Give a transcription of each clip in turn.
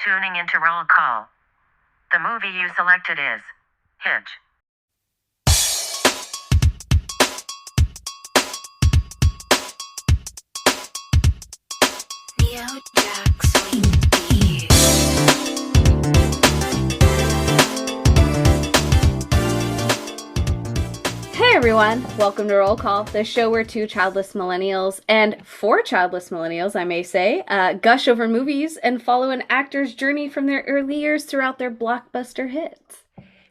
tuning into Roll Call. The movie you selected is Hitch. Neo Jack Swing Beat. Hey everyone, welcome to Roll Call, the show where two childless millennials, and four childless millennials, I may say, gush over movies and follow an actor's journey from their early years throughout their blockbuster hits.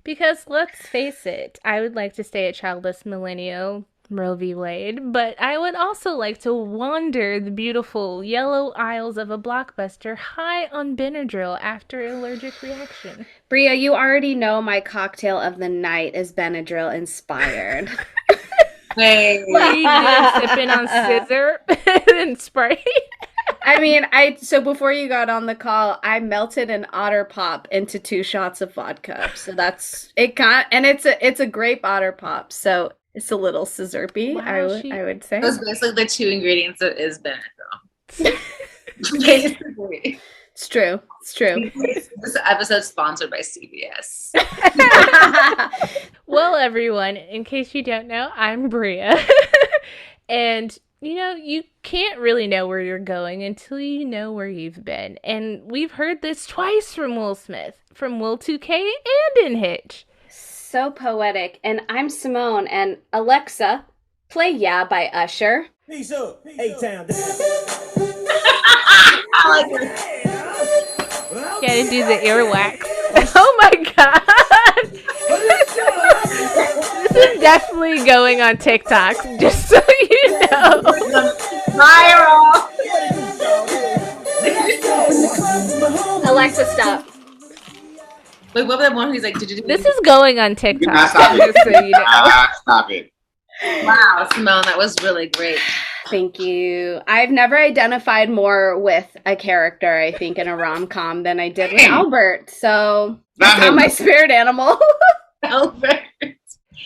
Because let's face it, I would like to stay a childless millennial, Roe v. Wade, but I would also like to wander the beautiful yellow aisles of a blockbuster high on Benadryl after allergic reaction. Bria, you already know my cocktail of the night is Benadryl inspired. Hey. What are you doing, sipping on scissor and Sprite? I mean, so before you got on the call, I melted an Otter Pop into 2 shots of vodka. So that's it. And it's a grape Otter Pop, so it's a little scissorpy. Wow, I would say. Those basically the 2 ingredients that is Benadryl. Basically. It's true. This episode's sponsored by CVS. Well, everyone, in case you don't know, I'm Bria. And you can't really know where you're going until you know where you've been. And we've heard this twice from Will Smith, from Will 2K and in Hitch. So poetic. And I'm Simone, and Alexa, play Yeah by Usher. Peace up, A-Town. I like it. Gotta do the earwax. Oh my god! This is definitely going on TikTok, just so you know. Viral. Alexa, stop. Wait, what was that one? He's like, did you do This is going on TikTok, Stop it. just so you know. Stop it. Wow, Simone, that was really great. Thank you. I've never identified more with a character, I think, in a rom-com than I did with Albert. So, Not not him. my spirit animal. Albert.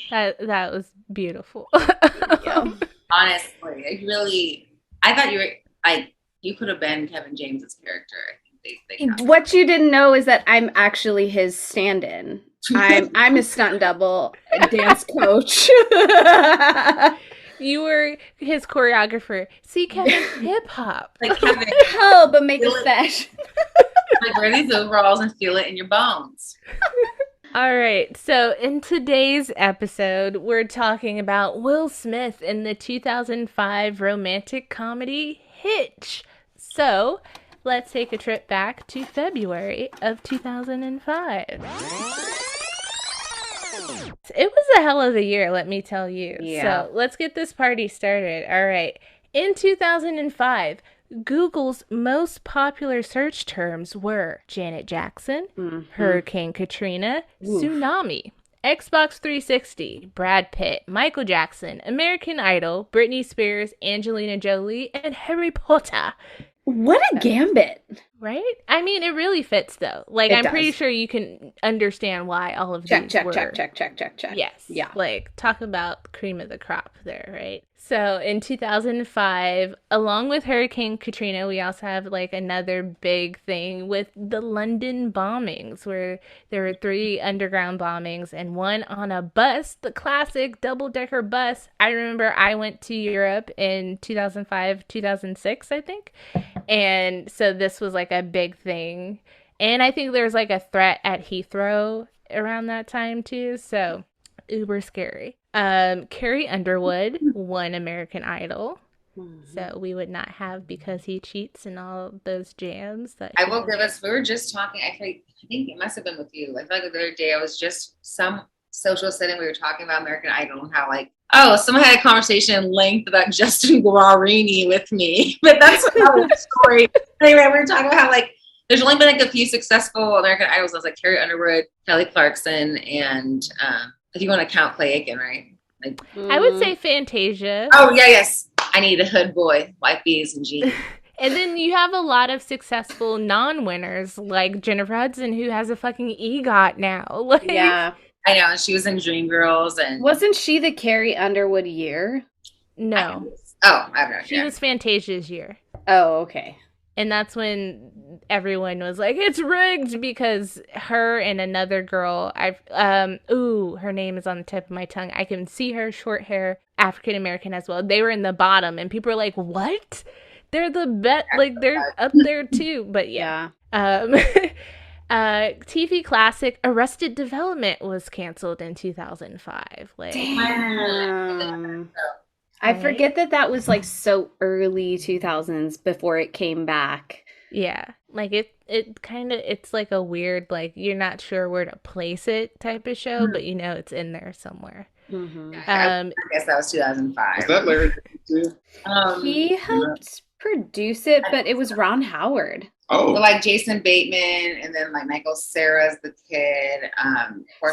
That was beautiful. Honestly, I thought you could have been Kevin James's character. I think they cast What you didn't know is that I'm actually his stand-in. I'm his stunt double, dance coach. You were his choreographer. See, Kevin, hip-hop. like Kevin, Oh, but make it fashion. like wear these overalls and feel it in your bones. All right, so in today's episode, we're talking about Will Smith in the 2005 romantic comedy Hitch. So, let's take a trip back to February of 2005. It was a hell of a year, let me tell you. Yeah. So, let's get this party started. All right. In 2005, Google's most popular search terms were Janet Jackson, Hurricane Katrina, tsunami, Xbox 360, Brad Pitt, Michael Jackson, American Idol, Britney Spears, Angelina Jolie, and Harry Potter. What a gambit. Right? I mean, it really fits, though. Like, It I'm does. pretty sure you can understand why all of Check. these were... Yes. Yeah. Like, talk about cream of the crop there, right? So, in 2005, along with Hurricane Katrina, we also have, like, another big thing with the London bombings, where there were 3 underground bombings and one on a bus, the classic double-decker bus. I remember I went to Europe in 2005, 2006, I think. And so this was, like, a big thing. And I think there was, like, a threat at Heathrow around that time, too. So, uber scary. Carrie Underwood won American Idol. So we would not have Because He Cheats and all those jams. That I will give us. We were just talking. I think it must have been with you. I feel like the other day I was just some social setting. We were talking about American Idol and how someone had a conversation in length about Justin Guarini with me. But that's another story. Anyway, we were talking about how there's only been a few successful American Idols. I was like Carrie Underwood, Kelly Clarkson, and if you want to count Clay Aiken, right? I would say Fantasia. Oh yeah, yes. I need a hood boy, white bees and jeans. And then you have a lot of successful non-winners like Jennifer Hudson, who has a fucking EGOT now. Like, Yeah. I know, and she was in Dreamgirls, and Wasn't she the Carrie Underwood year? No, I don't know. she was Fantasia's year. Oh, okay. And that's when everyone was like, it's rigged, because her and another girl, her name is on the tip of my tongue. I can see her, short hair, African American as well. They were in the bottom, and people were like, what? They're the best, like they're up there too. But yeah. TV classic Arrested Development was canceled in 2005. Like, Damn. I forget that was like so early 2000s before it came back. Yeah, like it kind of, it's like a weird, like, you're not sure where to place it type of show, but you know it's in there somewhere. Mm-hmm. I guess that was 2005. Was that Larry too? He helped produce it, but it was Ron Howard. So like Jason Bateman, and then like Michael Cera's the kid.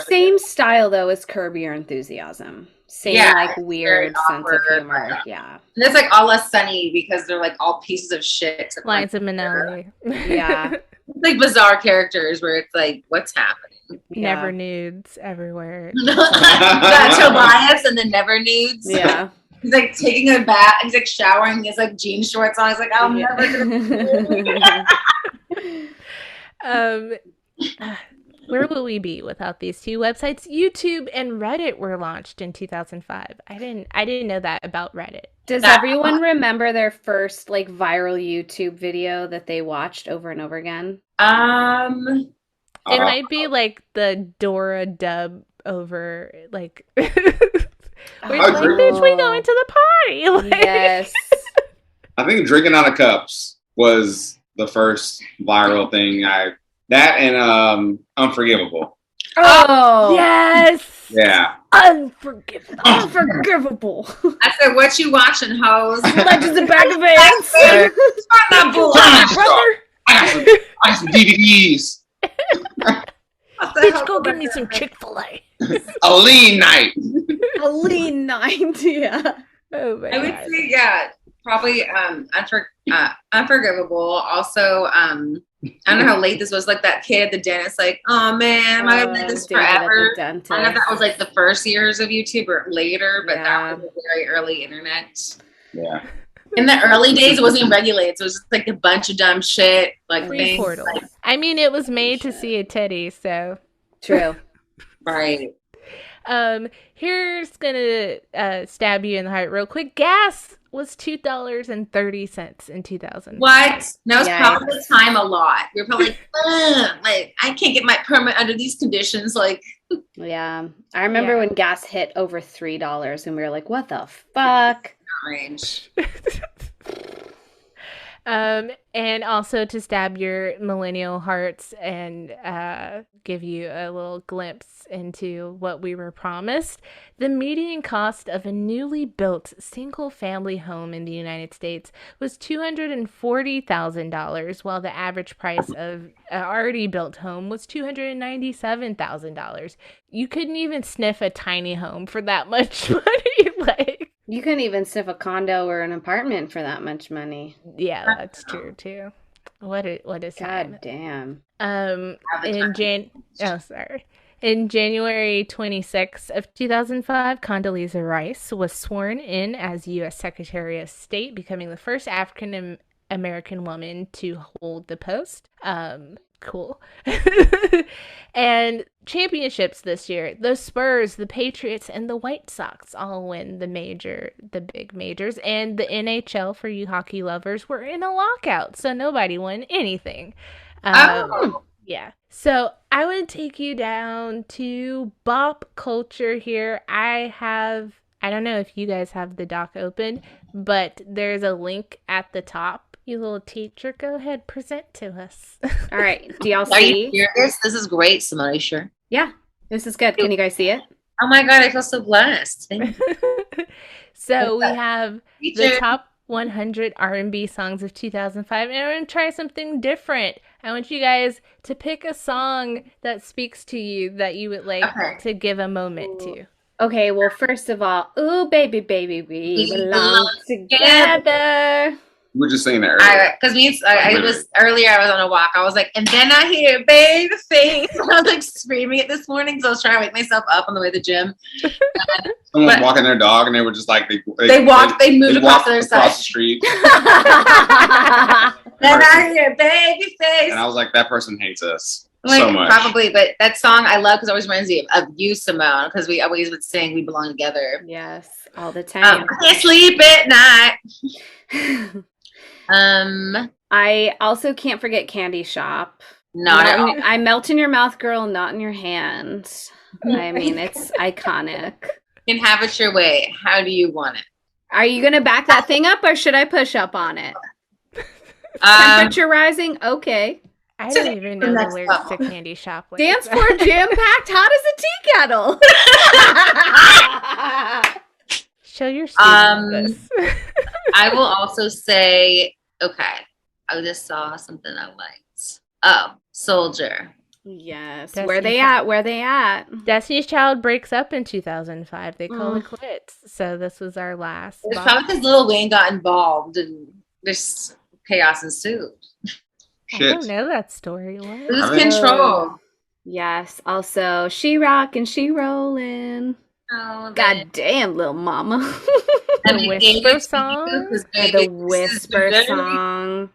Same style though as Curb Your Enthusiasm. Same like weird sense of humor. Yeah. And it's like all less sunny because they're like all pieces of shit. Liza Minnelli. Yeah. It's like bizarre characters where it's like, what's happening? Never nudes everywhere. Got Tobias and then never nudes. Yeah. He's like taking a bath. He's like showering. He has like jean shorts on. He's like, I'm never gonna. Where will we be without these two websites? YouTube and Reddit were launched in 2005. I didn't know that about Reddit. Does everyone remember their first like viral YouTube video that they watched over and over again? It might be like the Dora dub over like where it's like, bitch, we going to the party. Like, yes. I think drinking out of cups was the first viral thing. That and Unforgivable. Oh yes. Yeah. Unforgivable. Unforgivable. I said, what you watching, hoes? Legends of Bag of Ants. That bull. I got some DVDs. Bitch, go give me some Chick-fil-A. A lean night. A lean night, yeah. Oh my I would God. say, yeah, probably Unforgivable. Also, I don't know how late this was. Like that kid at the dentist, like, oh man, am I gonna do this forever? I don't know if that was like the first years of YouTube or later, but that was a very early internet. Yeah. In the early days, it wasn't even regulated, so it was just like a bunch of dumb shit, like Free things. portals. Like, I mean, it was made to see a titty, so True. right. Here's gonna stab you in the heart real quick. Gas was $2.30 in 2000. What? That was Yikes. probably the time a lot. We were probably like, I can't get my permit under these conditions. Like, Yeah. I remember when gas hit over $3 and we were like, what the fuck? range. And also to stab your millennial hearts and give you a little glimpse into what we were promised, the median cost of a newly built single-family home in the United States was $240,000, while the average price of an already built home was $297,000. You couldn't even sniff a tiny home for that much money, like. You couldn't even sniff a condo or an apartment for that much money. Yeah, that's true too. What is God damn. In January 26th of 2005, Condoleezza Rice was sworn in as U.S. Secretary of State, becoming the first African American woman to hold the post. Cool. And championships this year, the Spurs, the Patriots, and the White Sox all win the big majors, and the NHL, for you hockey lovers, were in a lockout, so nobody won anything. Yeah. So I would take you down to bop culture here. I don't know if you guys have the doc open, but there's a link at the top. You little teacher, go ahead, present to us. All right. Do y'all Are see? you serious? This is great, Simone. Are you sure? Yeah. This is good. Can you guys see it? Oh my God, I feel so blessed. Thank you. So we have the Teacher. top 100 R&B songs of 2005, and I'm going to try something different. I want you guys to pick a song that speaks to you that you would like to give a moment to. Okay, well, first of all, ooh, baby, baby, we belong together. We were just saying that earlier. Because I was earlier. I was on a walk. I was like, and then I hear "Baby Face." I was like screaming it this morning, so I was trying to wake myself up on the way to the gym. Someone was walking their dog, and they were just like They moved across the other side. the street. Then I person. hear baby face. And I was like, that person hates us Like, so much. probably, but that song I love because it always reminds me of you, Simone, because we always would sing "We Belong Together." Yes, all the I time. can't sleep at night. I also can't forget Candy Shop. Not at all. I melt in your mouth, girl, not in your hand. I mean, it's iconic. You can have it your way. How do you want it? Are you gonna back that thing up, or should I push up on it? Um, Temperature rising? Okay. I don't even know the next lyrics to level. Candy Shop. Like Dance that. floor jam packed hot as a tea kettle. Show your students this. I will also say, okay, I just saw something I liked. Oh, Soldier. Yes. Destiny's Where they Child. at? Where they at? Destiny's Child breaks up in 2005. They call Mm. it quits. So this was our last. It's bop. probably because Lil Wayne got involved and there's chaos ensued. I Shit. don't know that story. What? It was I mean- control. Yes. Also, she rockin', she rollin'. Oh, God damn, little mama. The Whisper song? The Whisper song.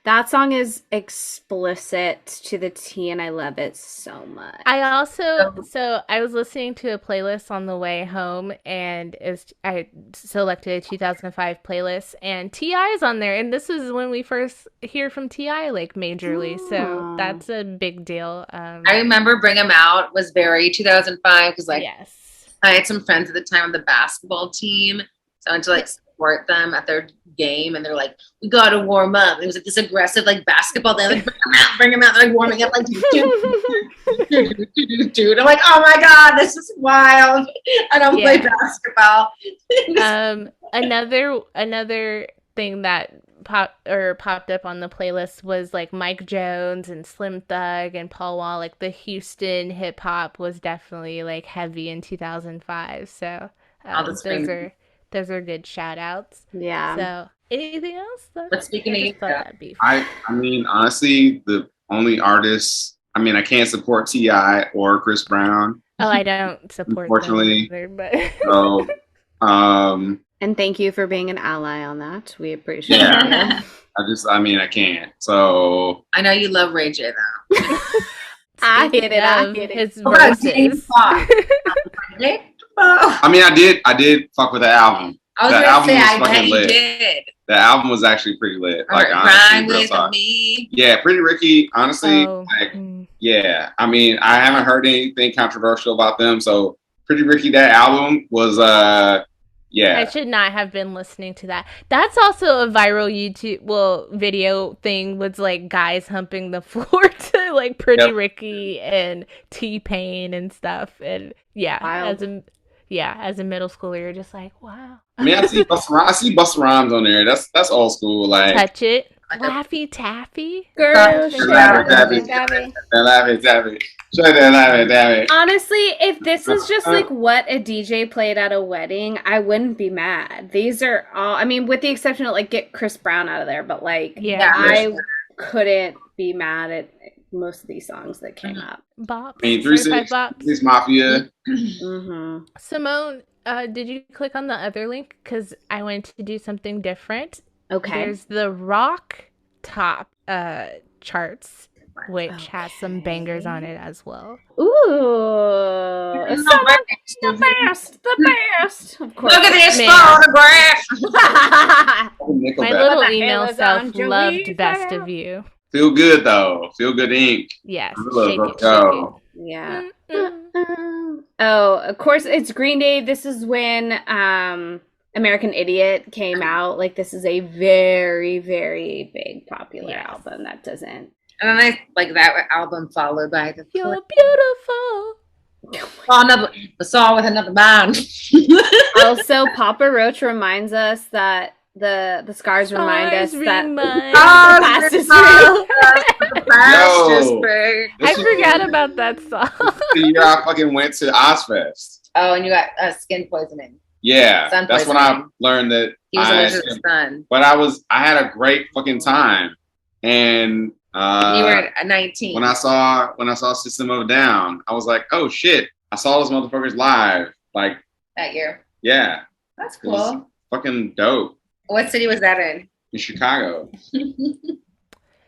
That song is explicit to the T, and I love it so much. I also, so I was listening to a playlist on the way home, and I selected a 2005 playlist, and T.I. is on there, and this is when we first hear from T.I. like majorly, so Oh. that's a big deal. I remember Bring 'Em Out was very 2005 because like yes. I had some friends at the time on the basketball team. So I went to like support them at their game and they're like, we gotta warm up. It was like this aggressive like basketball. They're like, bring them out. They're like warming up like dude. I'm like, oh my God, this is wild. I don't play basketball. Another thing that popped up on the playlist was like Mike Jones and Slim Thug and Paul Wall. Like the Houston hip hop was definitely like heavy in 2005. So those are good shout outs. Yeah. So anything else? But speaking of you, that'd be I mean, honestly, the only artists, I mean, I can't support T.I. or Chris Brown. Oh, I don't support Unfortunately. them either, but So, And thank you for being an ally on that. We appreciate Yeah. it. I can't. So, I know you love Ray J though. I get it. I of get it. his What about James verses. Bond? I mean, I did fuck with the album. I was The gonna album say, was I bet fucking you lit. did. The album was actually pretty lit. All Like, right, honestly, Rhyme real with talk. me. Yeah, Pretty Ricky, honestly, Oh, like, yeah. I mean, I haven't heard anything controversial about them. So, Pretty Ricky, that album was, I yeah. should not have been listening to that. That's also a viral YouTube video thing, was like guys humping the floor to like Pretty Yep. Ricky and T-Pain and stuff. And yeah, Wild. as a middle schooler, you're just like, wow. I mean, I see Busta Rhymes on there. That's old school. Like, Touch it. Like a- Laffy Taffy. Girl, Laffy shut Taffy. up, Gabby. Damn it. Honestly, if this is just like what a DJ played at a wedding, I wouldn't be mad. These are all, I mean, with the exception of like get Chris Brown out of there, but like, Yeah. I couldn't be mad at most of these songs that came up. Bop. I mean, Certified 3 6 bops. Mafia. Mm-hmm. Simone, did you click on the other link? Because I went to do something different. Okay. There's the rock top charts, which has some bangers on it as well. Ooh, it's the best, the best. Of course. Look at this Man. photograph. My Nickelback. little What the email hell is self on Joey's loved Best app? of You. Feel good though. Feel good Inc. Yes, Look, shake let's it, go. Yeah. shake it. Oh, of course, it's Green Day. This is when American Idiot came out. Like, this is a very, very big popular Yes. album that doesn't. And then I like that album followed by the You're beautiful. the song with another man. Also, Papa Roach reminds us that the scars remind us Stars that remind- the past is real. The past is Yo. big. I This was forgot about that song. the year I fucking went to Ozfest. Oh, and you got skin poisoning. Yeah, Sun that's when I poisoning. learned that. He was allergic to the sun. But I had a great fucking time, and You were at 19. when I saw System of a Down, I was like, oh shit, I saw those motherfuckers live. Like, that year. yeah, That's it was cool. fucking dope What city was that in? in Chicago.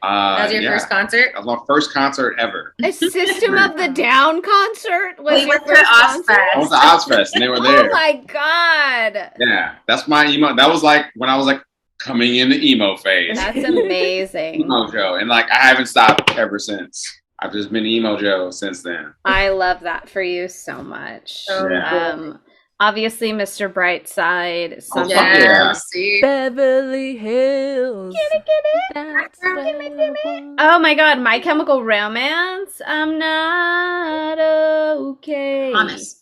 That was your first concert? That was my first concert ever. A System of the Down concert was We your went to first concert? I went to Ozfest and they were Oh there. my god. Yeah, that's my emo. That was like when I was like coming into emo phase. That's amazing. Emo Joe, and like I haven't stopped ever since. I've just been emo Joe since then. I love that for you so much. Yeah. Obviously, Mr. Brightside. Oh, Something. fuck yeah. See? Beverly Hills. Get it? That's where I want. Oh my god, My Chemical Romance. I'm not okay. Honest.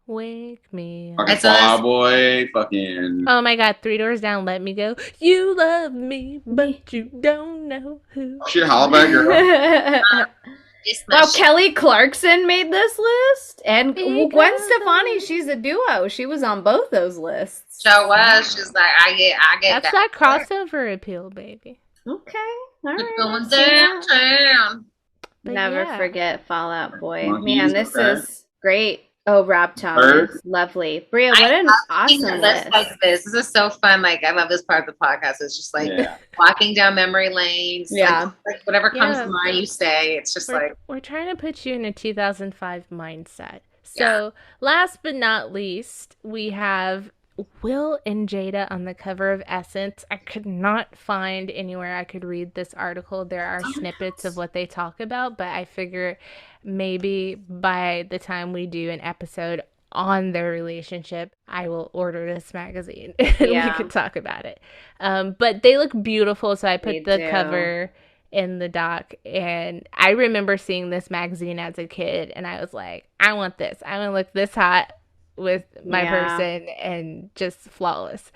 Wake me up. Fucking It's Fall us. Out Boy, fucking. Oh my god, 3 Doors Down, Let Me Go. You love me, but you don't know who. Shit, Hollaback Girl. It's my Wow, shit. Kelly Clarkson made this list, and Because Gwen Stefani, she's a duo. She was on both those lists. So was. She's like, I get That's that crossover appeal, baby. Okay, all It's right. going see that. downtown. But Never yeah. forget Fall Out Boy. Monkeys, Man, this okay. is great. Oh, Rob Thomas, Bird. lovely. Bria, what an awesome Lists list. like this. This is so fun. Like, I love this part of the podcast. It's just like Yeah. walking down memory lanes. Yeah. Like whatever comes Yeah. to mind, you say. It's just like, We're trying to put you in a 2005 mindset. So, last but not least, we have Will and Jada on the cover of Essence. I could not find anywhere I could read this article. There are snippets of what they talk about, but I figure maybe by the time we do an episode on their relationship, I will order this magazine and Yeah. we can talk about it. But they look beautiful, so I put They the do. cover in the doc, and I remember seeing this magazine as a kid, and I was like, I want this. I want to look this hot with my Yeah. person and just flawless.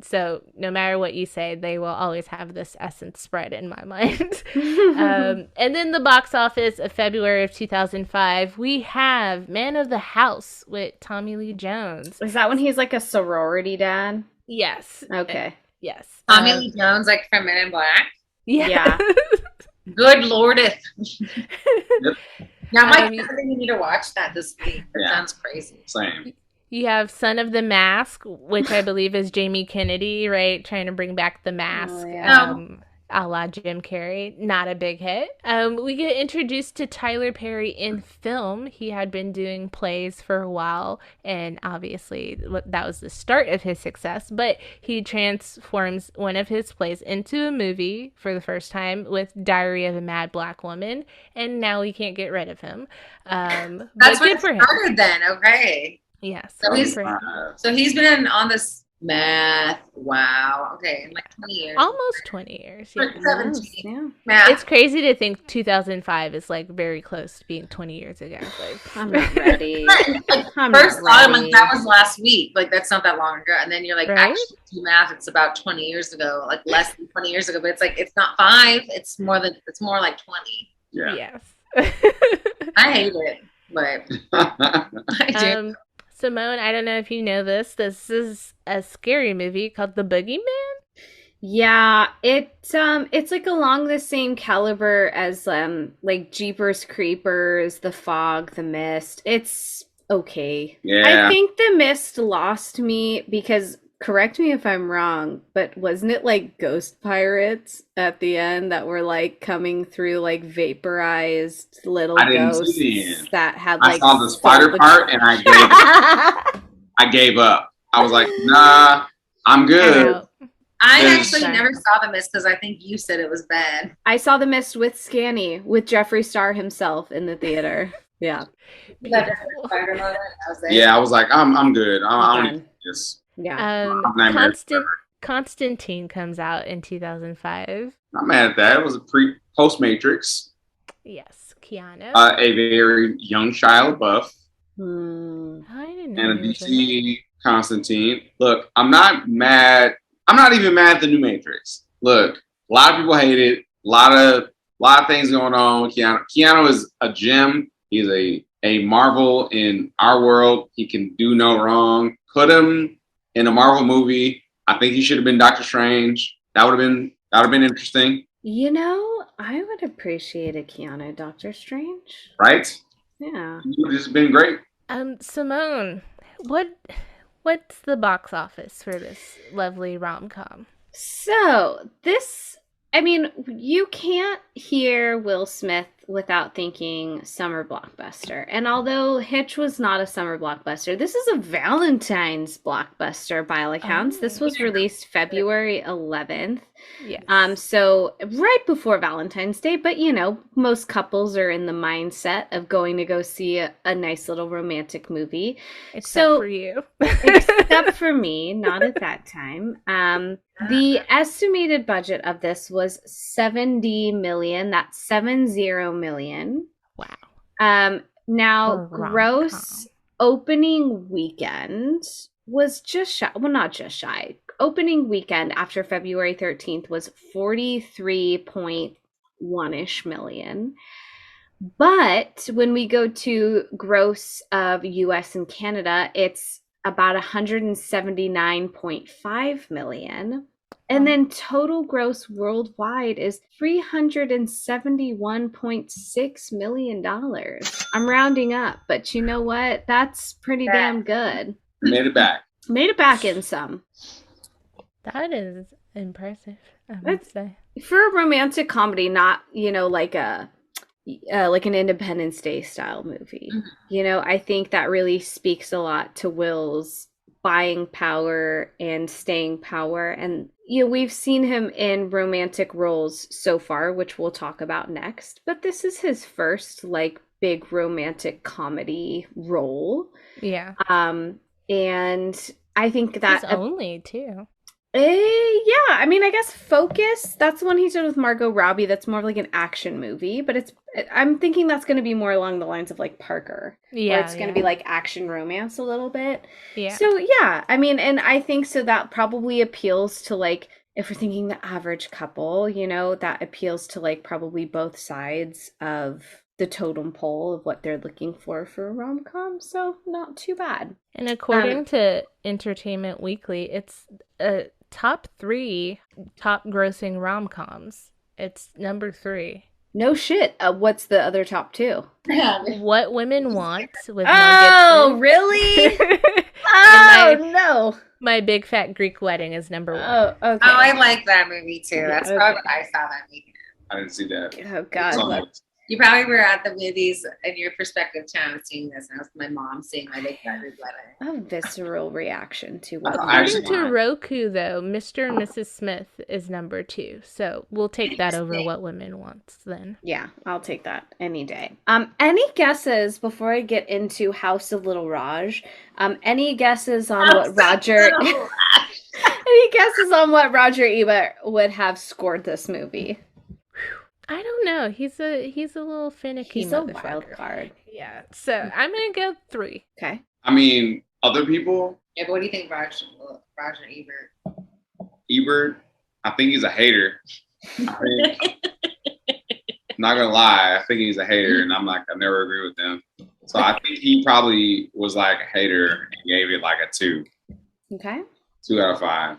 So no matter what you say, they will always have this Essence spread in my mind. And then the box office of February of 2005, we have Man of the House with Tommy Lee Jones. Is that when he's like a sorority dad? Yes. Okay. Yes. Tommy Lee Jones, like from Men in Black. Yeah. Yeah. Good lordeth. Now, Mike, Um, I think you need to watch that this week. That Yeah. sounds crazy. Same. You have Son of the Mask, which I believe is Jamie Kennedy, right? Trying to bring back the mask. Oh, yeah. A la Jim Carrey. Not a big hit. We get introduced to Tyler Perry in film. He had been doing plays for a while, and obviously that was the start of his success, but he transforms one of his plays into a movie for the first time with Diary of a Mad Black Woman, and now we can't get rid of him. That's But when good it for him. started then. Okay. Yes. So good he's- for him. So he's been on this math. Wow. Okay. In like 20 years. Almost 20 years. Yeah. Like 17. Yeah. Math. It's crazy to think 2005 is like very close to being 20 years ago. Like, I'm not ready. Like, I'm first not thought, I'm ready. like, that was last week. Like, that's not that long ago. And then you're like, Right? actually, do math. It's about 20 years ago, like less than 20 years ago. But it's like, it's not 5. It's more like 20. Yeah. yes. I hate it, but I do. Simone, I don't know if you know this. This is a scary movie called The Boogeyman. Yeah, it's like along the same caliber as like Jeepers Creepers, The Fog, The Mist. It's okay. Yeah. I think The Mist lost me because, correct me if I'm wrong, but wasn't it like ghost pirates at the end that were like coming through like vaporized little I didn't see ghosts the end. that had I like saw the spider soul- part and I gave up. I was like, nah, I'm I good. know. I Yes. actually never saw The Mist because I think you said it was bad. I saw The Mist with Scanny with Jeffree Star himself in the theater. Yeah. Beautiful. Yeah, I was like, I'm good. I don't Done. need this. Yeah. Nightmare. Constantine comes out in 2005. Not mad at that. It was a post Matrix. Yes, Keanu. A very young Shia LaBeouf Hmm. I didn't know. and a he was in DC Constantine. Look, I'm not mad. I'm not even mad at the new Matrix. Look, a lot of people hate it. A lot of things going on with Keanu. Keanu is a gem. He's a marvel in our world. He can do no wrong. Put him in a Marvel movie. I think he should have been Doctor Strange. That would have been interesting, You know, I would appreciate a Keanu Doctor Strange. right? Yeah. He would have just been great. Simone, what's the box office for this lovely rom-com? So, this I mean, you can't hear Will Smith without thinking summer blockbuster. And although Hitch was not a summer blockbuster, this is a Valentine's blockbuster by all accounts. This was released February 11th. Yes. So right before Valentine's Day, but you know, most couples are in the mindset of going to go see a nice little romantic movie. Except for you. Except for me, not at that time. The estimated budget of this was 70 million. That's 70 million. Wow. Now, For a gross rom-com. opening weekend was just shy. Well, not just shy. Opening weekend after February 13th was 43.1-ish million. But when we go to gross of US and Canada, it's about 179.5 million. And then total gross worldwide is $371.6 million. I'm rounding up, but you know what? That's pretty damn good. Made it back. Made it back in some. That is impressive, I must That's- say. For a romantic comedy, not, you know, like an Independence Day style movie. You know, I think that really speaks a lot to Will's buying power and staying power. And, you know, we've seen him in romantic roles so far, which we'll talk about next. But this is his first, like, big romantic comedy role. Yeah. And I think that... His only, too. Yeah, I mean, I guess Focus, that's the one he did with Margot Robbie. That's more of like an action movie, but I'm thinking that's going to be more along the lines of like Parker. Yeah. Where it's going to be like action romance a little bit. Yeah. So yeah, I mean, and I think so that probably appeals to like, if we're thinking the average couple, you know, that appeals to like probably both sides of the totem pole of what they're looking for a rom-com. So not too bad. And according to Entertainment Weekly, it's top 3 top grossing rom-coms. It's number 3. No shit. What's the other top 2? What Women Want with Mel Oh, Gibson. really? my- No. My Big Fat Greek Wedding is number 1. Oh, okay. Oh, I like that movie too. That's Okay. probably what I saw that weekend. I didn't see that. Oh, It's God. on What? it. You probably were at the movies in your prospective town seeing this, and I was my mom seeing my big fat Greek wedding. A visceral reaction to I what actually- According to Roku, though, Mr. and Mrs. Smith is number 2. So we'll take that over What Women Wants then. Yeah, I'll take that any day. Any guesses before I get into House of Little Raj? Any guesses on what Roger? Any guesses on what Roger Ebert would have scored this movie? I don't know. He's a little finicky He's a motherfucker. wild card. Yeah. So I'm gonna go 3. Okay. I mean, other people, Yeah, but what do you think, Roger Ebert? Ebert, I think he's a hater. I think, not gonna lie, I think he's a hater, and I never agree with him. So I think he probably was like a hater and gave it like a 2. Okay. 2 out of 5.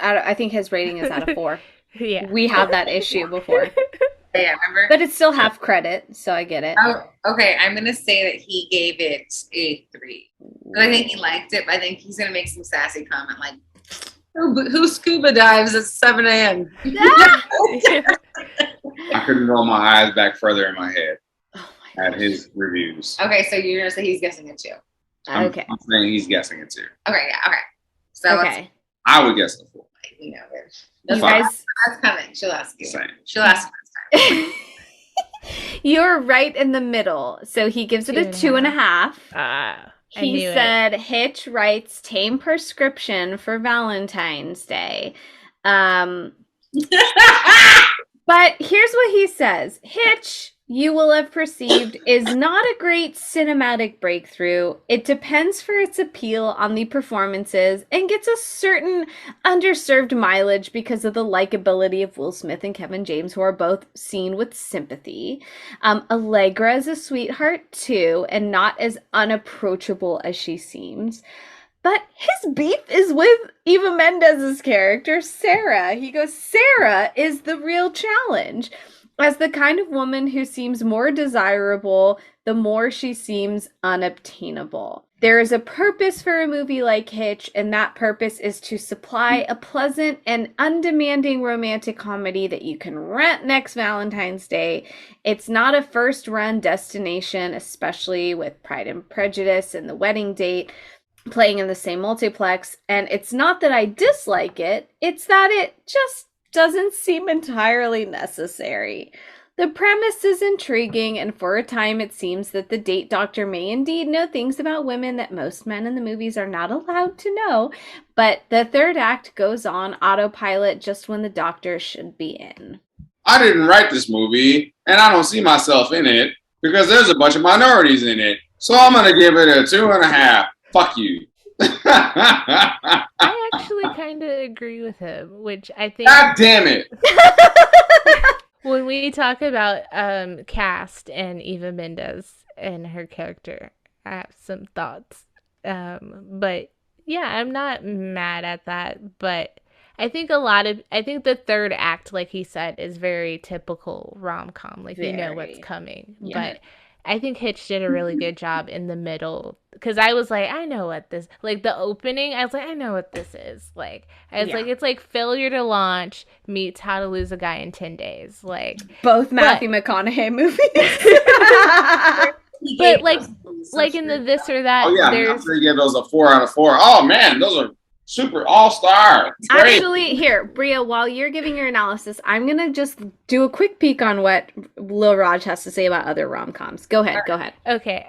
I think his rating is out of 4. Yeah. We had that issue before, Yeah, remember? but it's still half credit, so I get it. Oh, okay. I'm gonna say that he gave it a 3. But I think he liked it. But I think he's gonna make some sassy comment like, "Who scuba dives at 7 a.m.?" I couldn't roll my eyes back further in my head Oh my at his reviews. Okay, so you're gonna say he's guessing it too. Okay. I'm saying he's guessing it too. Okay, yeah, okay. So let's, Okay. I would guess a 4. we know it. You That's guys, that's coming. She'll ask you. Same. She'll ask you next time. you're right in the middle. So he gives it a 2.5. I He knew it. said Hitch writes tame prescription for Valentine's Day. But here's what he says. Hitch, you will have perceived, is not a great cinematic breakthrough. It depends for its appeal on the performances and gets a certain underserved mileage because of the likability of Will Smith and Kevin James, who are both seen with sympathy. Allegra is a sweetheart too, and not as unapproachable as she seems. But his beef is with Eva Mendes' character, Sarah. He goes, Sarah is the real challenge. As the kind of woman who seems more desirable, the more she seems unobtainable. There is a purpose for a movie like Hitch, and that purpose is to supply a pleasant and undemanding romantic comedy that you can rent next Valentine's Day. It's not a first-run destination, especially with Pride and Prejudice and The Wedding Date playing in the same multiplex. And it's not that I dislike it, it's that it just doesn't seem entirely necessary. The premise is intriguing, and for a time it seems that the date doctor may indeed know things about women that most men in the movies are not allowed to know, but the third act goes on autopilot just when the doctor should be in. I didn't write this movie, and I don't see myself in it because there's a bunch of minorities in it. So I'm gonna give it a 2.5. Fuck you. I actually kind of agree with him, which I think. God damn it. When we talk about cast and Eva Mendes and her character, I have some thoughts. But yeah, I'm not mad at that. But I think the third act, like he said, is very typical rom-com. Like you know what's coming. Yeah. But I think Hitch did a really good job in the middle, because I was like, I know what this, like the opening, I was like, I know what this is. Like, I was like, it's like Failure to Launch meets How to Lose a Guy in 10 Days. Like, Both Matthew McConaughey movies. but like in the this or that, Oh yeah, I'm sure you gave those a 4 out of 4. Oh man, those are super all-star. Great. Actually, here, Bria, while you're giving your analysis, I'm going to just do a quick peek on what Lil Raj has to say about other rom-coms. Go ahead. Okay,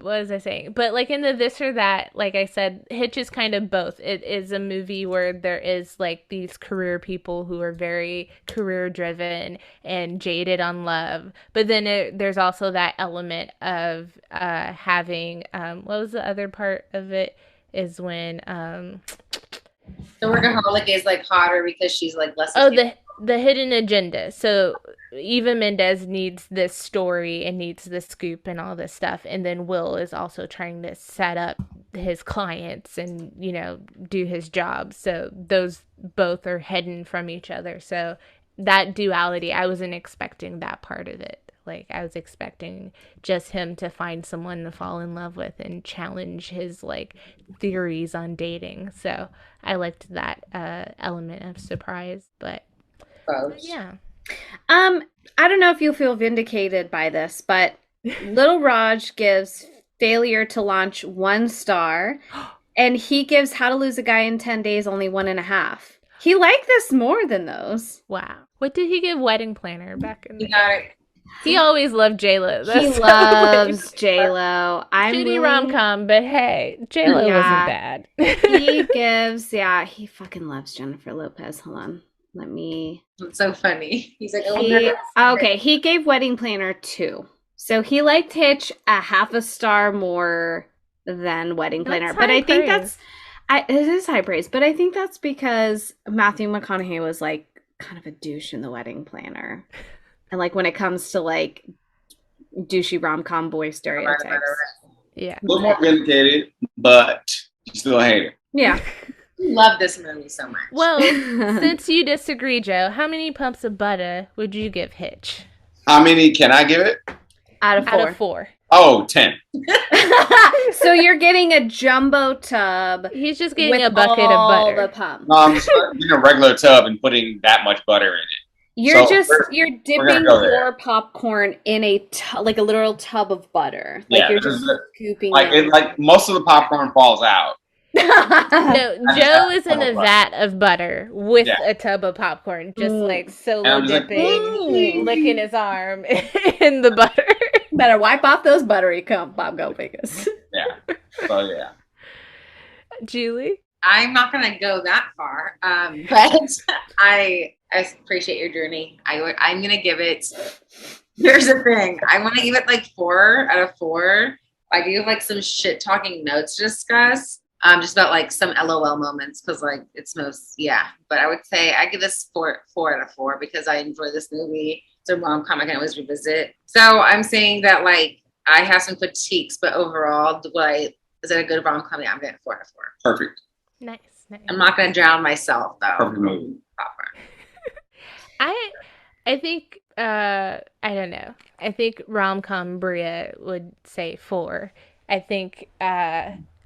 what was I saying? But like in the this or that, like I said, Hitch is kind of both. It is a movie where there is like these career people who are very career driven and jaded on love. But then there's also that element of having, what was the other part of it? Is when the workaholic is like hotter because she's like less. The hidden agenda. So Eva Mendes needs this story and needs this scoop and all this stuff, and then Will is also trying to set up his clients and do his job. So those both are hidden from each other. So that duality, I wasn't expecting that part of it. Like, I was expecting just him to find someone to fall in love with and challenge his, like, theories on dating. So I liked that element of surprise. But yeah. I don't know if you'll feel vindicated by this, but Little Raj gives Failure to Launch 1 star, and he gives How to Lose a Guy in 10 Days only 1.5. He liked this more than those. Wow. What did he give Wedding Planner back in the day? got it. He always loved J-Lo. He loves J-Lo. Shitty rom-com, but hey, J-Lo wasn't bad. He gives, he fucking loves Jennifer Lopez. Hold on. Let me. It's so funny. He's like, he gave Wedding Planner 2. So he liked Hitch a 0.5 star more than Wedding Planner. But I think it is high praise, but I think that's because Matthew McConaughey was like kind of a douche in The Wedding Planner. And like when it comes to like douchey rom-com boy stereotypes. Yeah. A little more vindicated, but you still hate it. Yeah. Love this movie so much. Well, since you disagree, Joe, how many pumps of butter would you give Hitch? How many can I give it? Out of 4. Out of 4. Oh, 10. So you're getting a jumbo tub. He's just getting a bucket of butter. The pump. No, I'm just getting a regular tub and putting that much butter in it. You're go dipping your popcorn in a like a literal tub of butter. Like you're just scooping it. Like most of the popcorn falls out. No, Joe is in a vat of butter with a tub of popcorn, just like solo dipping, licking his arm in the butter. Better wipe off those buttery Bob Go Vegas. Yeah. So yeah. Julie? I'm not gonna go that far, but I appreciate your journey. I'm gonna give it. Here's the thing. I want to give it like 4 out of 4. I do have like some shit talking notes to discuss. Just about like some LOL moments because like it's But I would say I give this 4 out of 4 because I enjoy this movie. It's a rom-com I can always revisit. So I'm saying that like I have some critiques, but overall, is it a good rom-com? Yeah, I'm getting 4 out of 4. Perfect. Nice. I'm not gonna drown myself though. Perfect movie. I think I don't know. I think rom-com Bria would say 4. I think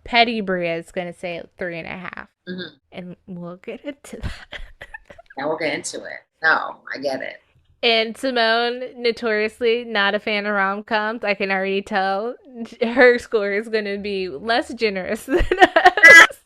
Petty Bria is going to say 3.5. Mhm. And we'll get into that. Now we'll get into it. No, I get it. And Simone, notoriously not a fan of rom-coms. I can already tell her score is going to be less generous than us.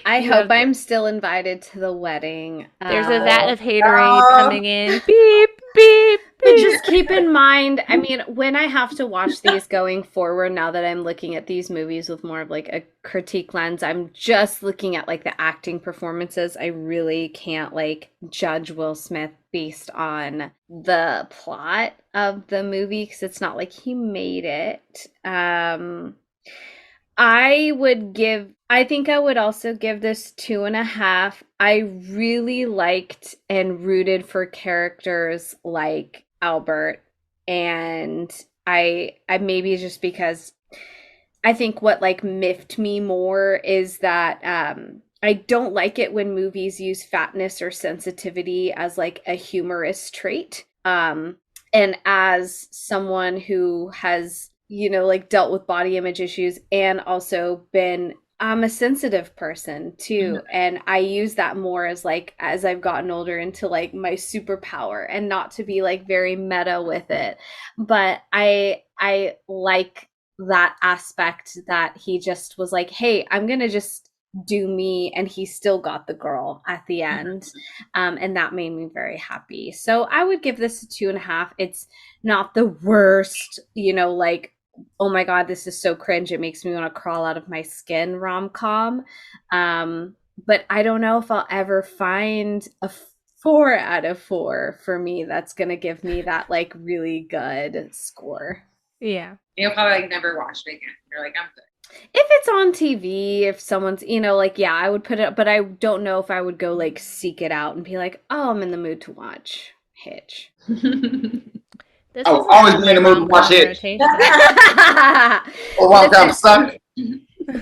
I You hope have- I'm still invited to the wedding. There's a vat of haterade coming in. Beep, beep, But beep. just keep in mind, I mean, when I have to watch these going forward, now that I'm looking at these movies with more of like a critique lens, I'm just looking at like the acting performances. I really can't like judge Will Smith based on the plot of the movie because it's not like he made it. I think I would also give this 2.5. I really liked and rooted for characters like Albert, and I maybe just because I think what like miffed me more is that I don't like it when movies use fatness or sensitivity as like a humorous trait. And as someone who has, you know, like dealt with body image issues and also been I'm a sensitive person too, and I use that more as like as I've gotten older into like my superpower and not to be like very meta with it. But I like that aspect that he just was like, "Hey, I'm going to just do me," and he still got the girl at the end. And that made me very happy. So I would give this a 2.5. It's not the worst, you know, like oh my God, this is so cringe. It makes me want to crawl out of my skin rom-com. But I don't know if I'll ever find a 4 out of 4 for me that's going to give me that like really good score. Yeah. You'll probably like never watch it again. You're like, I'm good. If it's on TV, if someone's, you know, like, yeah, I would put it, but I don't know if I would go like seek it out and be like, oh, I'm in the mood to watch Hitch. This Oh, is always not be in the my mood to watch rom-com it. rotation. Oh, rom-com suck.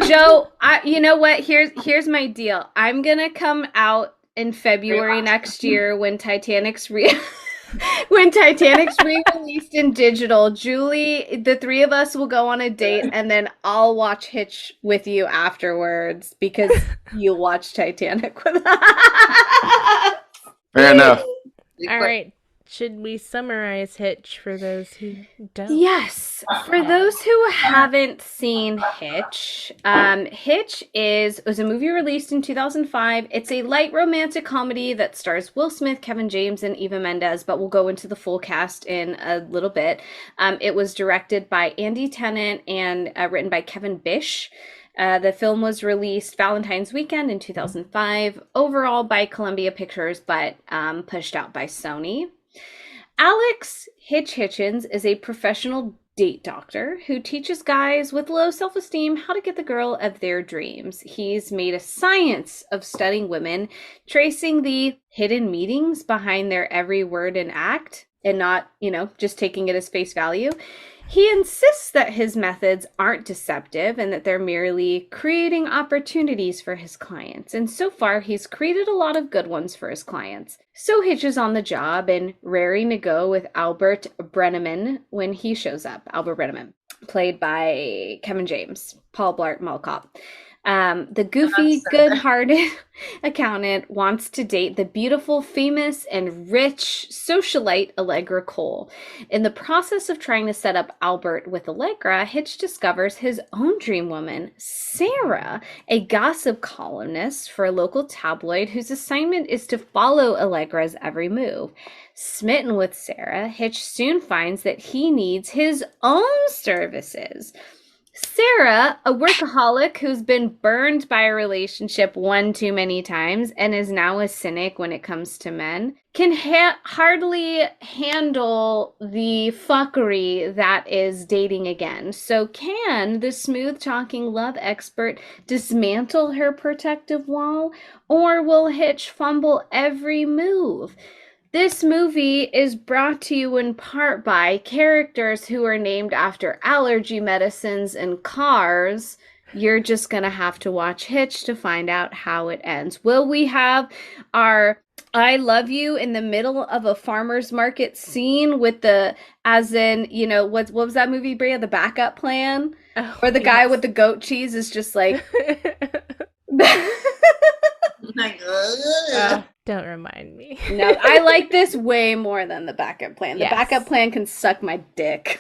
Joe, you know what? Here's my deal. I'm gonna come out in February next year when Titanic's re-released in digital. Julie, the three of us will go on a date, and then I'll watch Hitch with you afterwards because you'll watch Titanic with us. Fair enough. All right. Should we summarize Hitch for those who don't? Yes. For those who haven't seen Hitch, Hitch was a movie released in 2005. It's a light romantic comedy that stars Will Smith, Kevin James, and Eva Mendes, but we'll go into the full cast in a little bit. It was directed by Andy Tennant and written by Kevin Bish. The film was released Valentine's weekend in 2005, overall by Columbia Pictures, but pushed out by Sony. Alex Hitchens is a professional date doctor who teaches guys with low self-esteem how to get the girl of their dreams. He's made a science of studying women, tracing the hidden meanings behind their every word and act, and not, you know, just taking it as face value. He insists that his methods aren't deceptive and that they're merely creating opportunities for his clients. And so far, he's created a lot of good ones for his clients. So Hitch is on the job and raring to go with Albert Brenneman when he shows up. Albert Brenneman, played by Kevin James, Paul Blart Mall Cop. The goofy, good-hearted accountant wants to date the beautiful, famous, and rich socialite Allegra Cole. In the process of trying to set up Albert with Allegra, Hitch discovers his own dream woman, Sarah, a gossip columnist for a local tabloid whose assignment is to follow Allegra's every move. Smitten with Sarah, Hitch soon finds that he needs his own services. Sarah, a workaholic who's been burned by a relationship one too many times and is now a cynic when it comes to men, can hardly handle the fuckery that is dating again. So can the smooth-talking love expert dismantle her protective wall, or will Hitch fumble every move? This movie is brought to you in part by characters who are named after allergy medicines and cars. You're just going to have to watch Hitch to find out how it ends. Will we have our I love you in the middle of a farmer's market scene with the, as in, what was that movie, Bria? The Backup Plan? Oh, Where the guy yes. with the goat cheese is just like, Like, Don't remind me. no, I like this way more than the Backup Plan. The Yes. Backup Plan can suck my dick.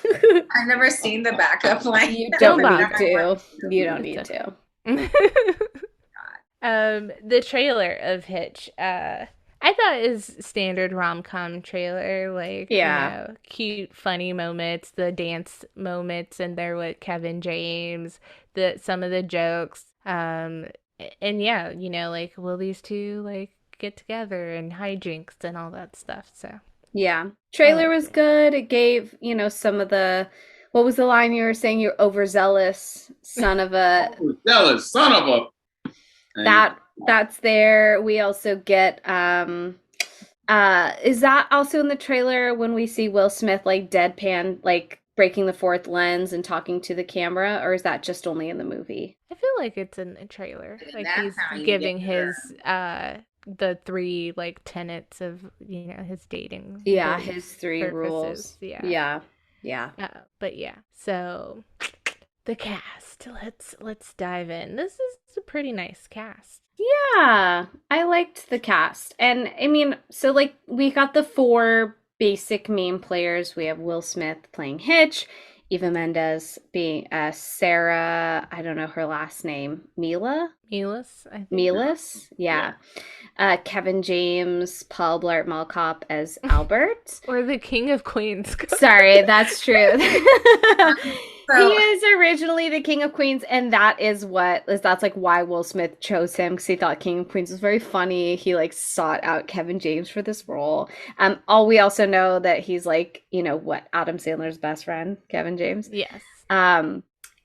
I've never seen the backup line. You don't Don't need bother. to. You don't It's need okay. to. The trailer of Hitch, I thought it was standard rom-com trailer, like, Yeah. cute, funny moments, the dance moments, and there with Kevin James, some of the jokes, and yeah, like, will these two, like, get together and hijinks and all that stuff, so. Yeah. Trailer Oh. was good. It gave, some of the, what was the line you were saying? You're overzealous, son of a, Jealous son of a. that's there. We also get, is that also in the trailer when we see Will Smith like deadpan, like breaking the fourth lens and talking to the camera, or is that just only in the movie? I feel like it's in the trailer, And like that's he's how you giving get his, the three, like, tenets of, his dating. Yeah, belief his three purposes. rules. Yeah. Yeah. But yeah, so the cast. Let's dive in. This is a pretty nice cast. Yeah, I liked the cast. And I mean, so like we got the four basic main players. We have Will Smith playing Hitch, Eva Mendes being Sarah, I don't know her last name, Milas, I think. Milas, yeah. Kevin James, Paul Blart Mall Cop as Albert. Or the King of Queens. Sorry, that's true. So- He is originally the King of Queens, and that's like why Will Smith chose him, because he thought King of Queens was very funny. He like sought out Kevin James for this role. We also know that he's like, Adam Sandler's best friend, Kevin James. Yes.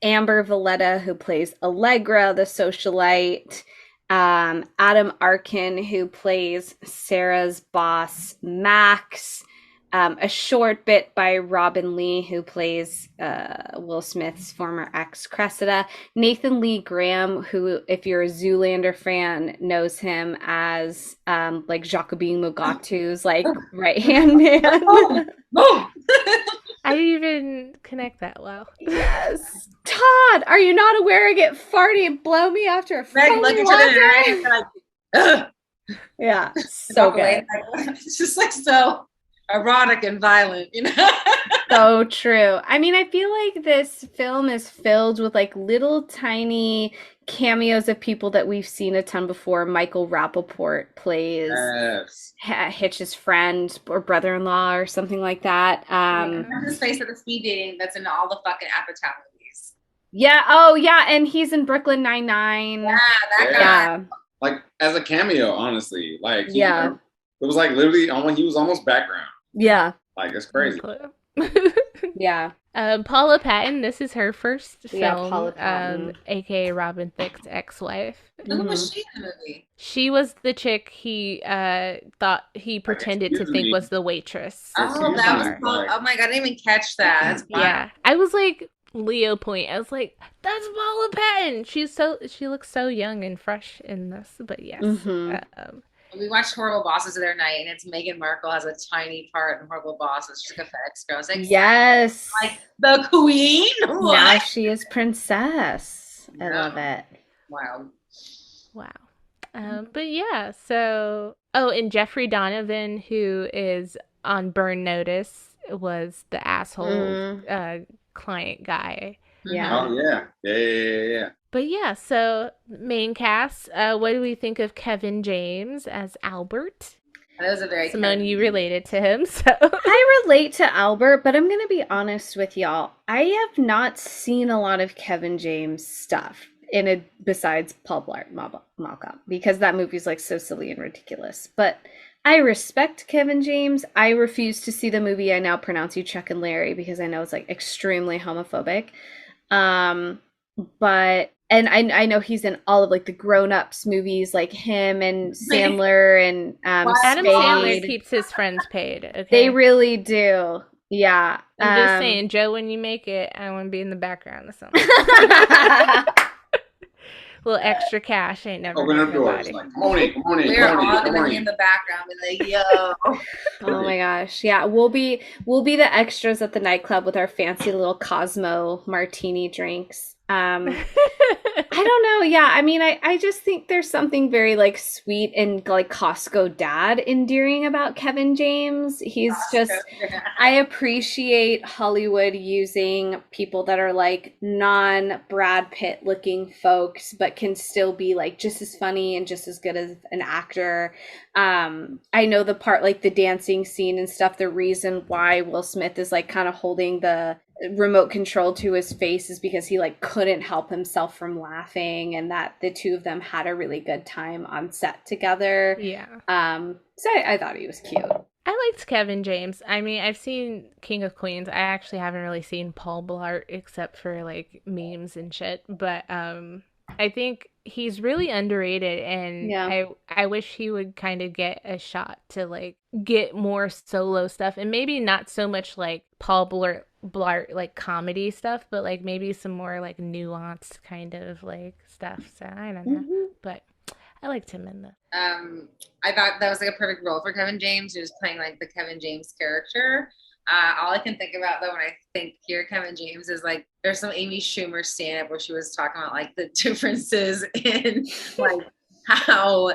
Amber Valletta, who plays Allegra, the socialite. Adam Arkin, who plays Sarah's boss, Max. A short bit by Robin Lee, who plays Will Smith's former ex, Cressida. Nathan Lee Graham, who, if you're a Zoolander fan, knows him as like Jacobin Mugatu's like right-hand man. Boom. Oh, I didn't even connect that well. yes. Todd, are you not aware I get farty and blow me after a Meg, phone look at laundry? you and like, ugh. Yeah, so Walk away. good. It's just like so erotic and violent, So true. I mean, I feel like this film is filled with like little tiny cameos of people that we've seen a ton before. Michael Rappaport plays Yes. Hitch's friend or brother-in-law or something like that. Remember his face at the speed dating that's in all the fucking Apatow movies. Yeah. Oh, yeah. And he's in Brooklyn Nine-Nine. Yeah, that guy. Yeah. Like as a cameo, honestly. Like Yeah. It was like literally he was almost background. Yeah. Like it's crazy. Yeah. Paula Patton, this is her first Yeah, film, Paula Patton. aka Robin Thicke's ex-wife. Who was she in the movie? She was the chick he thought he pretended to excuse think me. was the waitress. Oh, Excuse that was me. oh my god, I didn't even catch that. That's Yeah, I was like Leo Point. I was like, that's Paula Patton. She looks so young and fresh in this. But yes, Mhm. We watched Horrible Bosses the other night, and it's Meghan Markle has a tiny part in Horrible Bosses. She's like a FedEx girl. I was like, Yes. like the queen? Now What? she is princess. I Yeah. love it. Wow. wow. But yeah, so and Jeffrey Donovan, who is on Burn Notice, was the asshole client guy. Yeah. Oh yeah. Yeah. But yeah, so main cast. What do we think of Kevin James as Albert? That was a very Simone, you related to him, so I relate to Albert, but I'm going to be honest with y'all. I have not seen a lot of Kevin James stuff besides Paul Blart Mall Cop, because that movie's like so silly and ridiculous. But I respect Kevin James. I refuse to see the movie I Now Pronounce You Chuck and Larry, because I know it's like extremely homophobic. But I know he's in all of like the grown-ups movies, like him and Sandler and Adam Spade. Sandler keeps his friends paid. Okay, They really do. Yeah. I'm just saying, Joe, when you make it, I want to be in the background or something. little extra cash ain't never Open hurt the doors. nobody. Like, come on in, come on in, We're come on all in, come gonna on be in in. the background, be like, yo. Oh my gosh. Yeah, we'll be the extras at the nightclub with our fancy little Cosmo martini drinks. I don't know. Yeah, I mean, I just think there's something very like sweet and like Costco dad endearing about Kevin James. He's just I appreciate Hollywood using people that are like non Brad Pitt looking folks, but can still be like just as funny and just as good as an actor. I know the part like the dancing scene and stuff. The reason why Will Smith is like kind of holding the remote control to his face is because he like couldn't help himself from laughing, and that the two of them had a really good time on set together. Yeah. So I thought he was cute. I liked Kevin James. I mean, I've seen King of Queens. I actually haven't really seen Paul Blart except for like memes and shit. But I think he's really underrated, and Yeah. I wish he would kind of get a shot to like get more solo stuff, and maybe not so much like Paul Blart like comedy stuff, but like maybe some more like nuanced kind of like stuff. So I don't know, but I liked him in the. I thought that was like a perfect role for Kevin James. He was playing like the Kevin James character. All I can think about though when I hear Kevin James is like there's some Amy Schumer stand-up where she was talking about like the differences in like how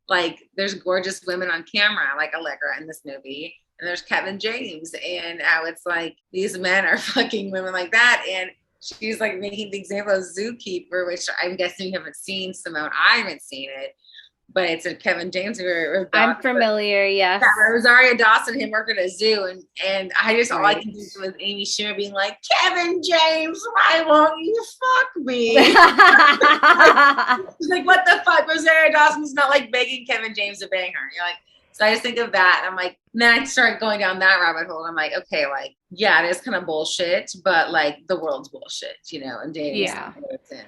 like there's gorgeous women on camera like Allegra in this movie, and there's Kevin James, and how it's like these men are fucking women like that, and she's like making the example of Zookeeper, which I'm guessing you haven't seen, Simone. I haven't seen it. But it's a Kevin James. I'm familiar, yes. Yeah, Rosario Dawson and him working at a zoo, and I just all I can do with Amy Schumer being like, Kevin James, why won't you fuck me? She's like, what the fuck? Rosario Dawson's not like begging Kevin James to bang her. You're like, so I just think of that, and I'm like, then I start going down that rabbit hole. And I'm like, okay, like, yeah, it is kind of bullshit, but like the world's bullshit, you know, and dating. Yeah.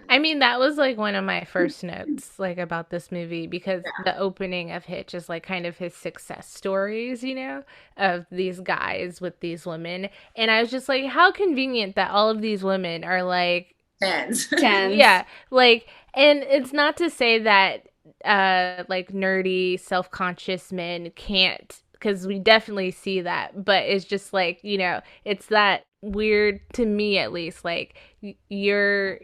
I mean, that was like one of my first notes, like about this movie, because the opening of Hitch is like kind of his success stories, you know, of these guys with these women. And I was just like, how convenient that all of these women are like Tens. Yeah. Like, and it's not to say that like nerdy, self-conscious men can't, because we definitely see that, but it's just like, you know, it's that weird to me at least, like you're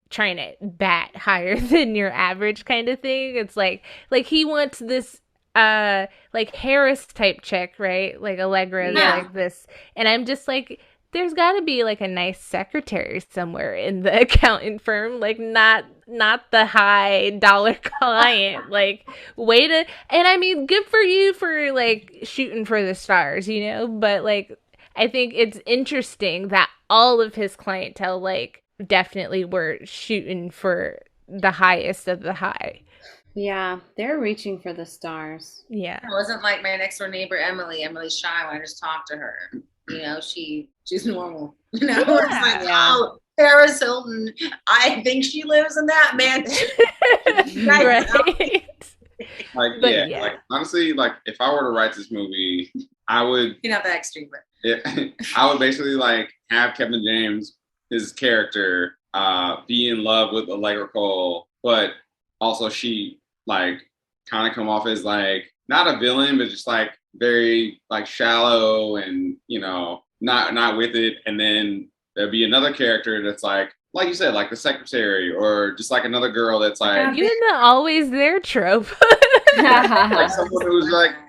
trying to bat higher than your average kind of thing. It's like he wants this like Harris type chick, right? Like Allegra's like this, and I'm just like, there's got to be like a nice secretary somewhere in the accountant firm, like not the high dollar client, like way to, and I mean, good for you for like shooting for the stars, you know, but like, I think it's interesting that all of his clientele, like, definitely were shooting for the highest of the high. Yeah, they're reaching for the stars. Yeah. It wasn't like my next door neighbor, Emily's shy when I just talked to her. You know, she's normal. You know, it's like, oh, Paris Hilton, I think she lives in that mansion. Right. Like, But like honestly, like if I were to write this movie, I would Not that extreme, but I would basically like have Kevin James, his character, be in love with Allegra Cole, but also she like kind of come off as like not a villain, but just like very like shallow and, you know, not with it. And then there'd be another character that's like you said, like the secretary, or just like another girl that's like You the always there trope. like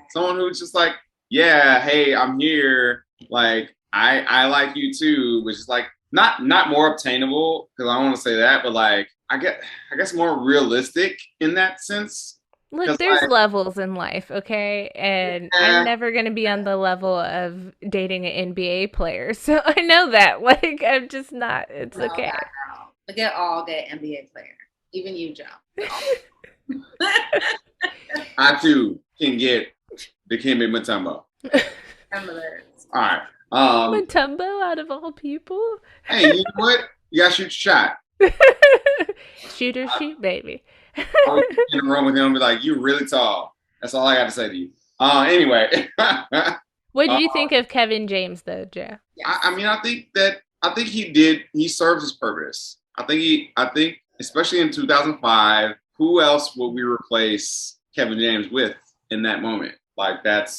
someone who's just like, yeah, hey, I'm here. Like I like you too, which is like not more obtainable, because I don't want to say that, but like I guess more realistic in that sense. Look, there's levels in life, okay? And I'm never going to be on the level of dating an NBA player. So I know that. Like, I'm just not. It's okay. Look at all good NBA player. Even you, Joe. I too can get Dikembe Mutombo. All right. Mutombo out of all people? Hey, you know what? You gotta shoot your shot. Shoot or shoot, baby. I was in the room with him and be like, you're really tall. That's all I got to say to you. Anyway. What did you think of Kevin James though, Joe? I mean, I think he served his purpose. I think especially in 2005, who else would we replace Kevin James with in that moment? Like that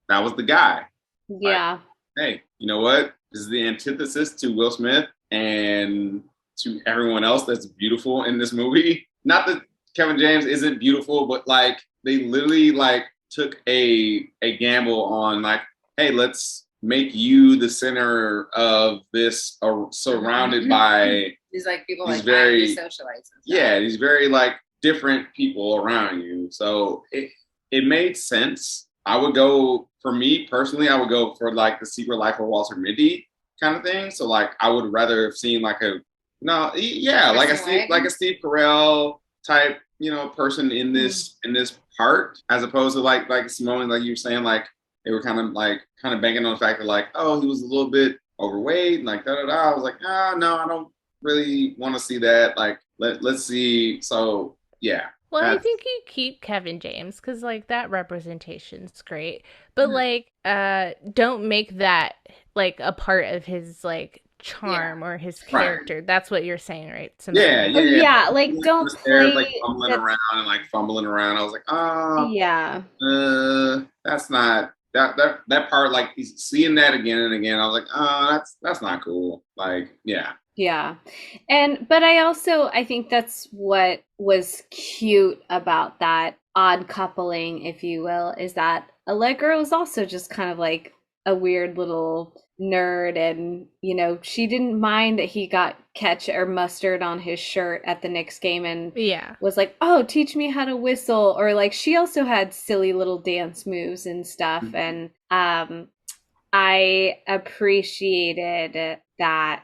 was the guy. Like, Yeah. hey, you know what? This is the antithesis to Will Smith and to everyone else that's beautiful in this movie. Not that Kevin James isn't beautiful, but like they literally like took a gamble on like, hey, let's make you the center of this, surrounded by these like people these like very socialites. these very like different people around you. So it made sense. I would go, for me personally, I would go for like the Secret Life of Walter Mitty kind of thing. So like I would rather have seen like like a Steve Carell type, person in this part, as opposed to like Simone, like you were saying, like they were kind of banking on the fact that like, oh, he was a little bit overweight and like da da da. I was like, no, I don't really want to see that. Like let's see. So yeah. Well, I think you keep Kevin James because like that representation's great, but like don't make that like a part of his like charm or his character. Right. That's what you're saying, right? Yeah, like don't play like fumbling around. I was like, that's not that part. Like seeing that again and again, I was like, that's not cool. Like, yeah. Yeah. But I think that's what was cute about that odd coupling, if you will, is that Allegra was also just kind of like a weird little nerd, and she didn't mind that he got ketchup or mustard on his shirt at the Knicks game and was like, oh, teach me how to whistle, or like she also had silly little dance moves and stuff. And I appreciated that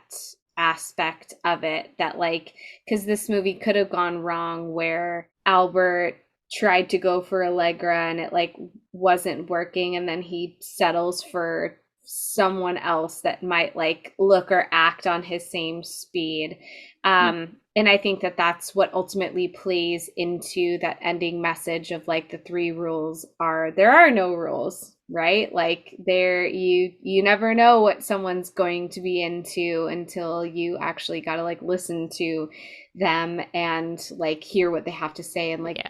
aspect of it, that like, because this movie could have gone wrong where Albert tried to go for Allegra and it like wasn't working, and then he settles for someone else that might like look or act on his same speed. And I think that that's what ultimately plays into that ending message of like the 3 rules are, there are no rules, right? Like you never know what someone's going to be into until you actually got to like listen to them and like hear what they have to say and like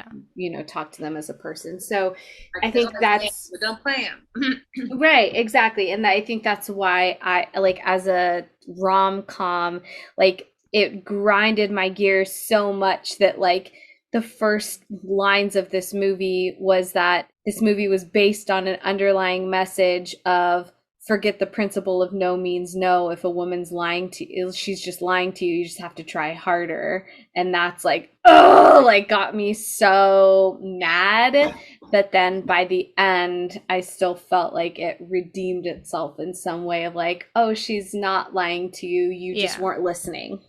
talk to them as a person. So I think that's don't play them. Right, exactly. And I think that's why I like, as a rom-com, like it grinded my gears so much that like the first lines of this movie was that this movie was based on an underlying message of forget the principle of no means no. If a woman's lying to you, she's just lying to you. You just have to try harder. And that's like, got me so mad. But then by the end, I still felt like it redeemed itself in some way of like, oh, she's not lying to you. You just weren't listening.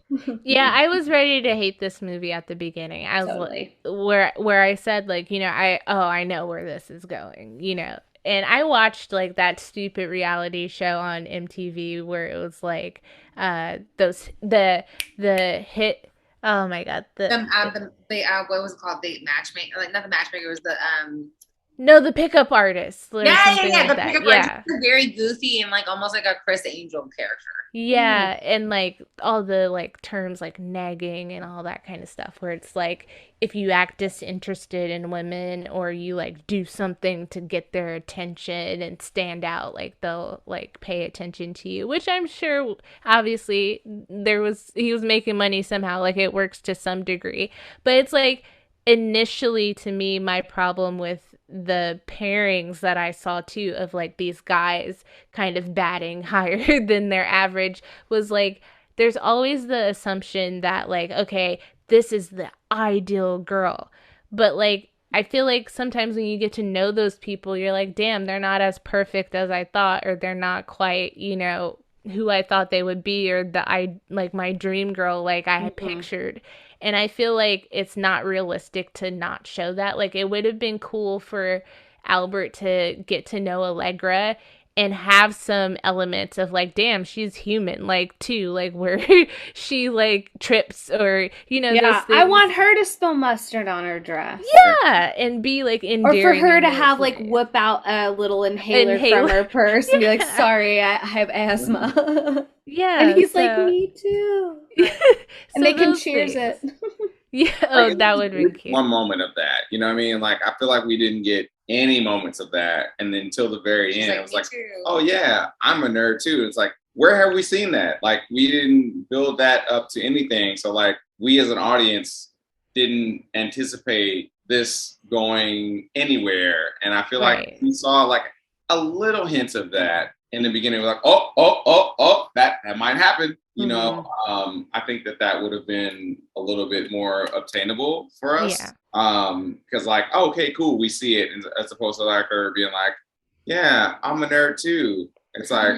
Yeah, I was ready to hate this movie at the beginning. I was like, where I said like, I know where this is going, And I watched like that stupid reality show on MTV where it was like the hit. Oh my god, what was it called? The matchmaker, like not the matchmaker, it was the the pickup artist. The pickup artist was very goofy and like almost like a Chris Angel character. Yeah, and like all the like terms like nagging and all that kind of stuff, where it's like if you act disinterested in women or you like do something to get their attention and stand out, like they'll like pay attention to you, which I'm sure obviously he was making money somehow, like it works to some degree. But it's like initially to me, my problem with the pairings that I saw too of like these guys kind of batting higher than their average was like there's always the assumption that like, okay, this is the ideal girl, but like I feel like sometimes when you get to know those people, you're like, damn, they're not as perfect as I thought, or they're not quite who I thought they would be, or like my dream girl like I had pictured. And I feel like it's not realistic to not show that. Like, it would have been cool for Albert to get to know Allegra and have some elements of like, damn, she's human, like too, like where she like trips or Yeah, those I things. want her to spill mustard on her dress. Yeah, and be like Or for endearing. her in to those have like ways. whip out a little inhaler Inhaler. from her purse and be like, Yeah. sorry, I have asthma. Yeah, And he's like, so- me too. So And they can those cheers things. it. Yeah, oh, Like, that would be cute. one moment of that. You know what I mean? Like, I feel like we didn't get any moments of that. And then until the very She's end, it like, was me like, too. oh, yeah, I'm a nerd too. It's like, where have we seen that? Like, we didn't build that up to anything. So, like, we as an audience didn't anticipate this going anywhere. And I feel like Right. we saw like a little hint of that in the beginning. We're like, that might happen. You know, I think that would have been a little bit more obtainable for us. Yeah. Because like, oh, okay, cool, we see it, as opposed to like her being like, yeah, I'm a nerd too. It's like,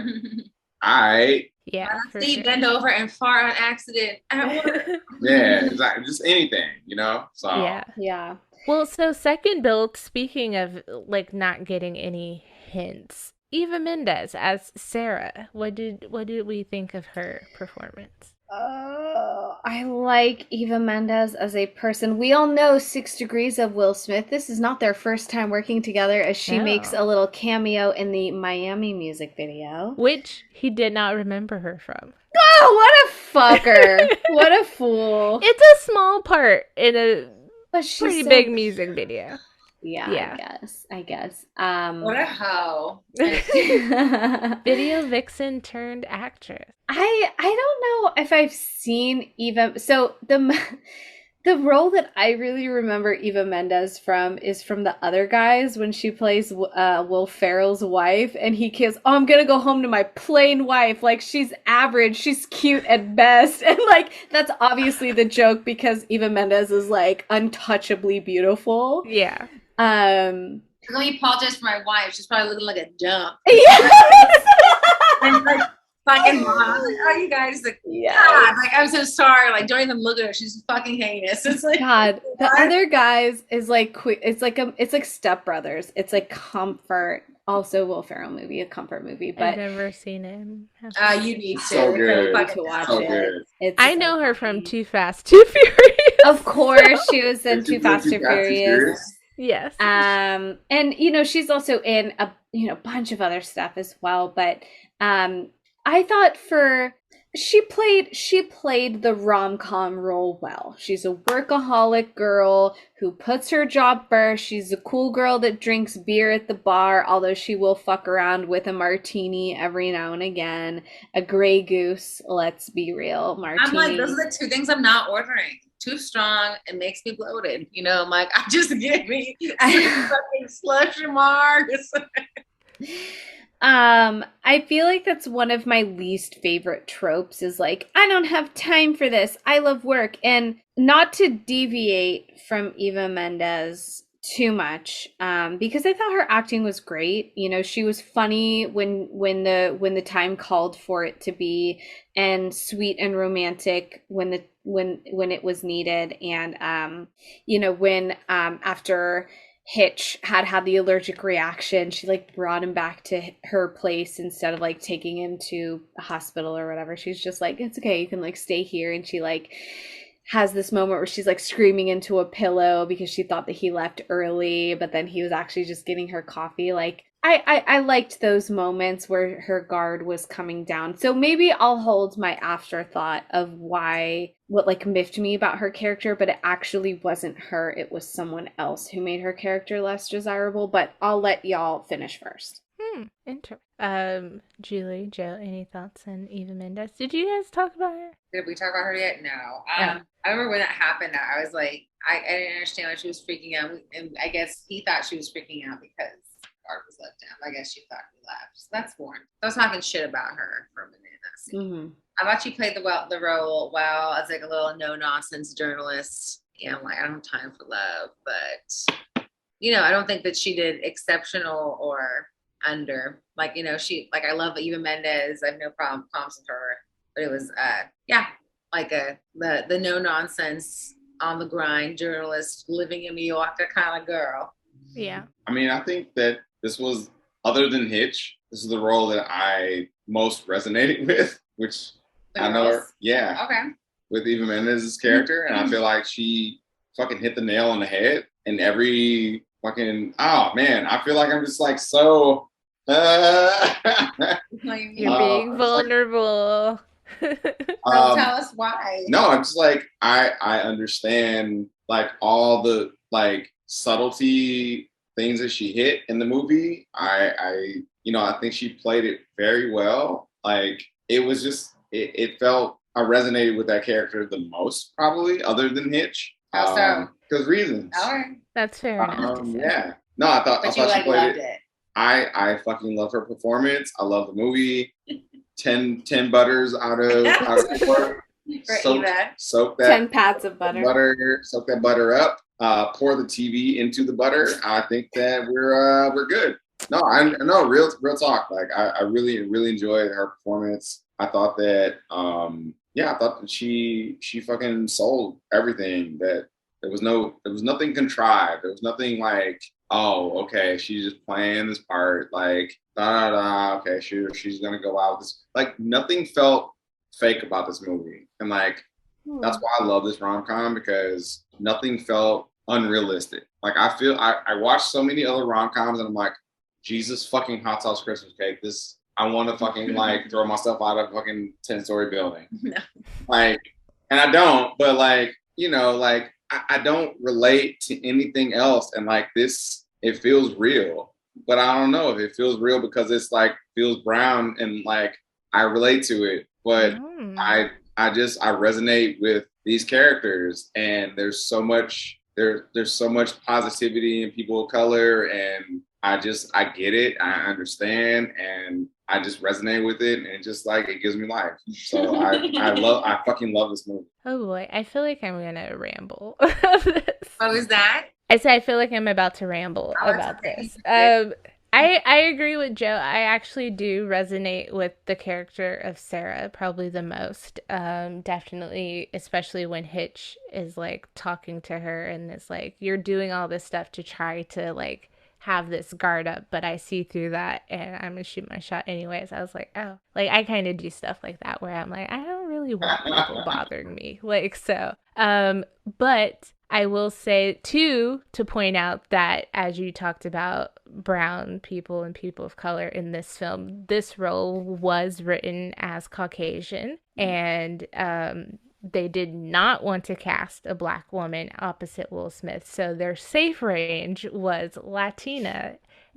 all right, Yeah, for See, sure. bend over and fart on accident at work. yeah, exactly, just anything, you know. So Yeah. Yeah. Well, so second build, speaking of like not getting any hints, Eva Mendes as Sarah. What did we think of her performance? I like Eva Mendes as a person. We all know 6 Degrees of Will Smith. This is not their first time working together, as she No. makes a little cameo in the Miami music video. Which he did not remember her from. Oh, what a fucker. What a fool. It's a small part in a But she's pretty so- big music video. Yeah, I guess. What a hoe. Video vixen turned actress. I don't know if I've seen Eva. So the role that I really remember Eva Mendes from is from The Other Guys, when she plays Will Ferrell's wife, and he kills, oh, I'm gonna go home to my plain wife. Like, she's average, she's cute at best, and like that's obviously the joke because Eva Mendes is like untouchably beautiful. Yeah. Let me apologize for my wife. She's probably looking like a dump. Yes. And like fucking mom. I was like, oh, you guys, like, Yes. God, like, I'm so sorry. Like, don't even look at her. She's fucking heinous. It's like, God, The what? Other Guys is like it's like Step Brothers. It's like comfort. Also, Will Ferrell movie, a comfort movie, I've but never seen him. You need to. So good. you need Fucking to watch So it. good. It's I so know her funny. from Too Fast, Too Furious. Of course, she was in Too Fast, Too Furious. Yes. And she's also in a bunch of other stuff as well. But I thought she played the rom-com role well. She's a workaholic girl who puts her job first. She's a cool girl that drinks beer at the bar, although she will fuck around with a martini every now and again. A Grey Goose, let's be real, martini. I'm like, those are the two things I'm not ordering. Too strong, it makes me bloated. I'm like, I just give me some fucking slush marks. I feel like that's one of my least favorite tropes is like, I don't have time for this. I love work. And not to deviate from Eva Mendes too much, because I thought her acting was great. She was funny when the time called for it to be, and sweet and romantic when it was needed. And when after Hitch had the allergic reaction, she like brought him back to her place instead of like taking him to a hospital or whatever. She's just like, it's okay, you can like stay here. And she like has this moment where she's like screaming into a pillow because she thought that he left early, but then he was actually just getting her coffee. Like, I liked those moments where her guard was coming down. So maybe I'll hold my afterthought of what like miffed me about her character, but it actually wasn't her. It was someone else who made her character less desirable. But I'll let y'all finish first. Interesting. Julie, Joe, any thoughts on Eva Mendes? Did you guys talk about her? Did we talk about her yet? No. Yeah. I remember when that happened, I was like, I didn't understand why she was freaking out. And I guess he thought she was freaking out because Art was let down. I guess she thought we left. So that's boring. I was talking shit about her for a minute in that scene. Mm-hmm. I thought she played the role well as like a little no-nonsense journalist. Yeah, I'm like, I don't have time for love. But, I don't think that she did exceptional or under. Like, she, like, I love Eva Mendes. I have no problems with her. But it was, like the no-nonsense, on the grind journalist living in New York, that kind of girl. Yeah. I mean, I think that this was, other than Hitch, this is the role that I most resonated with, which The I know her, girls? yeah, Okay. with Eva Mendes' character, and I feel like she fucking hit the nail on the head in every fucking. Oh man, I feel like I'm just like so. You're being vulnerable. Tell us why. No, I'm just like I understand like all the like subtlety things that she hit in the movie. I think she played it very well. Like it was just it felt I resonated with that character the most probably, other than Hitch. How so? Because reasons. All right. That's fair enough to say. Yeah. No, I thought But she you like played loved it. it. I fucking love her performance. I love the movie. 10 butters out of 4. For Eva. Soak that 10 pats of butter. soak that butter up. Pour the TV into the butter. I think that we're good. No, real talk. Like I really enjoyed her performance. I thought that I thought that she fucking sold everything. That there was nothing contrived. There was nothing like, oh, okay, she's just playing this part, like okay, she's gonna go out with this. Like nothing felt fake about this movie. And like that's why I love this rom-com, because nothing felt unrealistic. Like I watched so many other rom-coms and I'm like, Jesus fucking hot sauce Christmas cake. This I want to fucking like throw myself out of a fucking 10-story building. No. Like, and I don't, but like, like I don't relate to anything else. And like this, it feels real, but I don't know if it feels real because it's like feels brown and like I relate to it, but I resonate with these characters, and there's so much positivity in people of color, and I get it, I understand, and I just resonate with it, and it just like it gives me life. So I fucking love this movie. Oh boy, I feel like I'm gonna ramble. What was that? I say I feel like I'm about to ramble about this. I agree with Joe. I actually do resonate with the character of Sarah probably the most. Definitely, especially when Hitch is like talking to her and it's like, you're doing all this stuff to try to like have this guard up, but I see through that and I'm gonna shoot my shot anyways. I was like, oh, like I kind of do stuff like that where I'm like, I don't really want people bothering me. Like, so, but I will say too, to point out that as you talked about brown people and people of color in this film, this role was written as Caucasian, and they did not want to cast a black woman opposite Will Smith. So their safe range was Latina.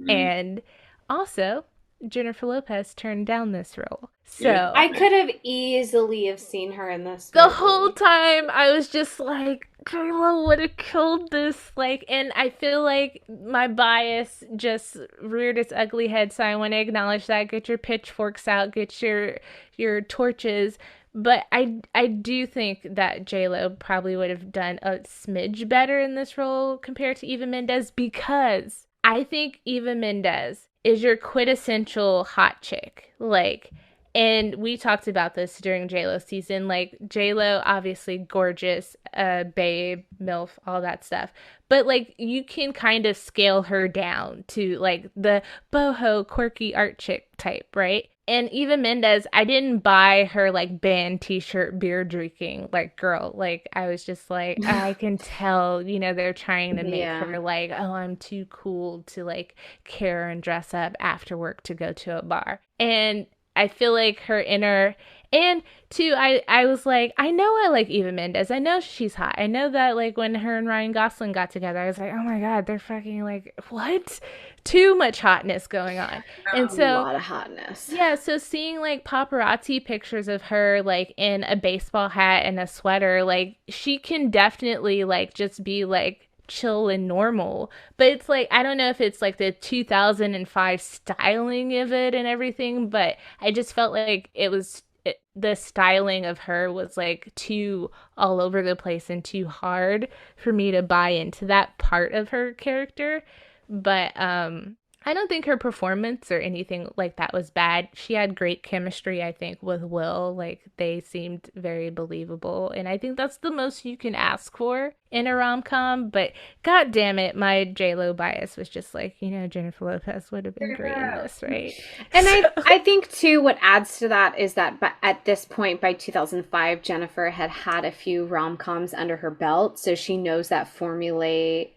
And also, Jennifer Lopez turned down this role. So I could have easily have seen her in this the movie. whole time I was just like, J-Lo would have killed this. Like, and I feel like my bias just reared its ugly head. So I want to acknowledge that. Get your pitchforks out. Get your torches. But I do think that J-Lo probably would have done a smidge better in this role compared to Eva Mendes, because I think Eva Mendes is your quintessential hot chick. Like, and we talked about this during J-Lo season. Like, J-Lo, obviously gorgeous, babe, MILF, all that stuff. But, like, you can kind of scale her down to, like, the boho, quirky art chick type, right? And Eva Mendes, I didn't buy her, like, band t-shirt, beer drinking, like, girl. Like, I was just like, I can tell, they're trying to make her, like, oh, I'm too cool to, like, care and dress up after work to go to a bar. And I feel like her inner, and too, I was like, I know I like Eva Mendes. I know she's hot. I know that, like, when her and Ryan Gosling got together, I was like, oh my God, they're fucking, like, what? Too much hotness going on. And so, a lot of hotness. Yeah, so seeing, like, paparazzi pictures of her, like, in a baseball hat and a sweater, like, she can definitely, like, just be, like, chill and normal, but it's like, I don't know if it's like the 2005 styling of it and everything, but I just felt like the styling of her was like too all over the place and too hard for me to buy into that part of her character. But I don't think her performance or anything like that was bad. She had great chemistry, I think, with Will. Like, they seemed very believable. And I think that's the most you can ask for in a rom-com, but god damn it, my J-Lo bias was just like, Jennifer Lopez would have been great in this, right? And I think too, what adds to that is that at this point, by 2005, Jennifer had a few rom-coms under her belt, so she knows that formula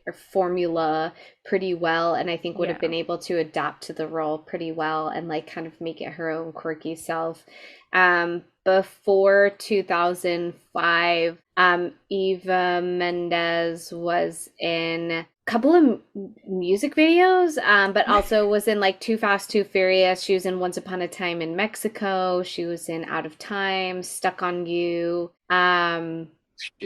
pretty well, and I think would have been able to adapt to the role pretty well and like kind of make it her own quirky self. Before 2005, Eva Mendes was in a couple of music videos, but also was in like Too Fast, Too Furious. She was in Once Upon a Time in Mexico. She was in Out of Time, Stuck on You. In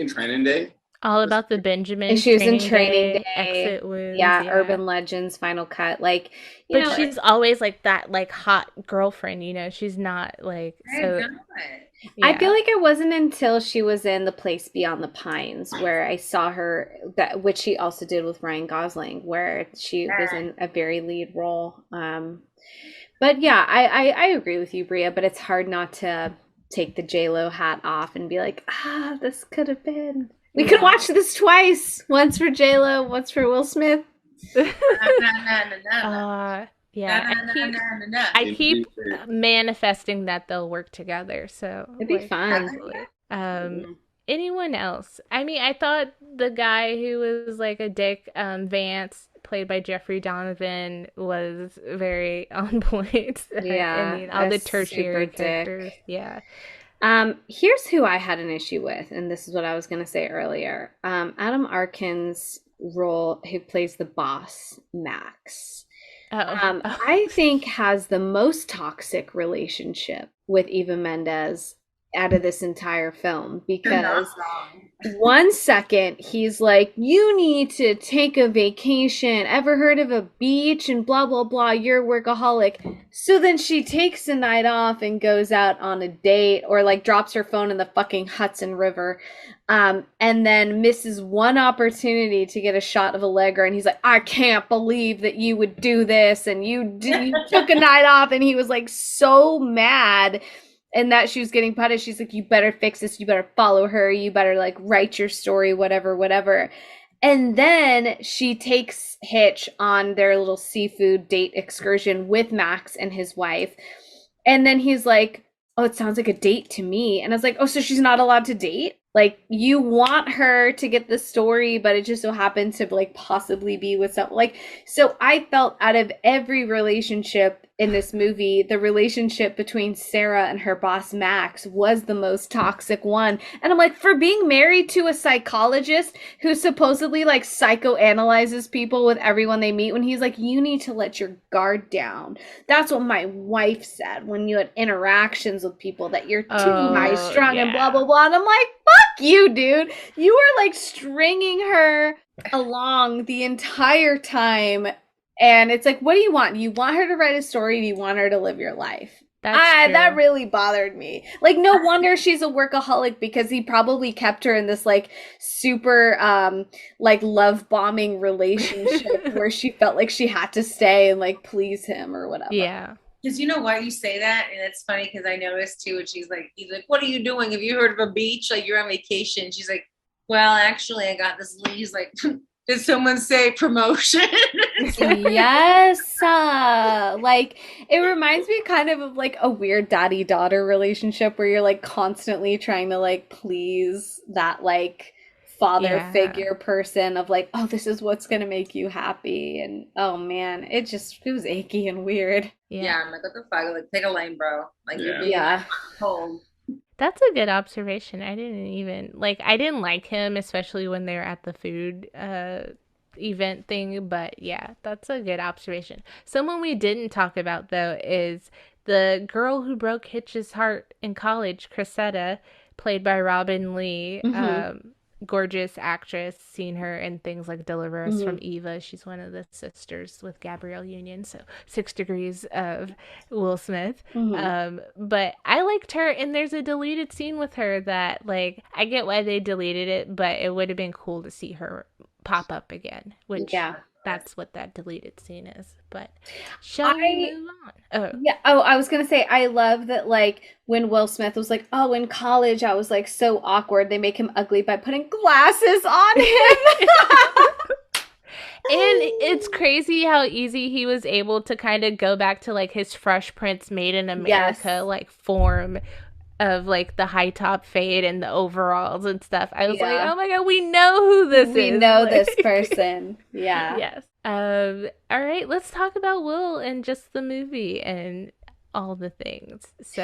Training Day. All About the Benjamins. And she was in Training Day. Exit Wounds. Yeah, Urban Legends, Final Cut. Like, but she's always like that, like hot girlfriend. She's not like so. Yeah. I feel like it wasn't until she was in The Place Beyond the Pines where I saw her, which she also did with Ryan Gosling, where she was in a very lead role. But yeah, I agree with you, Bria, but it's hard not to take the J-Lo hat off and be like, this could have been. We could watch this twice. Once for J-Lo, once for Will Smith. I keep manifesting that they'll work together, so it'd be fun. Anyone else? I mean, I thought the guy who was like a dick, Vance, played by Jeffrey Donovan, was very on point. Yeah, I mean, all the tertiary characters. Yeah. Here's who I had an issue with, and this is what I was going to say earlier. Adam Arkin's role, who plays the boss, Max. I think has the most toxic relationship with Eva Mendes out of this entire film, because one second he's like, you need to take a vacation, ever heard of a beach, and blah blah blah, you're a workaholic. So then she takes a night off and goes out on a date, or like drops her phone in the fucking Hudson River, and then misses one opportunity to get a shot of Allegra, and he's like, I can't believe that you would do this, and you took a night off, and he was like so mad. And that she was getting punished. She's like, you better fix this. You better follow her. You better like write your story, whatever. And then she takes Hitch on their little seafood date excursion with Max and his wife. And then he's like, oh, it sounds like a date to me. And I was like, oh, so she's not allowed to date? Like, you want her to get the story, but it just so happened to like possibly be with someone. Like, so I felt out of every relationship in this movie, the relationship between Sarah and her boss Max was the most toxic one. And I'm like, for being married to a psychologist who supposedly like psychoanalyzes people with everyone they meet, when he's like, you need to let your guard down. That's what my wife said when you had interactions with people, that you're too high strung and blah blah blah. And I'm like, fuck you, dude. You were like stringing her along the entire time. And it's like, what do you want? You want her to write a story? Do you want her to live your life? That really bothered me. Like, no wonder she's a workaholic, because he probably kept her in this like super like love bombing relationship where she felt like she had to stay and like please him or whatever. Yeah. Because you know why you say that? And it's funny because I noticed too, and he's like, what are you doing? Have you heard of a beach? Like, you're on vacation. She's like, well, actually, I got this lead. He's like, did someone say promotion? Yes. Like, it reminds me kind of like a weird daddy-daughter relationship where you're like constantly trying to like please that like father figure person of like, oh, this is what's gonna make you happy. And oh man, it was achy and weird. Yeah, I'm like, what the fuck? Like, take a lane, bro. Like, you're being cold. That's a good observation. I didn't like him, especially when they were at the food event thing. But yeah, that's a good observation. Someone we didn't talk about, though, is the girl who broke Hitch's heart in college, Cressida, played by Robin Lee. Mm-hmm. Gorgeous actress. Seen her in things like Deliver Us from Eva. She's one of the sisters with Gabrielle Union, so 6 degrees of Will Smith. But I liked her, and there's a deleted scene with her that, like, I get why they deleted it, but it would have been cool to see her pop up again, which that's what that deleted scene is. But shall we move on? Oh, Yeah. Oh, I was gonna say I love that like when Will Smith was like, "Oh, in college I was like so awkward. They make him ugly by putting glasses on him." and it's crazy how easy he was able to kind of go back to like his Fresh Prince Made in America Yes. like form of like the high top fade and the overalls and stuff. I was like, Yeah. oh my god, we know who this is. We know this Like- person. Yeah. Yes. All right, let's talk about Will and just the movie and all the things. So,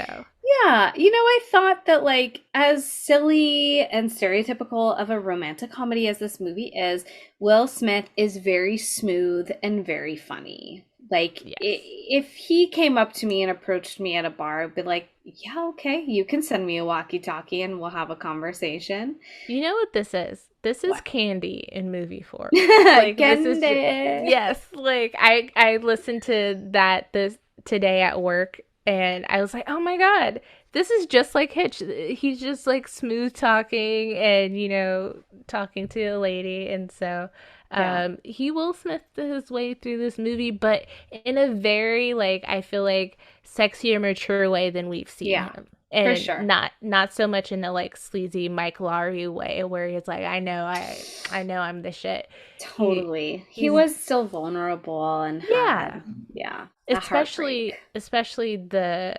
Yeah, I thought that like as silly and stereotypical of a romantic comedy as this movie is, Will Smith is very smooth and very funny. Like Yes. if he came up to me and approached me at a bar, I'd be like, "Yeah, okay, you can send me a walkie-talkie and we'll have a conversation." you know what this is? This is What? candy in movie form. This is Candy. yes, like I listened to that this today at work and I was like, "Oh my god, this is just like Hitch. He's just like smooth talking and, talking to a lady." And so Yeah. he Will Smith his way through this movie, but in a very like I feel like sexier, mature way than we've seen Yeah, him. for And sure. not so much in a like sleazy Mike Lowry way where he's like, I know I'm the shit. Totally. He he's- was still vulnerable and Yeah. had, yeah, a especially heartbreak. especially the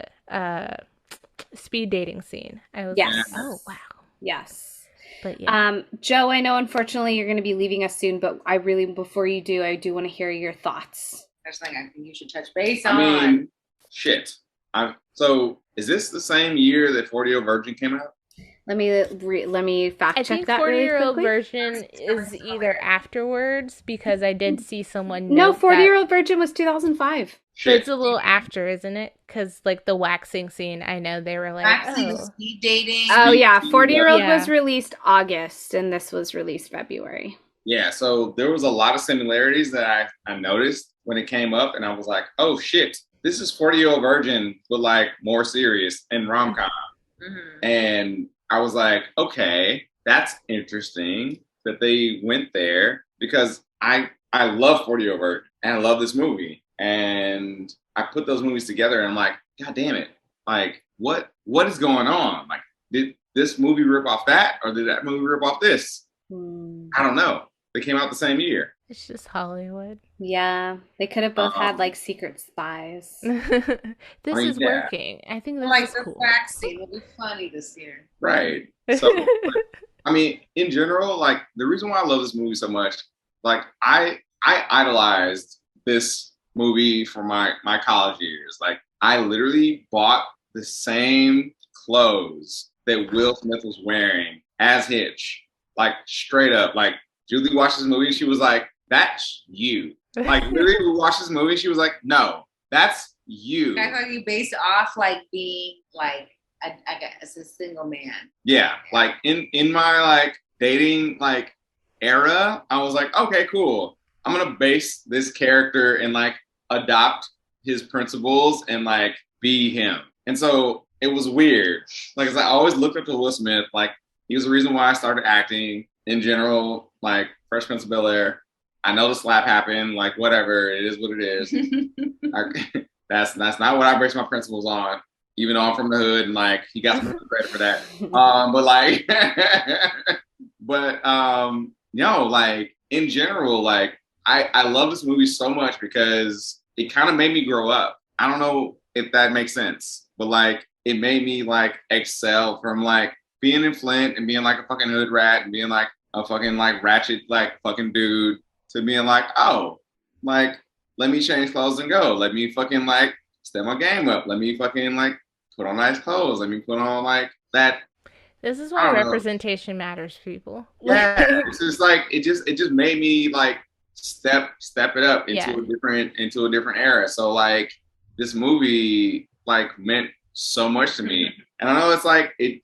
speed dating scene. I was Yes. like, oh wow. Yes. But yeah. Joe, I know unfortunately you're going to be leaving us soon, but before you do, I do want to hear your thoughts. That's something I think you should touch base I on. mean, shit. So is this the same year that 40-Year Virgin came out? Let me fact I check think that really 40-year-old quickly. version is either afterwards because I did see someone No, note 40-Year-Old Virgin was 2005. So Shit. it's a little after, isn't it? Because like the waxing scene, I know they were like, Actually, oh, speed dating. Oh yeah, 40-Year-Old Yeah. was released August and this was released February. Yeah, so there was a lot of similarities that I noticed when it came up, and I was like, oh shit, this is 40-Year-Old Virgin, but like more serious and rom-com. Mhm. And I was like, okay, that's interesting that they went there because I love 40-Year-Old Virgin and I love this movie. And I put those movies together and I'm like, God damn it. Like, what is going on? Like, did this movie rip off that or did that movie rip off this? I don't know. They came out the same year. it's just Hollywood. Yeah, they could have both had like secret spies. This mean, is yeah. working. I think this Like is the cool. vaccine will be funny this year. Right. So, I mean, in general, like the reason why I love this movie so much, like I idolized this movie for my college years. Like I literally bought the same clothes that Will Smith was wearing as Hitch. Like straight up. Like Julie watched this movie, she was like, that's you. Like literally we watched this movie, she was like, no, that's you. I thought you based off like being like I guess a single man. Yeah, like in my like dating like era, I was like, okay, cool. I'm gonna base this character and like adopt his principles and like be him. And so it was weird. Like, 'cause I always looked up to Will Smith. Like, he was the reason why I started acting in general. Like, Fresh Prince of Bel-Air. I know the slap happened. Like, whatever. It is what it is. That's not what I base my principles on. Even though I'm from the hood and like he got some credit for that. But like, like in general, like I love this movie so much because it kind of made me grow up. I don't know if that makes sense, but like it made me like excel from like being in Flint and being like a fucking hood rat and being like a fucking like ratchet like fucking dude to being like, oh, like let me change clothes and go. Let me fucking like step my game up. Let me fucking like put on nice clothes. Let me put on like that. This is I why don't know. representation matters, people. Yeah, it's just like it just made me like step it up into Yeah. a different era. So like this movie like meant so much to me. And I know it's like it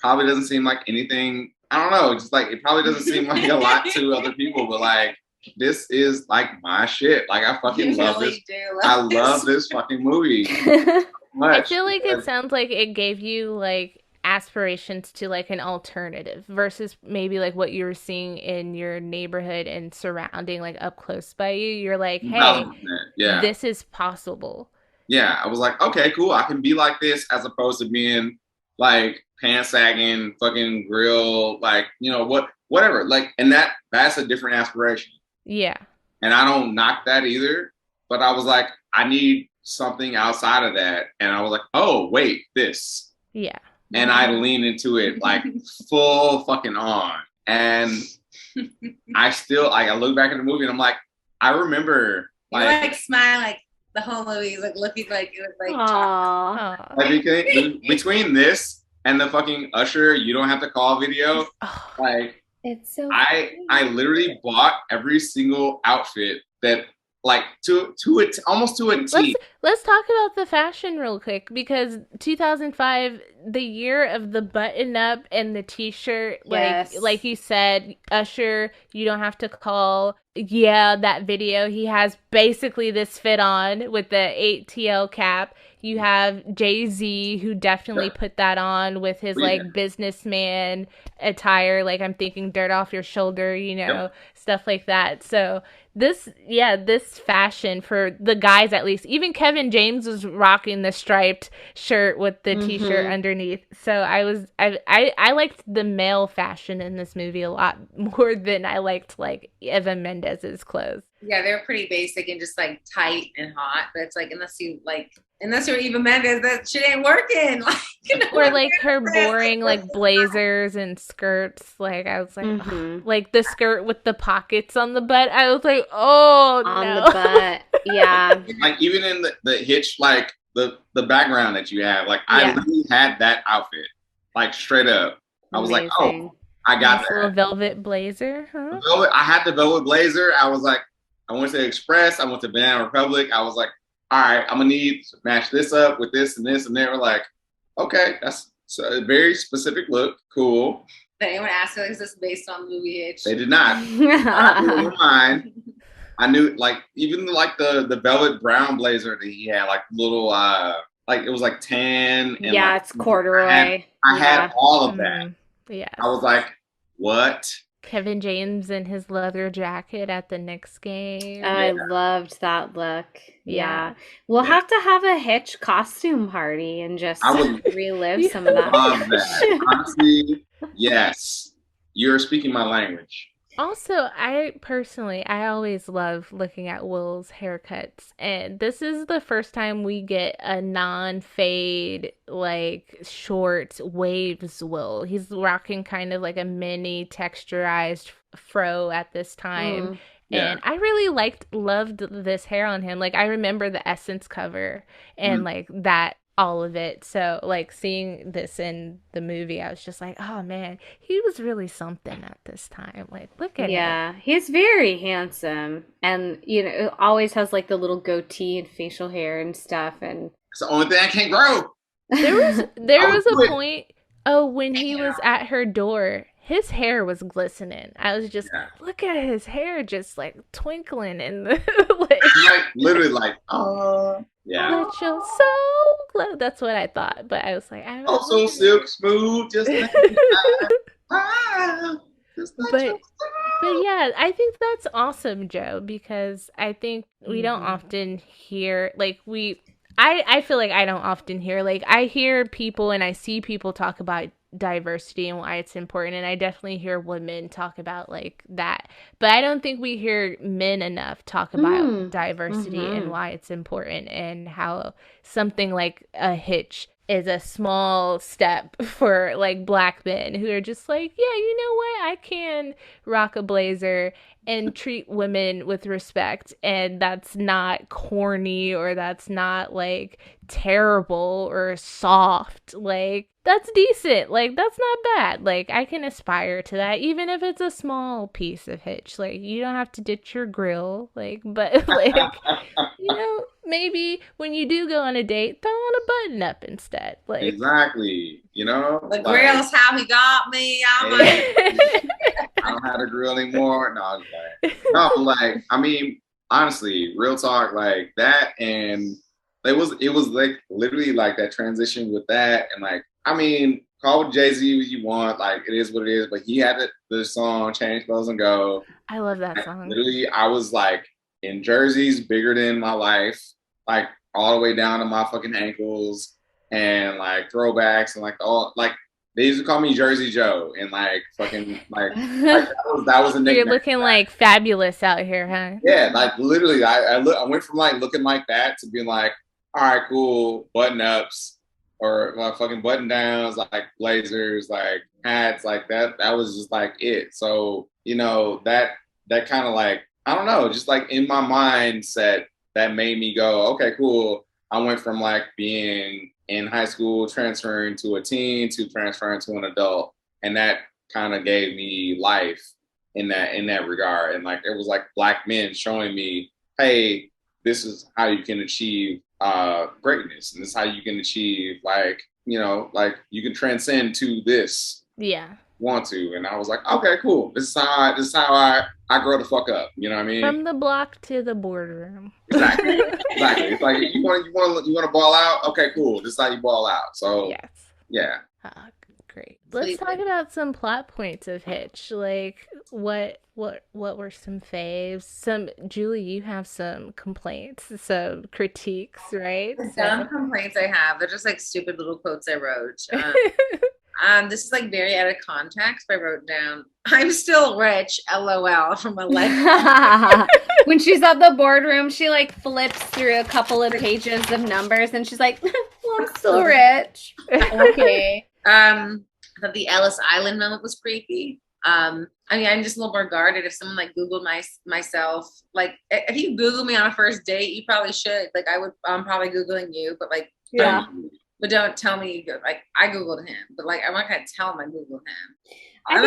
probably doesn't seem like anything. I don't know. Just like it probably doesn't seem like a lot to other people, but like this is like my shit. Like I fucking love this. I love this fucking movie. I Much feel like it because- sounds like it gave you like aspirations to like an alternative versus maybe like what you were seeing in your neighborhood and surrounding like up close by you. You're like, hey, 1000%. Yeah. this is possible. Yeah. I was like, okay, cool. I can be like this as opposed to being like pants sagging, fucking grill, like, whatever. Like, and that's a different aspiration. Yeah. And I don't knock that either. But I was like, I need something outside of that. And I was like, oh, wait, this. Yeah. And I lean into it like full fucking on. And I still, like, I look back at the movie and I'm like, I remember, You like smile like the whole movie, like looking like it was like Aww. like between this and the fucking Usher, you don't have to call video. Like, It's so I literally bought every single outfit that, like, to it almost to a T. Let's talk about the fashion real quick, because 2005, the year of the button up and the t-shirt, Yes. like you said, Usher, you don't have to call. Yeah, that video, he has basically this fit on with the 8TL cap. You have Jay-Z, who definitely put that on with his like businessman attire. Like, I'm thinking Dirt Off Your Shoulder, stuff like that. So this fashion for the guys, at least, even Kevin James was rocking the striped shirt with the t-shirt underneath. So I liked the male fashion in this movie a lot more than I liked like Eva Mendes's clothes. Yeah, they're pretty basic and just like tight and hot. But it's like unless you're Eva Mendes, that shit ain't working. Like, Or like her boring like blazers and skirts. Like, I was like, ugh. Like the skirt with the pockets on the butt. I was like, oh on no. the butt. Yeah. Like, even in the Hitch, like the background that you have, like, I literally had that outfit, like, straight up. I was like, Amazing. oh, I got Nice that. little velvet blazer, huh? I had the velvet blazer. I was like, I went to Express. I went to Banana Republic. I was like, all right, I'm gonna need to match this up with this and this. And they were like, okay, that's a very specific look. Cool. Did anyone ask you, is this based on the movie Hitch? They did not. I knew in mind. I knew, like, even like the velvet brown blazer that he had, like little, like, it was like tan. And Yeah, like, it's corduroy. I had all of that. Yeah. I was like, what? Kevin James in his leather jacket at the Knicks game. I loved that look. Yeah. Yeah. We'll have to have a Hitch costume party and just I would relive some of that. love that. Honestly, yes. You're speaking my language. Also, I always love looking at Will's haircuts, and this is the first time we get a non-fade, like, short waves Will. He's rocking kind of like a mini texturized fro at this time. Yeah. And I really loved this hair on him. Like, I remember the Essence cover and like that, all of it. So like seeing this in the movie, I was just like, oh man, he was really something at this time. Like, look at him. Yeah, he's very handsome, and always has like the little goatee and facial hair and stuff. And It's the only thing I can't grow. There was do a it. point, when he was at her door, his hair was glistening. I was just look at his hair, just like twinkling in the Like, literally, like, yeah. let your soul glow. That's what I thought, but I was like, I don't know. Also silk smooth, just like just like But yeah, I think that's awesome, Joe, because I think we don't often hear, like, I feel like I don't often hear, like, I hear people and I see people talk about diversity and why it's important, and I definitely hear women talk about like that, but I don't think we hear men enough talk about diversity and why it's important, and how something like a Hitch is a small step for like Black men who are just like, yeah, you know what, I can rock a blazer and treat women with respect, and that's not corny, or that's not like terrible or soft. Like, that's decent. Like, that's not bad. Like, I can aspire to that, even if it's a small piece of Hitch. Like, you don't have to ditch your grill. Like, but like, maybe when you do go on a date, throw on a button up instead. Like, exactly. The grill's how he got me. I'm like, I don't have a grill anymore. No, I'm just like, no, like, I mean, honestly, real talk, like that, and it was like literally like that transition with that, and like, I mean, call what Jay-Z you want. Like, it is what it is. But he had the song Change Clothes and Go. I love that song. Literally, I was like in jerseys bigger than my life, like all the way down to my fucking ankles, and like throwbacks and like all like they used to call me Jersey Joe, and like fucking like that was a nickname. You're looking like fabulous out here, huh? Yeah, like literally, I went from like looking like that to being like, all right, cool, button ups or fucking button downs, like blazers, like hats, like that. That was just like it. So that kind of like, I don't know, just like in my mindset, that made me go, okay, cool. I went from like being in high school, transferring to a teen, to transferring to an adult, and that kind of gave me life in that regard. And like it was like Black men showing me, hey, this is how you can achieve greatness, and this is how you can achieve like you can transcend to this. Yeah. Want to, and I was like, okay, cool. This is how I grow the fuck up. You know what I mean? From the block to the boardroom. Exactly. It's like you want to ball out. Okay, cool. This is how you ball out. So yes. Yeah. Great. Let's talk about some plot points of Hitch. Like what were some faves? Julie, you have some complaints, some critiques, right? Some complaints I have. They're just like stupid little quotes I wrote. This is like very out of context, but I wrote down, I'm still rich, LOL, from a life. When she's at the boardroom, she like flips through a couple of pages of numbers and she's like, well, I'm still rich. Okay. I thought the Ellis Island moment was creepy. I mean, I'm just a little more guarded. If someone like Googled myself, like if you Google me on a first date, you probably should. Like I'm probably Googling you, but like, yeah. But don't tell me like I Googled him, but like I'm not gonna tell him I Googled him. I'm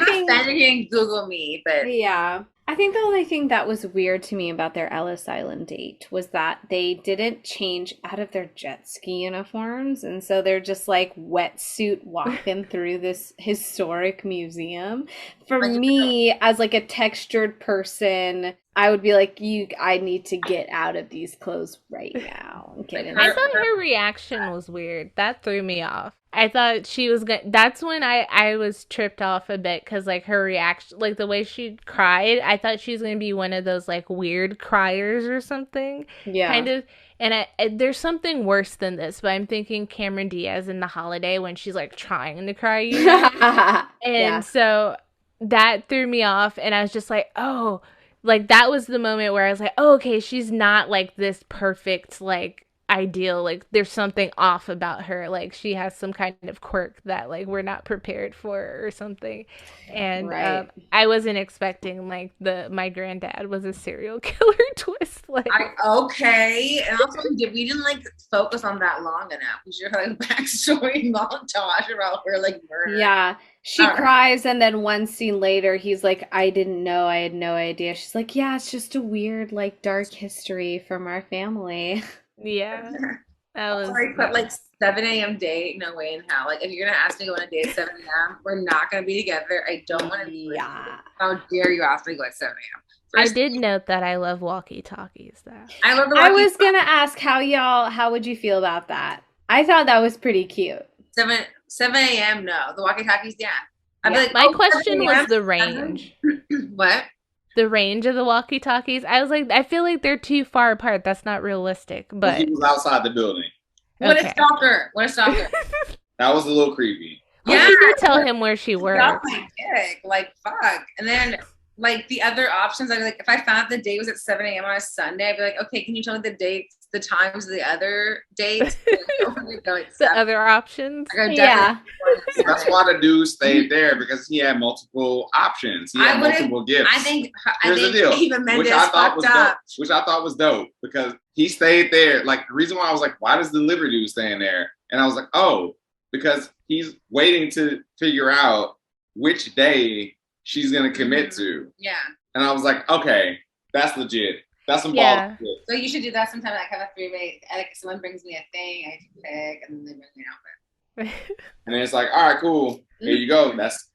offended he didn't Google me, but yeah. I think the only thing that was weird to me about their Ellis Island date was that they didn't change out of their jet ski uniforms. And so they're just like wetsuit walking through this historic museum. For me, as like a textured person, I would be like, I need to get out of these clothes right now. I thought her reaction was weird. That threw me off. I thought she was gonna. That's when I was tripped off a bit because like her reaction, like the way she cried, I thought she was gonna be one of those like weird criers or something. Yeah, kind of. And there's something worse than this, but I'm thinking Cameron Diaz in The Holiday when she's like trying to cry, you know? And so that threw me off, and I was just like, oh, like that was the moment where I was like, oh, okay, she's not like this perfect like ideal, like there's something off about her, like she has some kind of quirk that like we're not prepared for or something. And I wasn't expecting like my granddad was a serial killer twist. Like okay, and also we didn't like focus on that long enough. We should have like a backstory montage about her like murder. Yeah, she cries, and then one scene later he's like, I didn't know, I had no idea. She's like, yeah, it's just a weird like dark history from our family. Yeah, that was. But like 7 a.m. date, no way in hell. Like if you're gonna ask me to go on a date at 7 a.m., we're not gonna be together. I don't want to. Yeah. How dare you ask me to go at 7 a.m.? I did note that I love walkie-talkies. Though I love. I was gonna ask how would you feel about that? I thought that was pretty cute. 7 a.m. No, the walkie-talkies. Yeah. I'd be like, my question was the range. What? The range of the walkie-talkies. I was like, I feel like they're too far apart. That's not realistic. But he was outside the building. What a stalker! What a stalker! That was a little creepy. Well, she did tell him where she worked. Like fuck. And then like the other options, I'd be like, if I found out the date was at 7 a.m. on a Sunday, I'd be like, okay, can you tell me the dates, the times of the other dates? The other options. Yeah. That's why the dude stayed there, because he had multiple options. He had multiple gifts. I think the deal, Eva Mendes fucked up. Which I thought was dope, because he stayed there. Like the reason why I was like, why does the delivery dude staying there? And I was like, oh, because he's waiting to figure out which day she's gonna commit to. Yeah. And I was like, okay, that's legit. That's some ball. So you should do that sometime. Like have a 3-way. Like someone brings me a thing, I pick, and then they bring me an outfit. And then it's like, all right, cool. Here you go.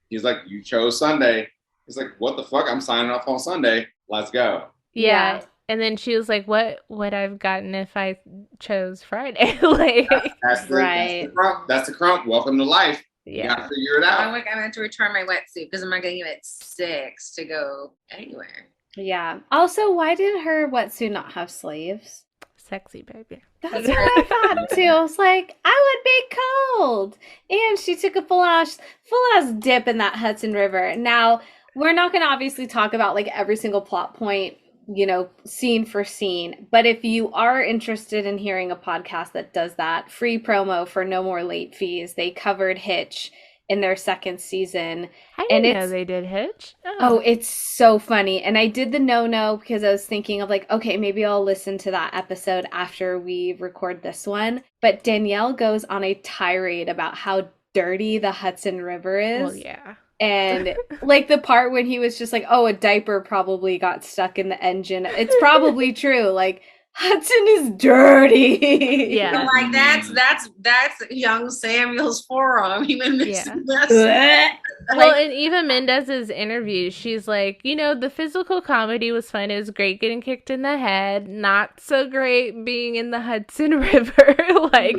He's like, you chose Sunday. It's like, what the fuck? I'm signing off on Sunday. Let's go. Yeah. And then she was like, "What would I've gotten if I chose Friday?" Like, Right. That's the crump. Welcome to life. You yeah. gotta figure it I'm out. like, I meant to return my wetsuit because I'm not getting it at 6 to go anywhere. Yeah. Also, why did her wetsuit not have sleeves? Sexy baby. That's what I thought too. I was like, I would be cold. And she took a full ass dip in that Hudson River. Now, we're not going to obviously talk about like every single plot point, scene for scene. But if you are interested in hearing a podcast that does that, free promo for no more late fees. They covered Hitch in their second season. I And didn't know it's they did Hitch. Oh, it's so funny. And I did the no because I was thinking of like, okay, maybe I'll listen to that episode after we record this one. But Danielle goes on a tirade about how dirty the Hudson River is. Well, yeah. And like the part when he was just like, oh, a diaper probably got stuck in the engine. It's probably true. Like, Hudson is dirty. Yeah. I'm like, that's young Samuel's forearm. He been mixing this. Well, in Eva Mendes' interview, she's like, the physical comedy was fun. It was great getting kicked in the head. Not so great being in the Hudson River. Like,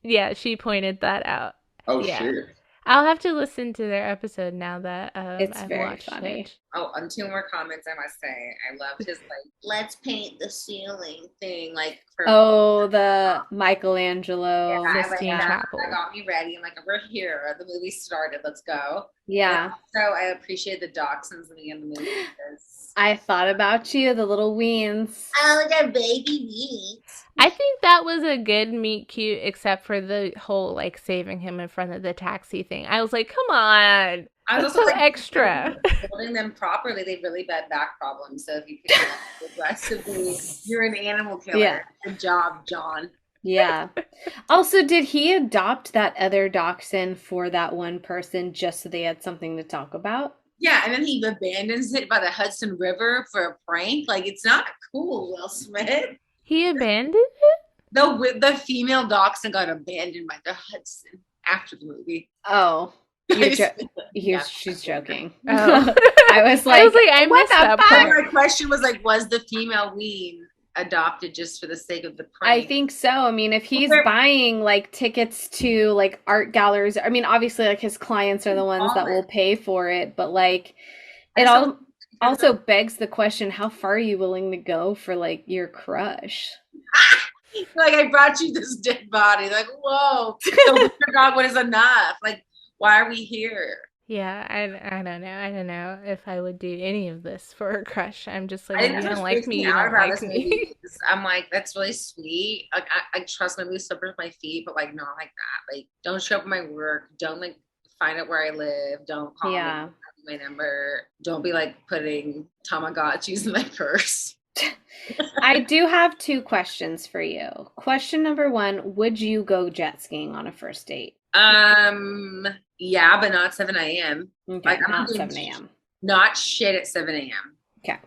Yeah. she pointed that out. Oh, Yeah. shit. I'll have to listen to their episode now that It's I've very watched funny. it. Oh, and 2 more comments I must say. I loved his like, let's paint the ceiling thing. Like for Oh, the Michelangelo. I Sistine that Chapel. got me ready. I'm like, we're here. The movie started. Let's go. Yeah. So I appreciate the dachshunds in the end of the movie because I thought about you, the little weens. oh, they're baby meat. I think that was a good meet cute, except for the whole like saving him in front of the taxi thing. I was like, come on, I was that's also so extra. Holding them properly, they have really bad back problems. So if you pick them up aggressively, you're an animal killer. Yeah. Good job, John. Yeah. Also, did he adopt that other dachshund for that one person just so they had something to talk about? Yeah, and then he abandons it by the Hudson River for a prank. Like, it's not cool, Will Smith. He abandoned it? The female dachshund got abandoned by the Hudson after the movie. Oh, she's joking. Oh. I was like, I what missed the that fuck? part. My question was like, was the female ween adopted just for the sake of the prank? I think so. I mean, if he's Okay. buying like tickets to like art galleries, I mean, obviously like his clients are the ones that will pay for it, but like it all also begs the question, how far are you willing to go for like your crush? Like, I brought you this dead body. Like, whoa. So God, what is enough? Like, why are we here? Yeah, I don't know. I don't know if I would do any of this for a crush. I'm just like, I if think you that's don't what like freaks me, me you out don't about like this me. movie. I'm like, that's really sweet. Like, I trust my loose slippers with my feet, but like, not like that. Like, don't show up at my work. Don't like find out where I live. Don't call Yeah. me my number. Don't be like putting Tamagotchis in my purse. I do have 2 questions for you. Question number 1, would you go jet skiing on a first date? Yeah, but not 7 a.m. Okay, Like, I'm not doing 7 a.m. Not shit at 7 a.m. Okay.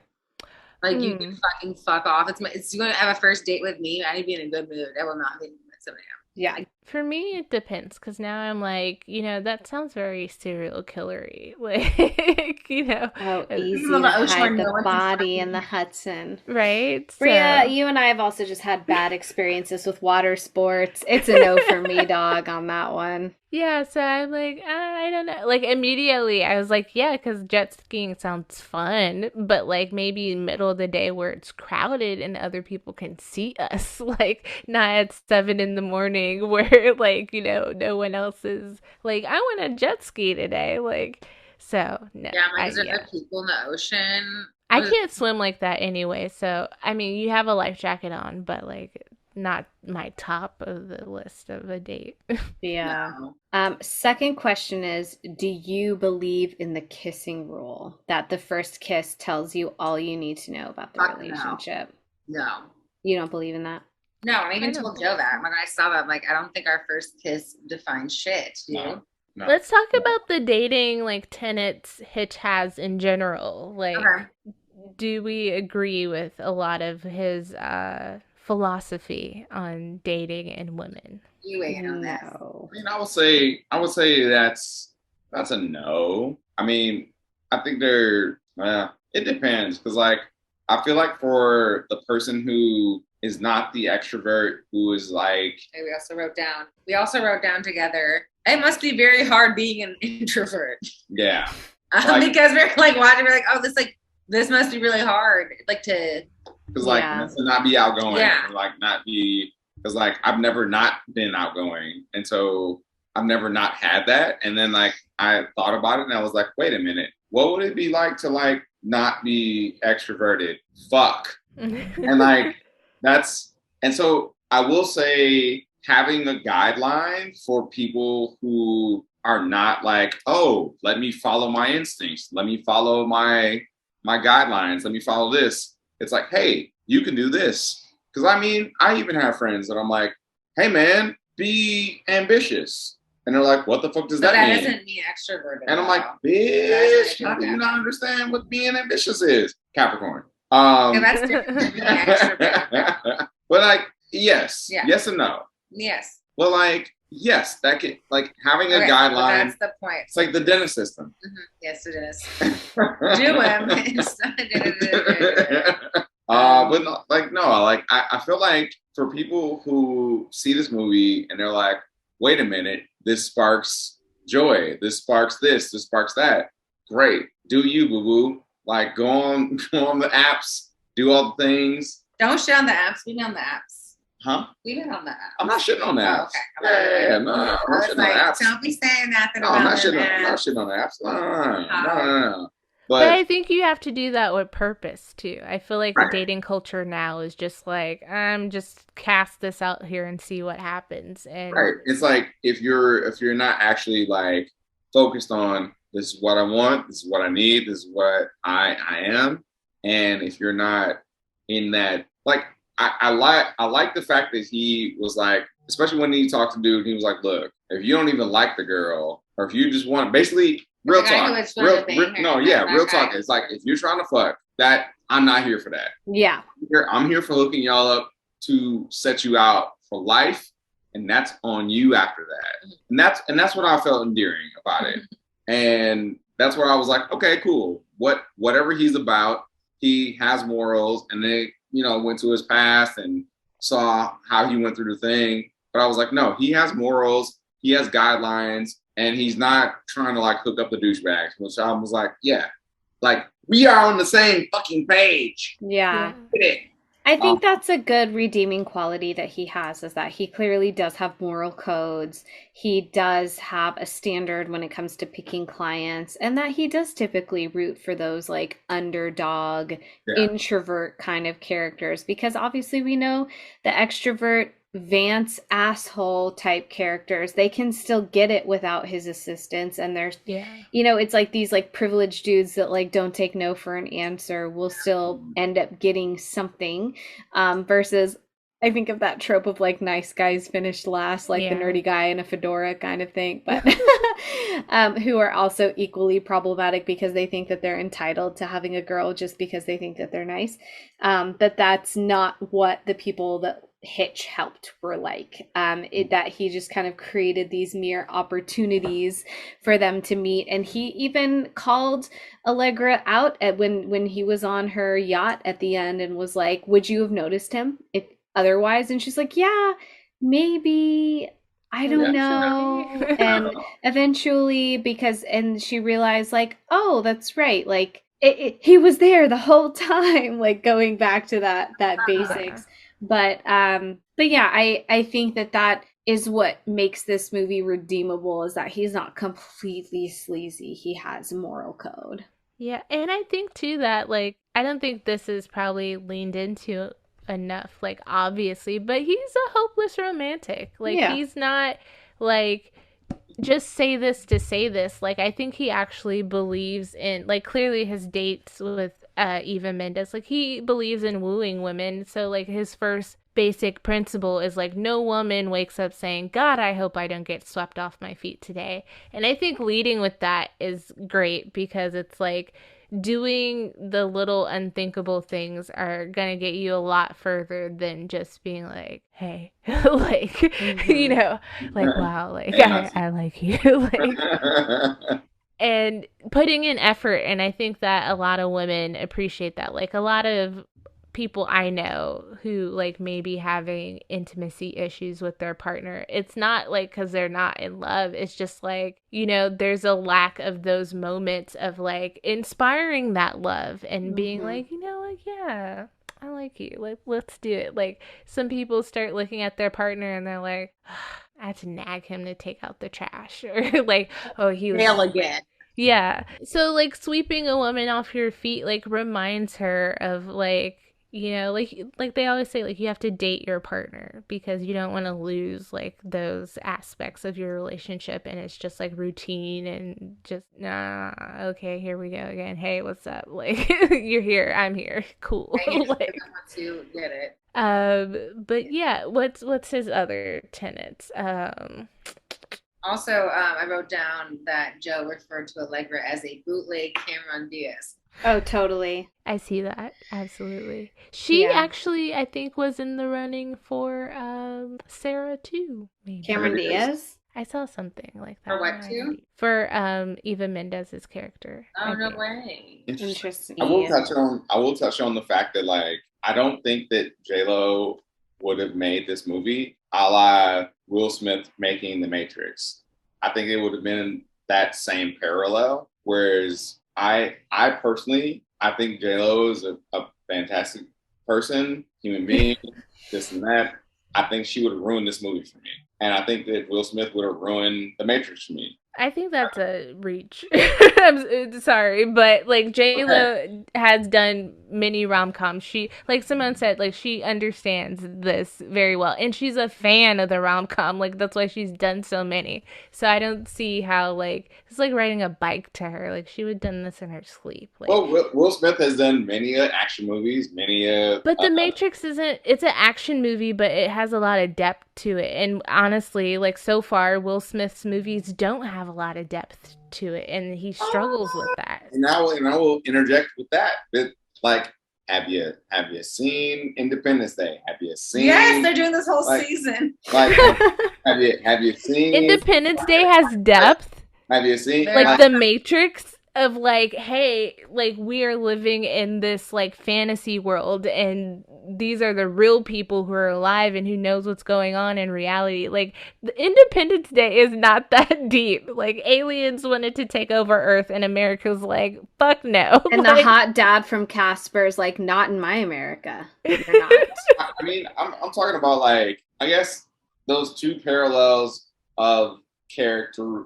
Like, you can fucking fuck off. It's going to have a first date with me. I need to be in a good mood. I will not be at 7 a.m. Yeah. For me, it depends, because now I'm like, that sounds very serial killery. Like, Oh, easy on to the ocean where hide no the one can body find in the Hudson. right? Bria, So- you and I have also just had bad experiences with water sports. It's a no for me, dog, on that one. Yeah, so I'm like, I don't know. Like, immediately, I was like, yeah, because jet skiing sounds fun, but like maybe middle of the day where it's crowded and other people can see us, like not at 7 a.m. where like, no one else is like, I want to jet ski today. Like, so no. Yeah, like, is there people in the ocean? I can't swim like that anyway. So, I mean, you have a life jacket on, but like not my top of the list of a date. Yeah. No. Second question is, do you believe in the kissing rule? That the first kiss tells you all you need to know about the Fuck no. relationship? No. You don't believe in that? No, I even I don't told think Joe that. When I saw that, I'm like, I don't think our first kiss defines shit. Do you? No. Let's talk about the dating like tenets Hitch has in general. Like, Okay. do we agree with a lot of his philosophy on dating and women? You weigh in on that. No. I mean, I would say that's a no. I mean, I think it depends because like I feel like for the person who is not the extrovert, who is like, Okay, we also wrote down together, it must be very hard being an introvert. yeah, Like- Because we're like watching, we're like, oh, this must be really hard. Like to, because like Yeah. to not be outgoing, Yeah. and, like not be, because like I've never not been outgoing, and so I've never not had that. And then like I thought about it, and I was like, wait a minute, what would it be like to like not be extroverted? Fuck. And like and so I will say having a guideline for people who are not like, oh, let me follow my instincts, let me follow my guidelines, let me follow this. It's like, hey, you can do this. Because I mean, I even have friends that I'm like, hey man, be ambitious. And they're like, what the fuck does but that that mean? doesn't mean extroverted. And I'm like, though. bitch, That how do you doesn't not understand what being ambitious is? Capricorn. Yeah, that's different than being extrovert. But like, yes, Yeah. yes and no. Yes. Well, like, yes, that can, like having a Okay, but guideline. that's the point. It's like the dentist system. Yes, it is. Do him. But no, like no, like I feel like for people who see this movie and they're like, wait a minute, this sparks joy, this sparks that. Great, do you, boo boo? Like go on the apps, do all the things. Don't shit on the apps. We've been on the apps. Huh? We've been on the apps. I'm not shitting on the apps. Oh, okay. Yeah, no, I'm I not was shitting on like, the apps. don't be saying nothing No, I'm about not them shitting. I'm not apps. shitting on the apps. No. But But I think you have to do that with purpose too. I feel like Right. the dating culture now is just like, I'm just cast this out here and see what happens. And right, it's like if you're not actually like focused on this is what I want, this is what I need, this is what I am, and if you're not in that, like I like the fact that he was like, especially when he talked to dude, he was like, look, if you don't even like the girl, or if you just want, basically, real The guy who talk, was trying to bang her, no, that- yeah, that real guy. talk. It's like if you're trying to fuck, that I'm not here for that. Yeah. I'm here for hooking y'all up to set you out for life, and that's on you after that. And that's what I felt endearing about it. And that's where I was like, okay, cool. Whatever he's about, he has morals, and they, went to his past and saw how he went through the thing. But I was like, no, he has morals, he has guidelines, and he's not trying to like hook up the douchebags. Which I was like, yeah, like we are on the same fucking page. Yeah. Yeah. I think that's a good redeeming quality that he has, is that he clearly does have moral codes. He does have a standard when it comes to picking clients, and that he does typically root for those like underdog, Yeah. introvert kind of characters, because obviously we know the extrovert Vance asshole type characters, they can still get it without his assistance, and there's yeah. it's like these like privileged dudes that like don't take no for an answer will still end up getting something, versus I think of that trope of like nice guys finish last, like the Yeah. nerdy guy in a fedora kind of thing, but who are also equally problematic because they think that they're entitled to having a girl just because they think that they're nice. But that's not what the people that Hitch helped were like. That he just kind of created these mere opportunities for them to meet, and he even called Allegra out at when he was on her yacht at the end and was like, "Would you have noticed him if otherwise?" And she's like, "Yeah, maybe." I don't know. And eventually, and she realized like, oh, that's right. Like he was there the whole time, like going back to that basics. But yeah, I think that is what makes this movie redeemable, is that he's not completely sleazy. He has moral code. Yeah, and I think too that like I don't think this is probably leaned into enough, like obviously, but he's a hopeless romantic. Like Yeah. he's not like just say this to say this. Like I think he actually believes in, like, clearly his dates with Eva Mendes, like he believes in wooing women. So like his first basic principle is like no woman wakes up saying, God, I hope I don't get swept off my feet today. And I think leading with that is great, because it's like doing the little unthinkable things are gonna get you a lot further than just being like, hey, like, like, wow, like I like you. Like and putting in effort. And I think that a lot of women appreciate that. Like a lot of people I know who like maybe having intimacy issues with their partner, it's not like because they're not in love. It's just like, you know, there's a lack of those moments of like inspiring that love and being like, you know, like, yeah, I like you. Like, let's do it. Like, some people start looking at their partner and they're like, I had to nag him to take out the trash, or like, oh, he was Fail again. yeah. So like sweeping a woman off your feet like reminds her of like, you know, like they always say, like you have to date your partner because you don't want to lose like those aspects of your relationship, and it's just like routine and just nah, okay, here we go again. Hey, what's up? Like you're here, I'm here. Cool. I just Like want to get it. but yeah, what's his other tenets? Also, I wrote down that Joe referred to Allegra as a bootleg Cameron Diaz. Oh, totally. I see that. Absolutely. She Yeah. actually, I think, was in the running for Sarah too. Maybe. Cameron Diaz? I saw something like that. For what on too? IMDb. For Eva Mendes' character. Oh, I no think. way. Interesting. I will touch on the fact that like I don't think that J-Lo would have made this movie a la Will Smith making The Matrix. I think it would have been that same parallel. Whereas I personally, I think J-Lo is a fantastic person, human being, this and that. I think she would have ruined this movie for me. And I think that Will Smith would have ruined The Matrix for me. I think that's a reach. I'm sorry, but like J-Lo has done many rom-coms. She, like Simone said, like she understands this very well, and she's a fan of the rom-com. Like that's why she's done so many. So I don't see how like it's like riding a bike to her. Like she would have done this in her sleep. Like, Well, Will Smith has done many action movies, many. but The Matrix isn't. It's an action movie, but it has a lot of depth to it. And honestly, like so far, Will Smith's movies don't have a lot of depth to it, and he struggles with that. And I will interject with that. But like, have you seen Independence Day? Have you seen? Yes, they're doing this whole like- season. Like, have you seen Independence Day has depth. Have you seen Like The Matrix of like, hey, like we are living in this like fantasy world, and these are the real people who are alive and who knows what's going on in reality. Like the Independence Day is not that deep. Like aliens wanted to take over Earth, and America's like, fuck no. And Like, the hot dad from Casper's like, not in my America. They're not. I mean, I'm talking about like I guess those two parallels of character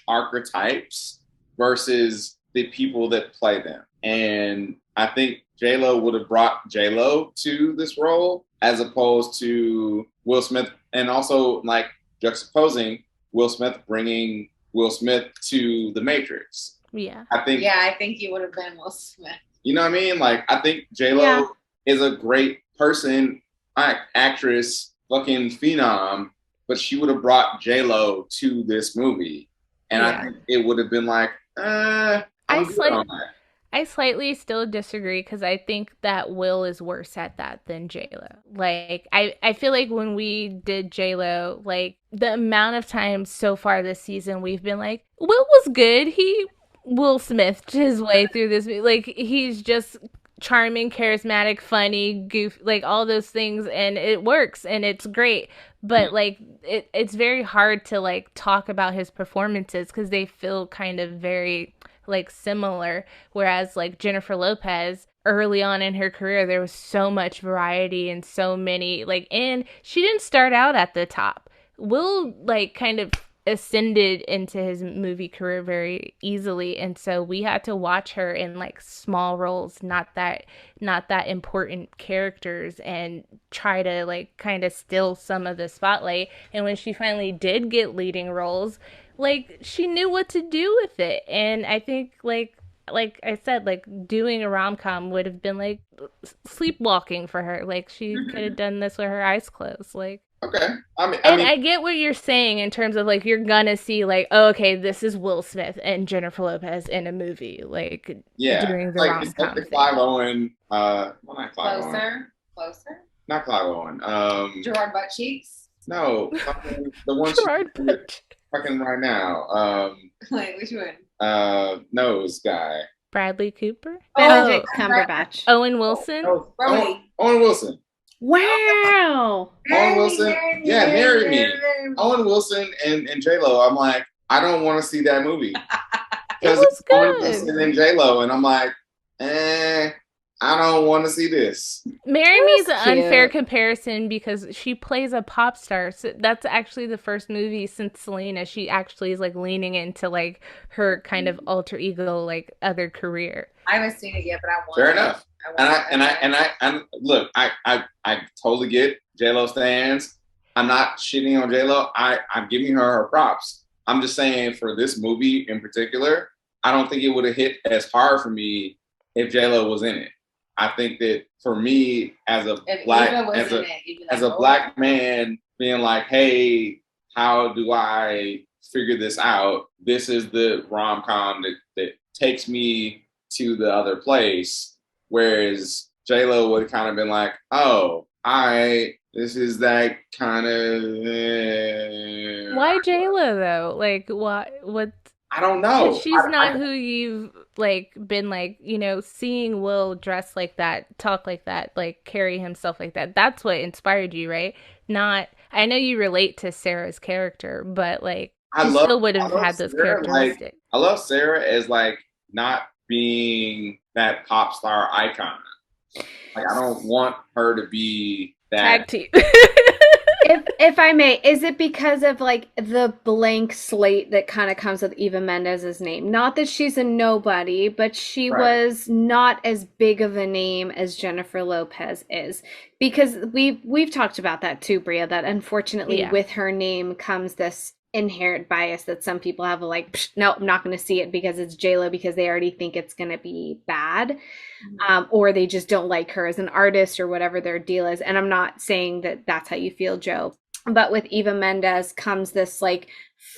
archetypes versus the people that play them. And I think J-Lo would have brought J-Lo to this role as opposed to Will Smith, and also like juxtaposing Will Smith bringing Will Smith to The Matrix. yeah. I think, Yeah, I think he would have been Will Smith. you know what I mean? Like, I think J-Lo Yeah. is a great person, actress, fucking phenom, but she would have brought J-Lo to this movie. And Yeah. I think it would have been like, I'm good on that. I slightly still disagree because I think that Will is worse at that than J-Lo. Like, I feel like when we did J-Lo, like, the amount of times so far this season we've been like, Will was good. He Will Smithed his way through this. Like, he's just charming, charismatic, funny, goof, like, all those things, and it works, and it's great. But, like, it's very hard to, like, talk about his performances because they feel kind of very like similar, whereas like Jennifer Lopez early on in her career there was so much variety and so many like, and she didn't start out at the top. Will like kind of ascended into his movie career very easily, and so we had to watch her in like small roles, not that important characters, and try to like kind of steal some of the spotlight. And when she finally did get leading roles, like she knew what to do with it. And I think like I said, like doing a rom-com would have been like sleepwalking for her. Like she could have done this with her eyes closed. Like, Okay. I get what you're saying in terms of like you're gonna see like, oh, okay, this is Will Smith and Jennifer Lopez in a movie, like Yeah. during the Like, rom-com it's like the thing. Clive Owen, well, not Clive Owen. Closer. Not Clive Owen. Gerard Butt Cheeks. No, fucking, the one Gerard she Butch. fucking right now. Wait, which one? nose guy. Bradley Cooper? Benedict Oh, Cumberbatch. Owen Wilson? Oh, Brody. Owen Wilson. Wow. Owen Wilson. Yeah, marry me. Owen Wilson and J Lo. I'm like, I don't want to see that movie because was it's Owen good. Wilson and J Lo, and I'm like, I don't want to see this. Marry Me is was an unfair cute. comparison because she plays a pop star. So that's actually the first movie since Selena. She actually is like leaning into like her kind of alter ego, like other career. I haven't seen it yet, but I want Fair it. enough. And look, I totally get J Lo stands. I'm not shitting on J Lo. I'm giving her props. I'm just saying for this movie in particular, I don't think it would have hit as hard for me if J Lo was in it. I think that for me as a If black Eva was as in a it, you'd be as like, a oh. black man being like, hey, how do I figure this out? This is the rom-com that takes me to the other place. Whereas J-Lo would have kind of been like, oh, this is that kind of Why J-Lo though? Like what I don't know. 'cause she's not who you've like been like, seeing Will dress like that, talk like that, like carry himself like that. That's what inspired you, right? Not I know you relate to Sarah's character, but like still would have had those Sarah, characteristics. I love Sarah as like not being that pop star icon. Like I don't want her to be that Tag team. If I may, is it because of like the blank slate that kind of comes with Eva Mendes' name? Not that she's a nobody, but she Right. was not as big of a name as Jennifer Lopez is. Because we've talked about that too, Bria, that unfortunately Yeah. with her name comes this inherent bias that some people have like, "Psh, no, I'm not going to see it because it's JLo because they already think it's going to be bad. Or they just don't like her as an artist or whatever their deal is. And I'm not saying that that's how you feel, Joe. But with Eva Mendes comes this like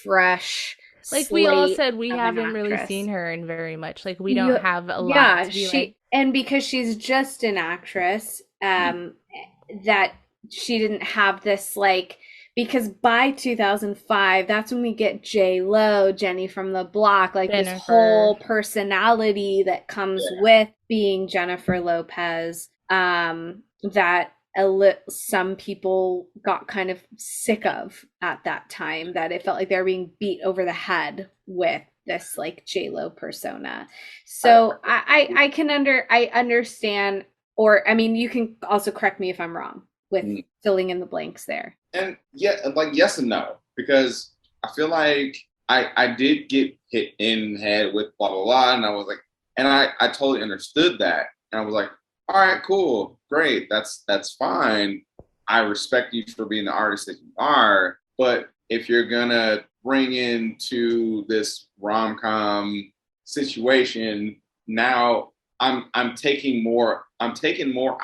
fresh, Like we all slate said, we of an haven't really actress. seen her in very much. Like we don't Yeah, have a lot yeah, to be she like. and because she's just an actress, that she didn't have this like because by 2005, that's when we get J Lo, Jenny from the Block, like this Jennifer. whole personality that comes with being Jennifer Lopez. That some people got kind of sick of at that time. That it felt like they were being beat over the head with this like J-Lo persona. So I understand, or I mean you can also correct me if I'm wrong with filling in the blanks there. And yeah, like yes and no, because I feel like I did get hit in the head with blah blah blah, and I was like, and I totally understood that, and I was like, all right, cool, great, that's fine. I respect you for being the artist that you are, but if you're gonna bring into this rom-com situation, now I'm taking more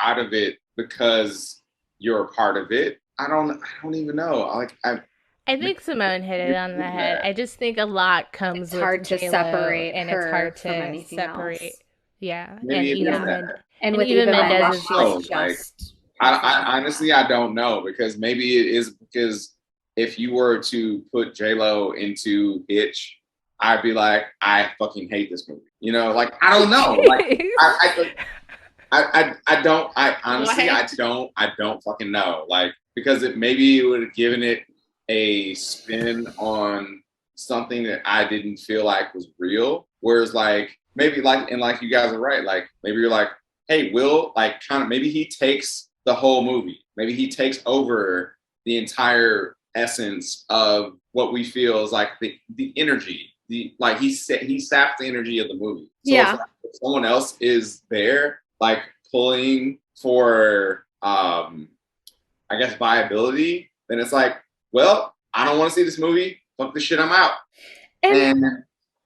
out of it because you're a part of it. I don't even know. I think Simone hit it on the head. I just think a lot comes It's with hard to J-Lo, separate and her it's hard from to anything separate. else. Yeah, Maybe and it is even that. And and with Eva Eva Mendes Mendes, is she's like, just I honestly I don't know, because maybe it is because if you were to put J-Lo into Hitch, I'd be like, I fucking hate this movie. Like I don't know. Like I don't. I honestly, I don't fucking know. Like because maybe it would have given it a spin on something that I didn't feel like was real. Whereas like maybe like you guys are right. Like maybe you're like, hey, Will, like kind of maybe he takes the whole movie. Maybe he takes over the entire essence of what we feel is like the energy. Like he saps the energy of the movie. So Yeah. it's like if someone else is there, like pulling for I guess viability, then it's like, well, I don't want to see this movie. Fuck this shit, I'm out. And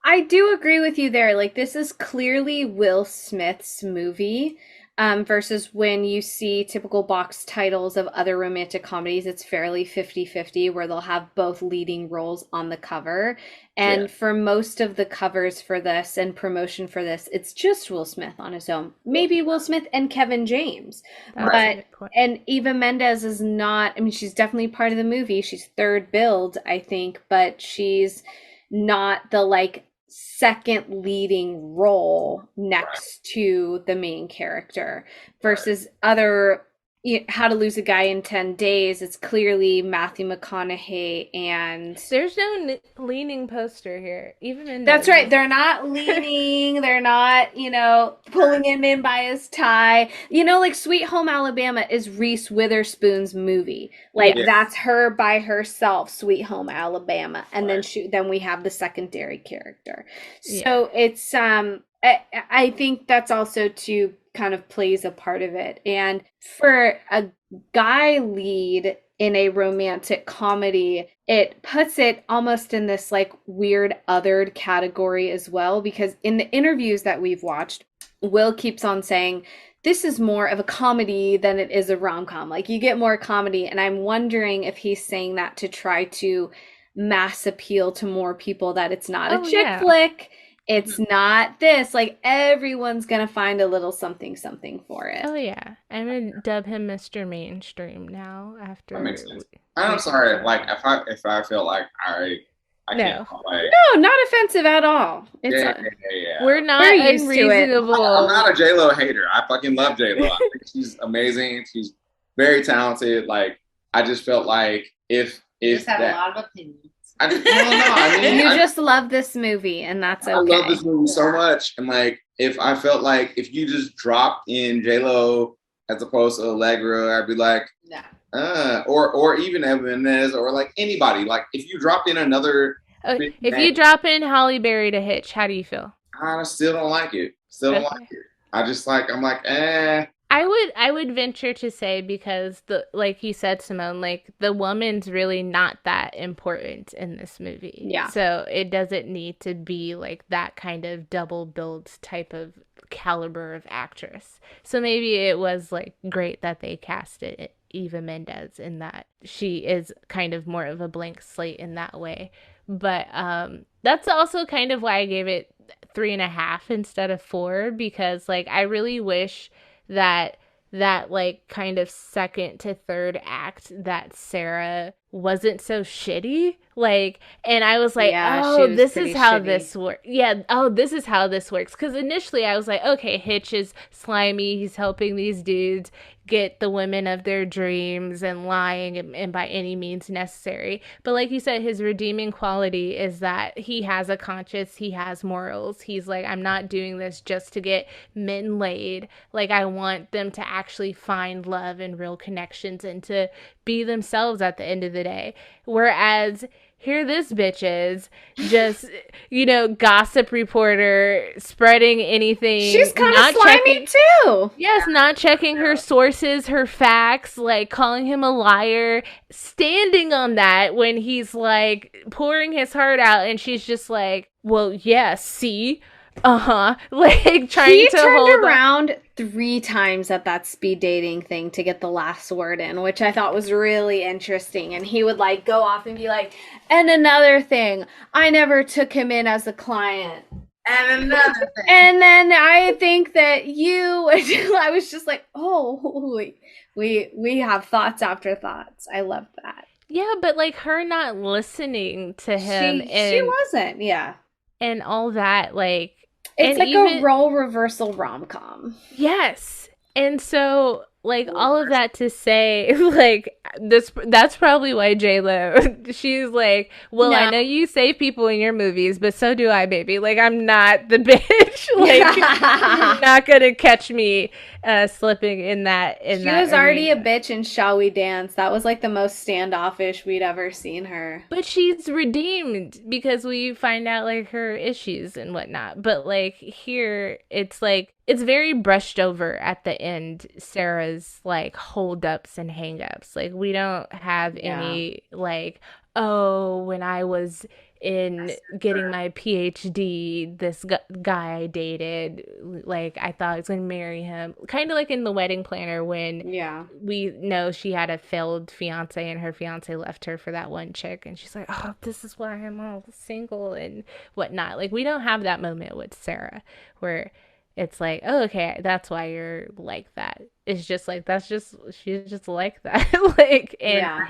I do agree with you there. Like this is clearly Will Smith's movie. Versus when you see typical box titles of other romantic comedies, it's fairly 50-50 where they'll have both leading roles on the cover. And for most of the covers for this and promotion for this, it's just Will Smith on his own. Maybe Will Smith and Kevin James. That's a But good point. and Eva Mendes is not, I mean, she's definitely part of the movie. She's third build, I think, but she's not the like second leading role next to the main character versus other How to Lose a Guy in 10 Days. It's clearly Matthew McConaughey and There's no leaning poster here, even in that's the- right. They're not leaning. They're not, pulling him in by his tie. Like Sweet Home Alabama is Reese Witherspoon's movie. Like Yeah. that's her by herself, Sweet Home Alabama, and then we have the secondary character. So it's I think that's also too kind of plays a part of it. And for a guy lead in a romantic comedy, it puts it almost in this like weird othered category as well, because in the interviews that we've watched, Will keeps on saying this is more of a comedy than it is a rom-com. Like you get more comedy, and I'm wondering if he's saying that to try to mass appeal to more people that it's not a chick flick. It's not this. Like everyone's gonna find a little something for it. Oh yeah, I'm gonna dub him Mr. Mainstream now. After That makes sense. I'm sorry. Like if I feel like I can't like. No, not offensive at all. It's Yeah. We're not We're used to it. unreasonable. I'm not a J-Lo hater. I fucking love J-Lo. I think she's amazing. She's very talented. Like I just felt like if You just have that, a lot of opinions. I just don't know. I mean, You just love this movie, and that's okay. I love this movie so much, and like if I felt like if you just dropped in J-Lo as opposed to Allegra, I'd be like, No. or even Eva Mendes, or like anybody. Like if you dropped in another, If you drop in Holly Berry to Hitch, how do you feel? I still don't like it. Still don't like it. I'm like, eh. I would venture to say, because like you said, Simone, like the woman's really not that important in this movie. Yeah. So it doesn't need to be like that kind of double build type of caliber of actress. So maybe it was like great that they casted Eva Mendes in that. She is kind of more of a blank slate in that way. But that's also kind of why I gave it 3.5 instead of 4, because like I really wish that like kind of second to third act that Sarah wasn't so shitty, like, and I was like, this is how this works. This is how this works, because initially I was like, okay, Hitch is slimy, he's helping these dudes get the women of their dreams and lying and by any means necessary. But like you said, his redeeming quality is that he has a conscience, he has morals. He's like, I'm not doing this just to get men laid. Like I want them to actually find love and real connections and to be themselves at the end of the day. Whereas here this bitch is just, gossip reporter, spreading anything. She's kind of slimy too. Yes, not checking her sources, her facts, like calling him a liar, standing on that when he's like pouring his heart out, and she's just like, well, yeah, see? Like trying to hold around 3 times at that speed dating thing to get the last word in, which I thought was really interesting. And he would like go off and be like, and another thing, I never took him in as a client. And another thing. And then I think that I was just like, oh, we have thoughts after thoughts. I love that. Yeah, but like her not listening to him, she wasn't, and all that, like. It's like a role reversal rom-com. Yes. And so, like, all of that to say, like, that's probably why J-Lo, she's like, well, I know you save people in your movies, but so do I, baby. Like, I'm not the bitch. Like, you're not going to catch me slipping in that She was already a bitch in Shall We Dance. That was, like, the most standoffish we'd ever seen her. But she's redeemed because we find out, like, her issues and whatnot. But, like, here, it's, like, it's very brushed over at the end, Sarah's, like, holdups and hangups. Like, we don't have any, like, oh, when I was in getting my PhD, this guy I dated, like, I thought I was going to marry him. Kind of like in The Wedding Planner when we know she had a failed fiance and her fiance left her for that one chick. And she's like, oh, this is why I'm all single and whatnot. Like, we don't have that moment with Sarah where it's like, oh, okay, that's why you're like that. It's just like, she's just like that. Like, and Yeah.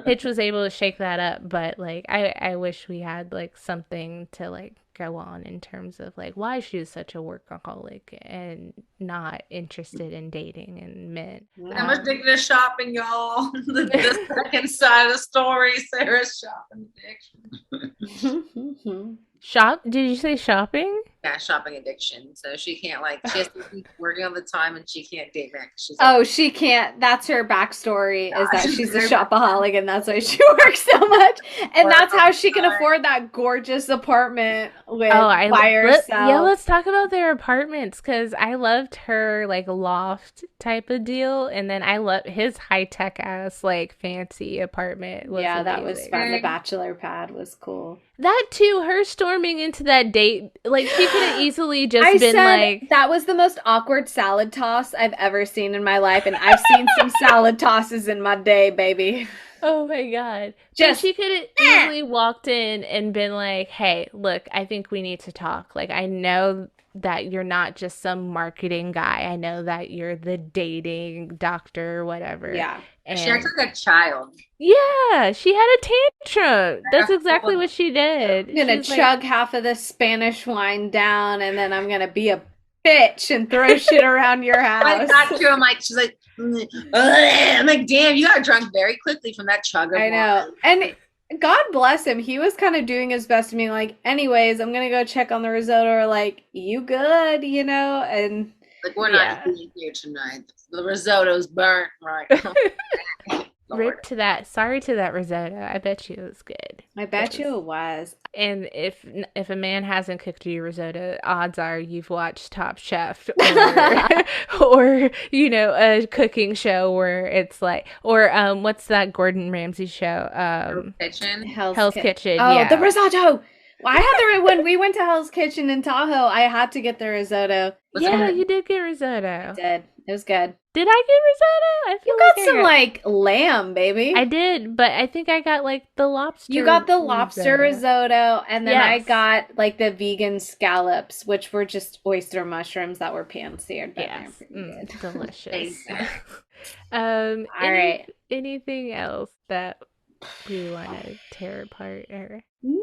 Hitch was able to shake that up, but like, I wish we had like something to like go on in terms of like why she was such a workaholic and not interested in dating and men. I'm addicted to shopping, y'all. The second side of the story, Sarah's shopping addiction. Did you say shopping? Yeah, shopping addiction. So she can't she has to keep working all the time and she can't date men. She's Oh, she can't. That's her backstory, is that she's a shopaholic and that's why she works so much. And that's how she can afford that gorgeous apartment by herself. Yeah, let's talk about their apartments, because I loved her like loft type of deal, and then I loved his high-tech ass like fancy apartment. Yeah, that was amazing. fun. The bachelor pad was cool. That too, her storming into that date, like she could have easily just been like, that was the most awkward salad toss I've ever seen in my life, and I've seen some salad tosses in my day, baby. oh my god. Just she could have easily walked in and been like, hey, look, I think we need to talk. Like, I know that you're not just some marketing guy. I know that you're the dating doctor or whatever. Yeah. And she acted like a child. yeah, she had a tantrum. That's exactly what she did. I'm gonna chug half of this Spanish wine down, and then I'm gonna be a bitch and throw shit around your house. I got to, I'm like, she's like, I'm like, damn, you got drunk very quickly from that chug of I know. And God bless him. He was kind of doing his best to be like, anyways, I'm gonna go check on the risotto, or like, you good, you know? And like, we're not eating here tonight. The risotto's burnt, right? Rip to that. Sorry to that risotto. I bet you it was good. I bet you it was. And if a man hasn't cooked you risotto, odds are you've watched Top Chef or you know, a cooking show where it's like, or what's that Gordon Ramsay show? Hell's Kitchen. Oh, yeah. the risotto. Well, I had when we went to Hell's Kitchen in Tahoe, I had to get the risotto. Yeah, you did get risotto. I did. It was good. Did I get risotto? I feel You got some like lamb, baby. I did, but I think I got like the lobster. You got the lobster risotto, and then I Yes. got like the vegan scallops, which were just oyster mushrooms that were pan-seared. But Yes, they're pretty good. delicious. All right. Anything else that we want to tear apart? Or No,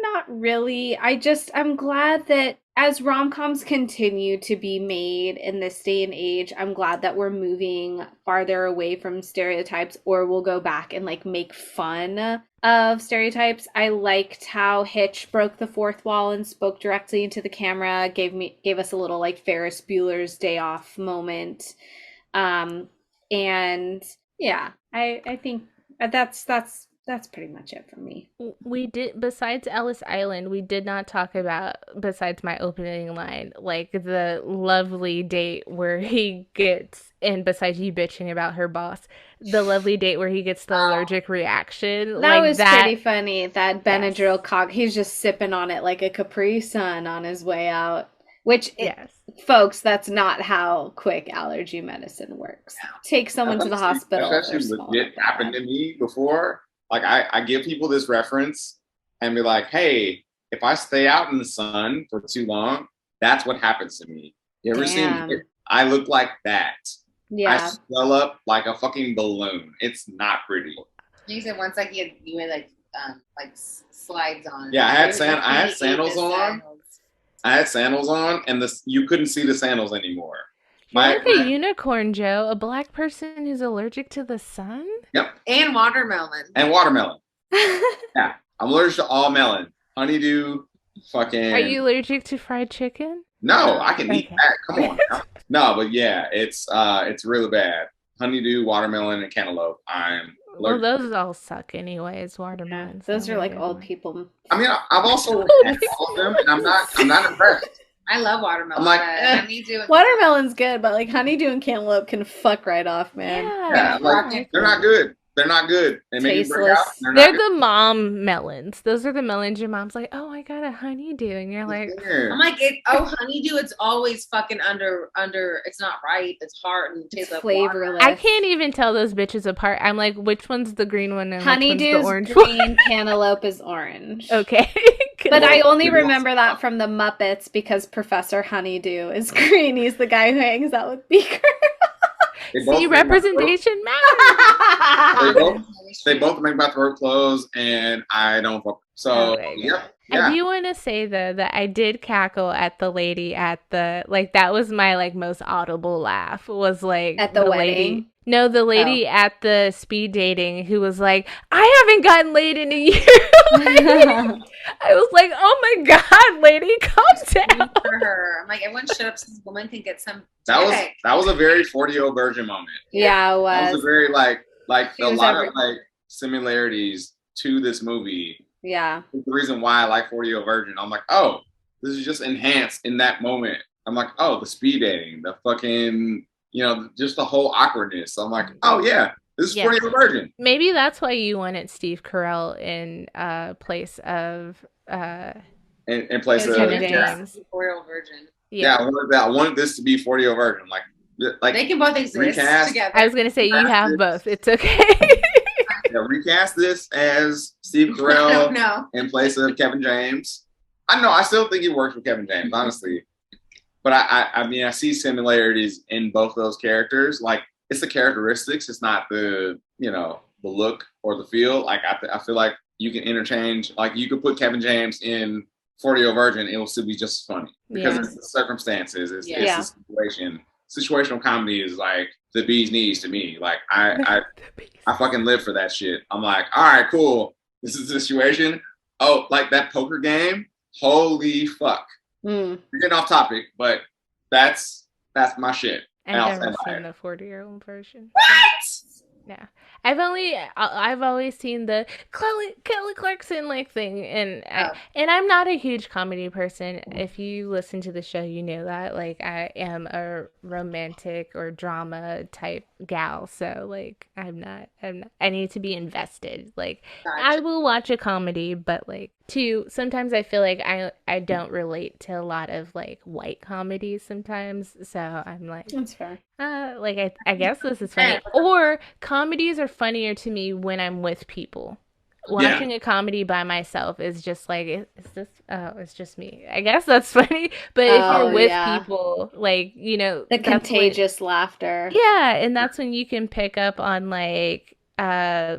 not really. I'm glad that as rom-coms continue to be made in this day and age, I'm glad that we're moving farther away from stereotypes, or we'll go back and like make fun of stereotypes. I liked how Hitch broke the fourth wall and spoke directly into the camera, gave us a little like Ferris Bueller's Day Off moment. And yeah, I think that's pretty much it for me. we did, besides Ellis Island, we did not talk about, besides my opening line, like the lovely date where he gets, and besides you bitching about her boss, the lovely date where he gets the allergic reaction. That like was pretty funny. That Benadryl cock, he's just sipping on it like a Capri Sun on his way out. Which, folks, that's not how quick allergy medicine works. Take someone to the hospital. That's actually legit happened to me before. Like, I give people this reference and be like, hey, if I stay out in the sun for too long, that's what happens to me. You ever seen it? I look like that. Yeah. I swell up like a fucking balloon. It's not pretty. You said once you had like slides on. Yeah, I had sandals on. I had sandals on, and you couldn't see the sandals anymore. You're like a unicorn, Joe. A black person who's allergic to the sun? Yep. And watermelon. Yeah. I'm allergic to all melon. Honeydew, fucking. Are you allergic to fried chicken? No, I can eat that. Come on. No, but yeah, it's really bad. Honeydew, watermelon, and cantaloupe. I'm allergic. Well, those all suck anyways, watermelons. Those are like old people. I mean, I've also had all of them, and I'm not impressed. I love watermelon. I'm like, watermelon's good, but like honeydew and cantaloupe can fuck right off, man. Yeah, like they're not good. They're not good. They make you break out. They're the mom melons. Those are the melons your mom's like, oh, I got a honeydew, and you're like, I'm like, honeydew. It's always fucking under. It's not ripe. It's hard and tastes like flavorless. I can't even tell those bitches apart. I'm like, which one's the green one and Honeydew's which one's the orange green, one? cantaloupe is orange. Okay, But I only Well, remember that from the Muppets because Professor Honeydew is green. He's the guy who hangs out with Beaker. They both See, make my throat- representation matters. they both make my throat close, and I don't fuck. So Oh my yeah, God. yeah. I do want to say though that I did cackle at the lady at the like that was my like most audible laugh was like At the lady. wedding? No, the lady at the speed dating who was like, I haven't gotten laid in a year. I was like, oh my God, lady, calm down. For her. I'm like, everyone shut up so this woman can get some. That was a very 40-year-old virgin moment. Yeah, it That was was. a very like She a was lot of like similarities to this movie. Yeah. The reason why I like 40-Year-Old Virgin, I'm like, oh, this is just enhanced in that moment. I'm like, oh, the speed dating, the fucking, just the whole awkwardness. I'm like, oh yeah, this is Yeah. 40-Year-Old Virgin. Maybe that's why you wanted Steve Carell in place of In place of Kevin yeah, James. 4-year-old virgin. yeah, I wanted that. I wanted this to be 40-Year-Old Virgin. Like They can both exist recast. together. I was gonna say you have both. It's okay. Yeah, recast this as Steve I don't Carell know. in place of Kevin James. I know. I still think he works with Kevin James, honestly. But I mean, I see similarities in both those characters. Like, it's the characteristics. It's not the the look or the feel. Like, I feel like you can interchange. Like, you could put Kevin James in 40-Year-Old Virgin, it will still be just funny because Yeah. it's the circumstances. It's Yeah. the situation. Situational comedy is like the bee's knees to me. Like, I fucking live for that shit. I'm like, all right, cool. This is the situation. Oh, like that poker game. Holy fuck. Mm. We're getting off topic, but that's my shit. And I'll I've never stand by seen it. the 40-year-old version. What? No, I've always seen the Kelly Clarkson like thing, and I'm not a huge comedy person. If you listen to the show, you know that like I am a romantic or drama type gal. So like I'm not. I need to be invested. Like I will watch a comedy, but like sometimes I feel like I don't relate to a lot of like white comedies sometimes. So I'm like. That's fair. Like I guess this is funny. Or comedies are funnier to me when I'm with people. Watching a comedy by myself is just like, it's just me. I guess that's funny. But if you're with people, like, The that's contagious laughter. yeah, and that's when you can pick up on like, now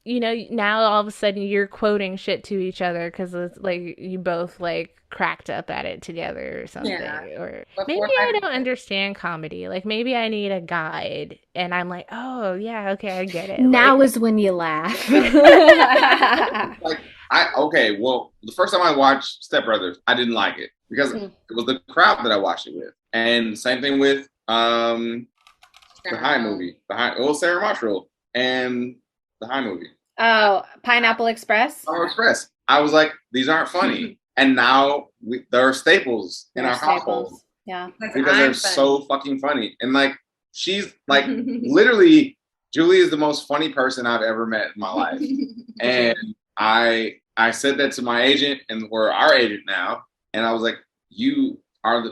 all of a sudden you're quoting shit to each other because it's like you both like cracked up at it together or something. Yeah. Or But maybe 4 or I 5 don't understand comedy. Like maybe I need a guide and I'm like, oh yeah, okay, I get it. Now Like, is when you laugh. Like, well, the first time I watched Step Brothers, I didn't like it because it was the crowd that I watched it with. And same thing with the High movie. Sarah Marshall and the High movie. Oh, Pineapple Express? Power Express. I was like, these aren't funny. And now they're staples in They're our household staples. Yeah. because they're so fucking funny. And like, she's like, literally, Julie is the most funny person I've ever met in my life. And I said that to my agent, and we're our agent now. And I was like,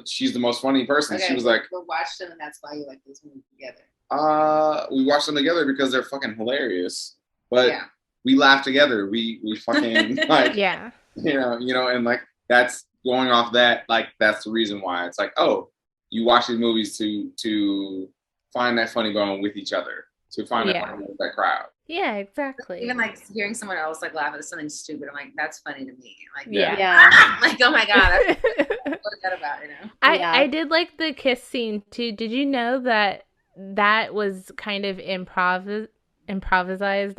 she's the most funny person. Okay, She was like, we watched them, and that's why you like this movie together. we watched them together because they're fucking hilarious. But Yeah. we laugh together. We fucking like, yeah. and like that's going off that, like that's the reason why it's like, oh, you watch these movies to find that funny bone with each other, to find that funny with that crowd. Yeah, exactly. Even like hearing someone else like laugh at something stupid, I'm like, that's funny to me. Like, Yeah. Yeah. like, oh my god, what is that about? I did like the kiss scene too. Did you know that was kind of improvised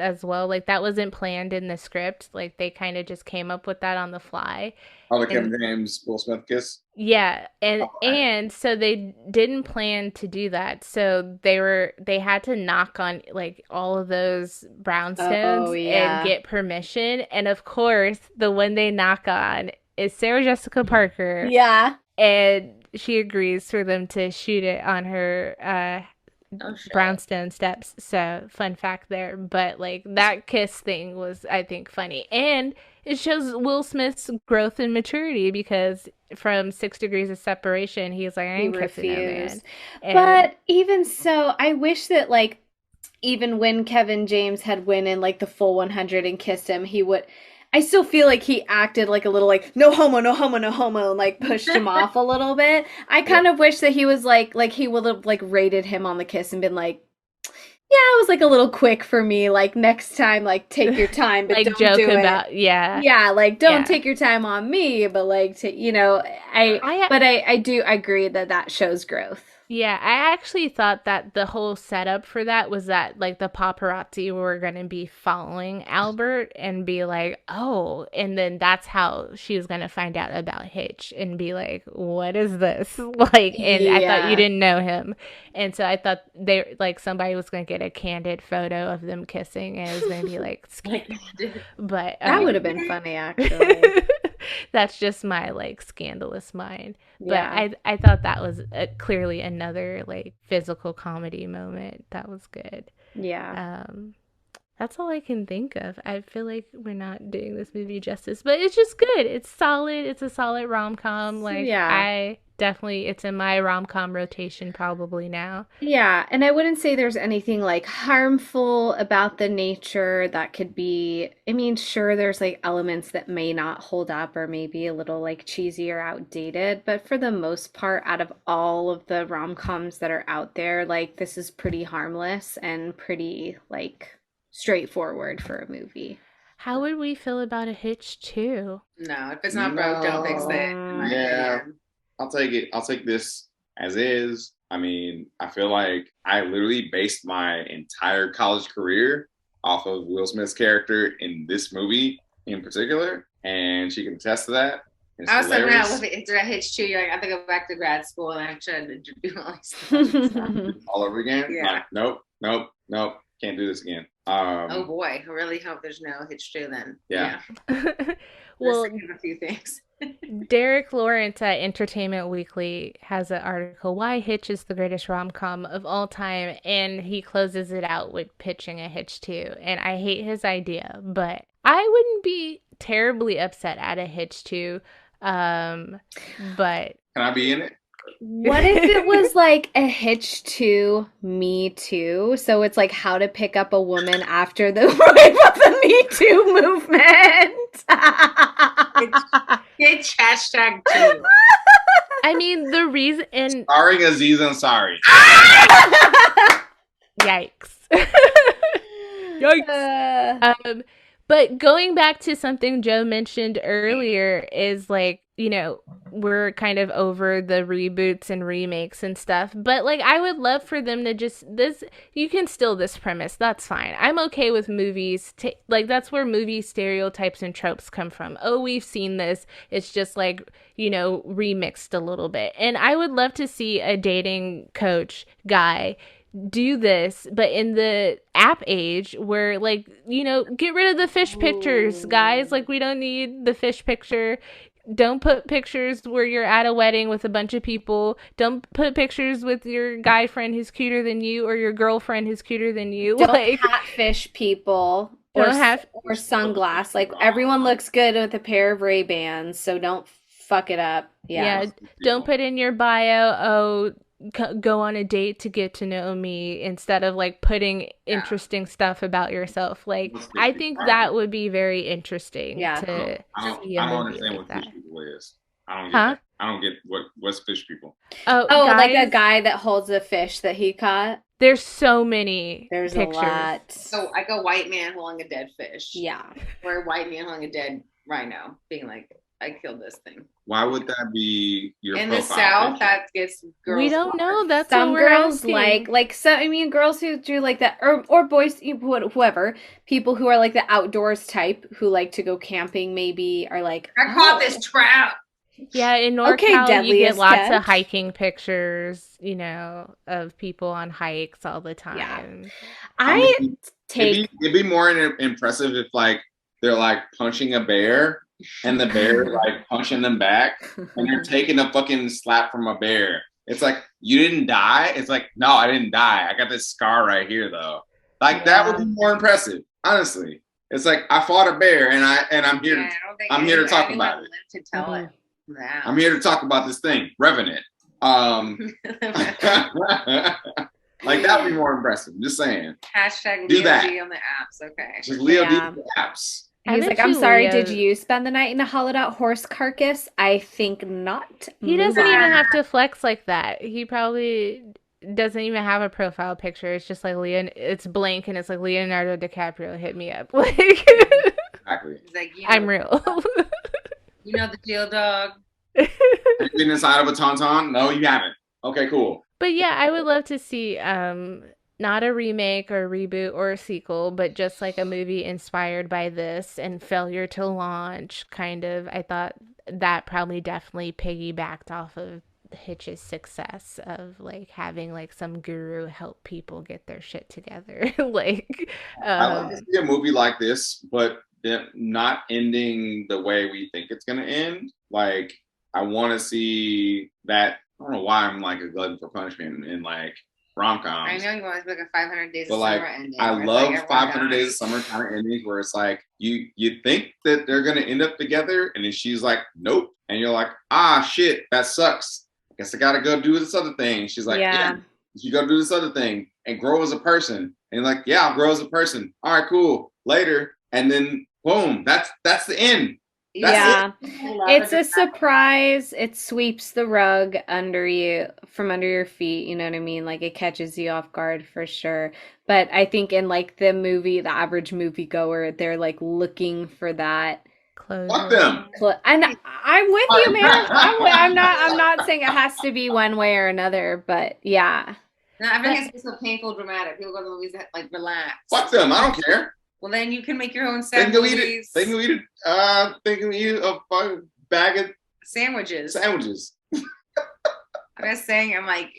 as well? Like that wasn't planned in the script. Like they kind of just came up with that on the fly. Oh, the Kevin James Will Smith kiss. Yeah, and so they didn't plan to do that. So they had to knock on like all of those brownstones and get permission. And of course, the one they knock on is Sarah Jessica Parker. Yeah. And she agrees for them to shoot it on her brownstone steps. So fun fact there. But like that kiss thing was, I think, funny. And it shows Will Smith's growth and maturity because from 6 Degrees of Separation, he's like, I ain't kissing that man. But even so, I wish that like even when Kevin James had went in like the full 100 and kissed him, he would. I still feel like he acted like a little like no homo, no homo, no homo, and like pushed him off a little bit. I kind of wish that he was like he would have like rated him on the kiss and been like, yeah, it was like a little quick for me. Like next time, like take your time, but Like don't joke do it. about, yeah. Yeah, like don't Yeah. take your time on me, but like to I do agree that that shows growth. Yeah, I actually thought that the whole setup for that was that like the paparazzi were going to be following Albert and be like, oh, and then that's how she was going to find out about Hitch and be like, what is this? Like, and I thought Yeah. you didn't know him. And so I thought they like somebody was going to get a candid photo of them kissing and it was going to be like scandal. But That would have been funny, actually. that's just my like scandalous mind. But Yeah. I thought that was clearly another like physical comedy moment. That was good. Yeah. That's all I can think of. I feel like we're not doing this movie justice, but it's just good. It's solid. It's a solid rom-com. Like, Yeah. I definitely, it's in my rom-com rotation probably now. Yeah, and I wouldn't say there's anything like harmful about the nature that could be. I mean, sure, there's like elements that may not hold up or maybe a little like cheesy or outdated, but for the most part, out of all of the rom-coms that are out there, like this is pretty harmless and pretty like straightforward for a movie. How would we feel about a Hitch 2? No, if it's not broke, don't fix it. in my Yeah. opinion. I'll take it. I'll take this as is. I mean, I feel like I literally based my entire college career off of Will Smith's character in this movie in particular, and she can attest to that. It's I was saying that hilarious. with it, that Hitch too. You're like, I have to go back to grad school and I tried to do all this stuff. All over again. Yeah. Like, nope. Can't do this again. Oh boy, I really hope there's no Hitch 2 then. Yeah. Well, Just thinking of a few things. Derek Lawrence at Entertainment Weekly has an article, Why Hitch is the Greatest Rom-Com of All Time, and he closes it out with pitching a Hitch 2. And I hate his idea, but I wouldn't be terribly upset at a Hitch 2. But Can I be in it? What if it was like a Hitch to Me Too? So it's like how to pick up a woman after the wave of the Me Too movement. Hitch #2. I mean, the reason, and Starring Aziz Ansari. yikes. Yikes. But going back to something Joe mentioned earlier is like, you know, we're kind of over the reboots and remakes and stuff. But like, I would love for them to just you can steal this premise. That's fine. I'm okay with movies. Like, that's where movie stereotypes and tropes come from. Oh, we've seen this. It's just like, you know, remixed a little bit. And I would love to see a dating coach guy do this, but in the app age where, like, you know, get rid of the fish pictures, guys. Like, we don't need the fish picture. Don't put pictures where you're at a wedding with a bunch of people. Don't put pictures with your guy friend who's cuter than you or your girlfriend who's cuter than you. Don't Like, catfish people or sunglass. Like everyone looks good with a pair of Ray-Bans, so don't fuck it up. Yeah. Don't put in your bio, go on a date to get to know me, instead of like putting interesting stuff about yourself. Like, I think that would be very interesting. Yeah. To I see a don't movie understand like what fish that. people is. I don't get Huh? that. I don't get what's fish people. Oh, guys, like a guy that holds a fish that he caught. There's so many There's pictures. a lot. So like a white man holding a dead fish. Yeah. Or a white man holding a dead rhino, being like, I killed this thing. Why would that be your In the profile South, picture? that gets girls. We don't know. That's Some what we're girls asking. like so. I mean, girls who do like that, or boys, whoever, people who are like the outdoors type who like to go camping, maybe are like, I caught this trout. Yeah, in Okay, NorCal, you get deadliest lots catch. of hiking pictures, you know, of people on hikes all the time. I mean, take. it'd be more impressive if like they're like punching a bear and the bear is like punching them back and they're taking a fucking slap from a bear. It's like, you didn't die? It's like, no, I didn't die. I got this scar right here though. Like that would be more impressive, honestly. It's like I fought a bear and I'm here. Yeah, I don't think I'm here to talk anyone about it. lived to tell it. That. I'm here to talk about this thing, Revenant. Like that would be more impressive. Just saying. Hashtag Do Leo that. D on the apps. Okay. Just Leo Yeah. do the apps. He's I like, bet I'm you sorry, Leo- did you spend the night in a hollowed out horse carcass? I think not. He Move doesn't even on. have to flex like that. He probably doesn't even have a profile picture. It's just like it's blank and it's like Leonardo DiCaprio hit me up. Like Exactly. He's like, I'm real. You know the deal, dog. Have you been inside of a tauntaun? No, you haven't. Okay, cool. But yeah, I would love to see not a remake or a reboot or a sequel, but just like a movie inspired by this and failure to launch kind of. I thought that probably definitely piggybacked off of Hitch's success of like having like some guru help people get their shit together. Like I like to see a movie like this, but not ending the way we think it's gonna end. Like, I want to see that. I don't know why I'm like a glutton for punishment in like rom-coms. I know you want to make a 500 Days But of like, Summer ending. I where it's love like everyone 500 Days of dies. Summer kind of endings where it's like you think that they're gonna end up together, and then she's like, nope, and you're like, ah, shit, that sucks. Guess I gotta go do this other thing. She's like, yeah, you go do this other thing and grow as a person. And you're like, yeah, I'll grow as a person. All right, cool. Later, and then boom, that's the end. Yeah, it's a surprise. It sweeps the rug under you from under your feet. You know what I mean? Like it catches you off guard for sure. But I think in like the movie, the average moviegoer, they're like looking for that. Fuck them. And I'm with you, man. I'm not saying it has to be one way or another, but yeah. No, everything has to be so painful, dramatic. People go to movies that like relax. Fuck them. I don't care. Well, then you can make your own They sad can go eat movies. it. They can eat it. They can eat a fucking bag of Sandwiches. I'm just saying, I'm like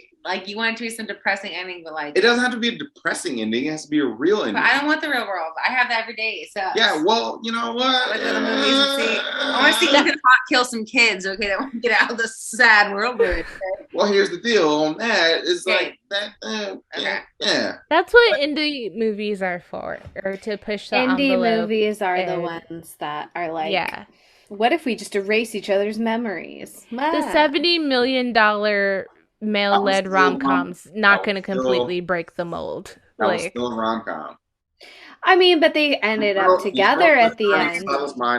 you want it to be some depressing ending, but like it doesn't have to be a depressing ending. It has to be a real ending. But I don't want the real world. I have that every day. So Yeah, well, you know what? I like to go to the movies and see. I want to see Ethan Hawke kill some kids. Okay, that want to get out of the sad world. But Well, here's the deal on that. It's Okay. like that. Okay. Yeah. that's what indie movies are for, or to push the Indie envelope. movies are the and- ones that are like, Yeah. what if we just erase each other's memories? The Ah. $70 million male-led still rom-coms not that going to was still- completely break the mold. That was Like, still a rom-com. I mean, but they ended up together at the end.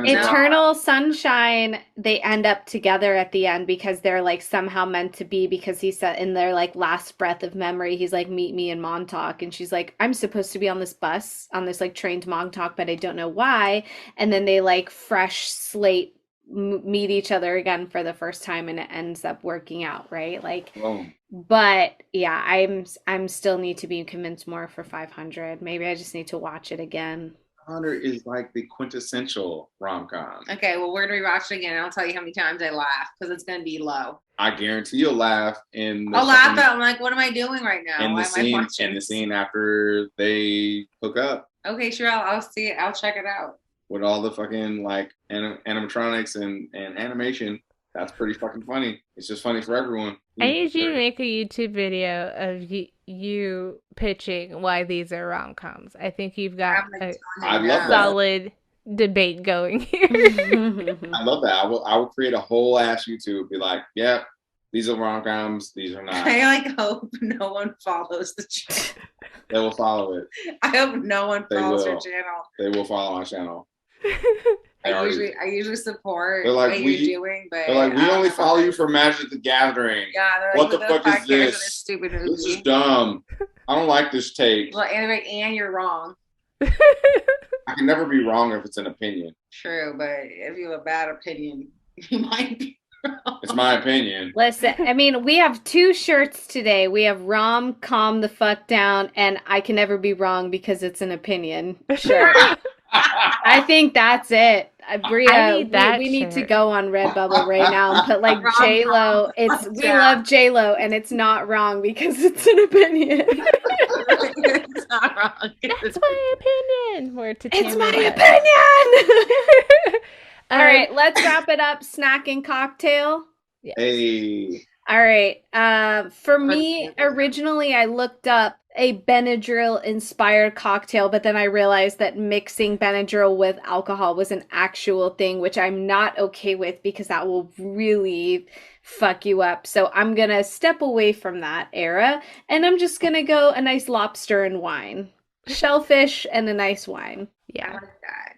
Eternal Sunshine, they end up together at the end because they're like somehow meant to be, because he said in their like last breath of memory, he's like, meet me in Montauk. And she's like, I'm supposed to be on this bus, on this like train to Montauk, but I don't know why. And then they like fresh slate meet each other again for the first time, and it ends up working out, right? Like, Boom. but yeah, I'm still need to be convinced more for 500. Maybe I just need to watch it again. 500 is like the quintessential rom-com. okay, well, we're gonna rewatch it again. And I'll tell you how many times I laugh because it's gonna be low. I guarantee you'll laugh in the I'll laugh second- at. I'm like, what am I doing right now? in Why the am I scene watching in the this? scene after they hook up Okay, sure. I'll see it. I'll check it out. with all the fucking like animatronics and animation. That's pretty fucking funny. It's just funny for everyone. I need you to make a YouTube video of you pitching why these are rom-coms. I think you've got I'm like, a I love that. solid debate going here. I love that. I will create a whole ass YouTube. Be like, yep, these are rom-coms. These are not. I like hope no one follows the channel. They will follow it. I hope no one They follows your will. channel. They will follow my channel. I usually support They're like, what we- you're doing, but They're like, we I don't only know. follow you for Magic the Gathering. Yeah, they're What like, the "Who fuck is cares this? of stupid movie?" This is dumb. I don't like this take. Well, and they're like, and you're wrong. I can never be wrong if it's an opinion. True, but if you have a bad opinion, you might be wrong. It's my opinion. Listen, I mean, we have two shirts today. We have Rom Calm the fuck down, and I can never be wrong because it's an opinion. Sure. I think that's it. Bria, I need that we need to shirt. go on Redbubble right now and put like Rom J Lo. Com. It's we Yeah. love J Lo, and it's not wrong because it's an opinion. It's not wrong. That's my opinion. Where to It's my Tammy opinion. All Um, right, let's wrap it up. Snack and cocktail. Hey, All right. For me, originally I looked up a Benadryl inspired cocktail, but then I realized that mixing Benadryl with alcohol was an actual thing, which I'm not okay with because that will really fuck you up. So I'm gonna step away from that era, and I'm just gonna go a nice lobster and wine, shellfish and a nice wine. I Yeah. like that.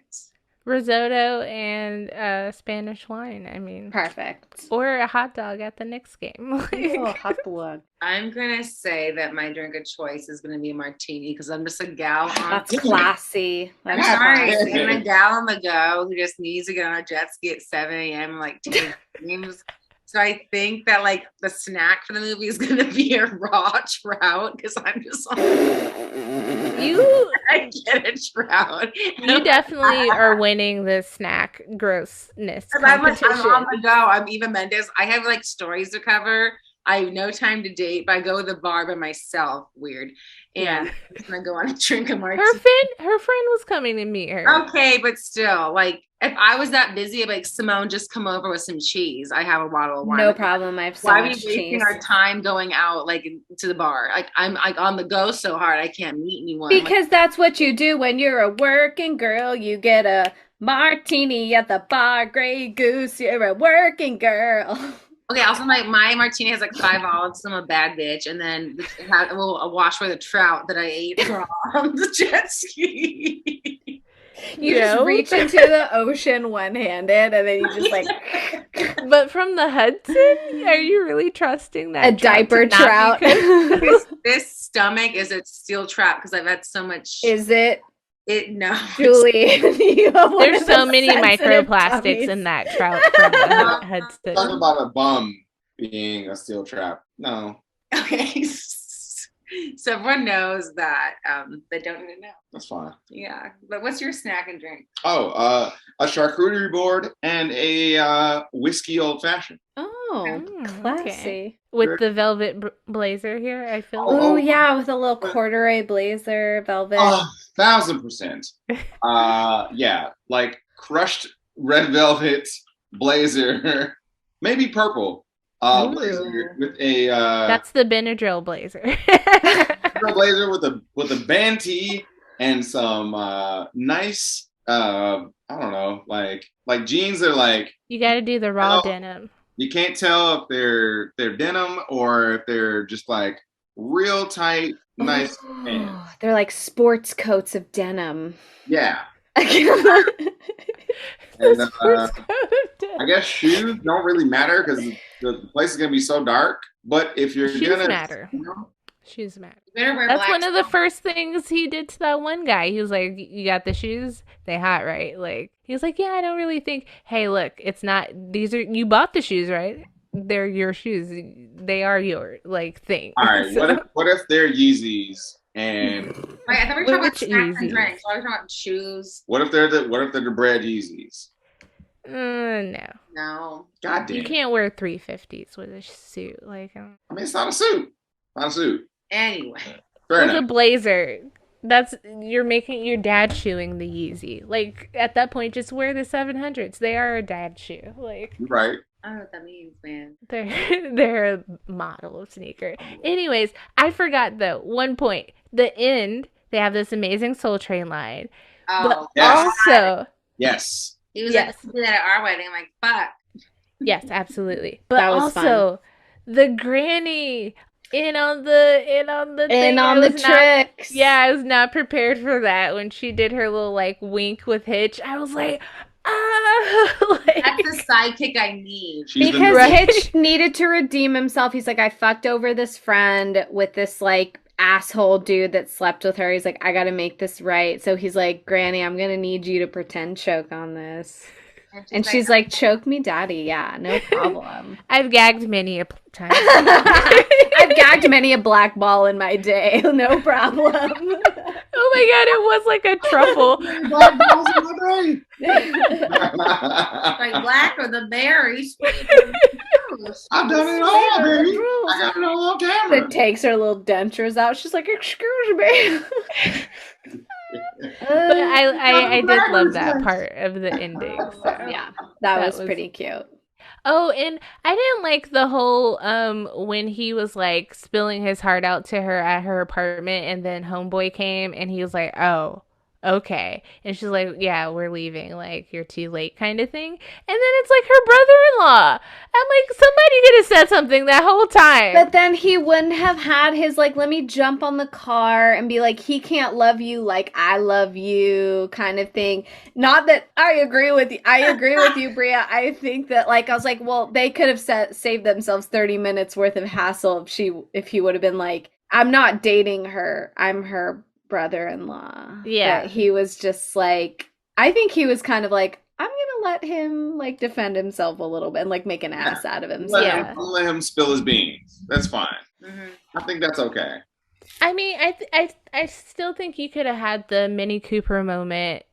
Risotto and Spanish wine. I mean, Perfect. or a hot dog at the Knicks game. Oh, hot dog. I'm gonna say that my drink of choice is gonna be a martini because I'm just a gal. That's classy. I'm That's sorry, classy. I'm a gal on the go who just needs to get on a jet ski at 7 a.m. like taking games. So I think that like the snack for the movie is gonna be a raw trout because I'm just like, I get a trout. You definitely are winning the snack grossness I'm competition. on the go. I'm Eva Mendes. I have like stories to cover. I have no time to date, but I go to the bar by myself. Weird. And I'm just gonna go on a drink of martini. Her friend was coming to meet her. Okay, but still, like if I was that busy, I'd be like, Simone, just come over with some cheese. I have a bottle of wine. No problem. I have so Why are we much wasting cheese. our time going out like to the bar? Like I'm like on the go so hard I can't meet anyone. Because that's what you do when you're a working girl. You get a martini at the bar. Grey Goose, you're a working girl. Okay, also my martini has like 5 olives. I'm a bad bitch, and then we'll wash away the trout that I ate from the jet ski. You just reach into the ocean one-handed, and then you just like But from the Hudson, are you really trusting that a diaper to not trout. be cooked? This stomach is a steel trap because I've had so much. Is it, No, Julie? You have one There's of so the many sensitive microplastics tummies. in that trout from the Hudson. Talk about a bum being a steel trap. No, Okay, so everyone knows that. They don't even know. that's fine. Yeah, but what's your snack and drink? Oh, a charcuterie board and a whiskey old fashioned. Oh, classy. Okay. With the velvet blazer here, I feel Oh, like. Oh yeah, with a little corduroy blazer, velvet. 1,000%. Yeah, like crushed red velvet blazer, maybe purple blazer with a That's the Benadryl blazer. blazer with a band tee and some nice I don't know, like jeans that are like You got to do the raw denim. you can't tell if they're denim or if they're just like real tight, nice pants. Oh, they're like sports coats of denim. Yeah. The And Sports coat of denim. I guess shoes don't really matter because the place is gonna be so dark. But if you're Shoes gonna matter. you know, Shoes matter. You better wear That's black one of the socks. first things he did to that one guy. He was like, "You got the shoes? They hot, right?" Like he was like, "Yeah, I don't really think. Hey, look, it's not. These are you bought the shoes, right? They're your shoes. They are your like thing." all right, So- what if they're Yeezys and Wait, I thought we were talking about Which snacks and Yeezys? drinks. Why are we talking about shoes? what if they're the bread Yeezys? No, No. God damn. you can't wear 350s with a suit. Like I mean, it's not a suit. Not a suit. Anyway, Fair with a enough. blazer. That's you're making your dad shoeing the Yeezy. Like at that point, just wear the 700s. They are a dad shoe. Like You're right. I don't know what that means, man. they're a model of sneaker. Anyways, I forgot though one point. The end, they have this amazing Soul Train line, but Oh, Yes. also Yes. he was Yes. like, do that at our wedding. I'm like, fuck. yes, absolutely. But That was also the granny in on the thing. And on I the was not- tricks. Yeah, I was not prepared for that when she did her little like wink with Hitch. I was like, like, That's the sidekick I need. She's the Because Right. Hitch needed to redeem himself. He's like, I fucked over this friend with this like asshole dude that slept with her. He's like, I gotta make this right. So he's like, Granny, I'm gonna need you to pretend choke on this. And she's like, choke me, daddy. Yeah, no problem. I've gagged many a time. I've gagged many a black ball in my day. No problem. Oh my god, it was like a truffle. Black balls in my brain. like black or the berries. I've done it all, baby. I got it all on camera. That takes her little dentures out. She's like, excuse me. But I did love that part of the ending. So. Yeah, that was was- pretty cute. Oh, and I didn't like the whole when he was like spilling his heart out to her at her apartment, and then homeboy came and he was like, "Oh, okay. And she's like, yeah, we're leaving. Like, you're too late kind of thing. And then it's like her brother-in-law. I'm like, somebody could have said something that whole time. But then he wouldn't have had his, like, let me jump on the car and be like, he can't love you like I love you kind of thing. Not that I agree with you. I agree with you, Bria. I think that, like, I was like, well, they could have saved themselves 30 minutes worth of hassle if he would have been like, I'm not dating her. I'm her brother-in-law. Yeah. But he was just like, I think he was kind of like, I'm gonna let him like defend himself a little bit and like make an ass out of himself. Let him spill his beans. That's fine. Mhm. I think that's okay. I mean, I still think you could have had the Mini Cooper moment.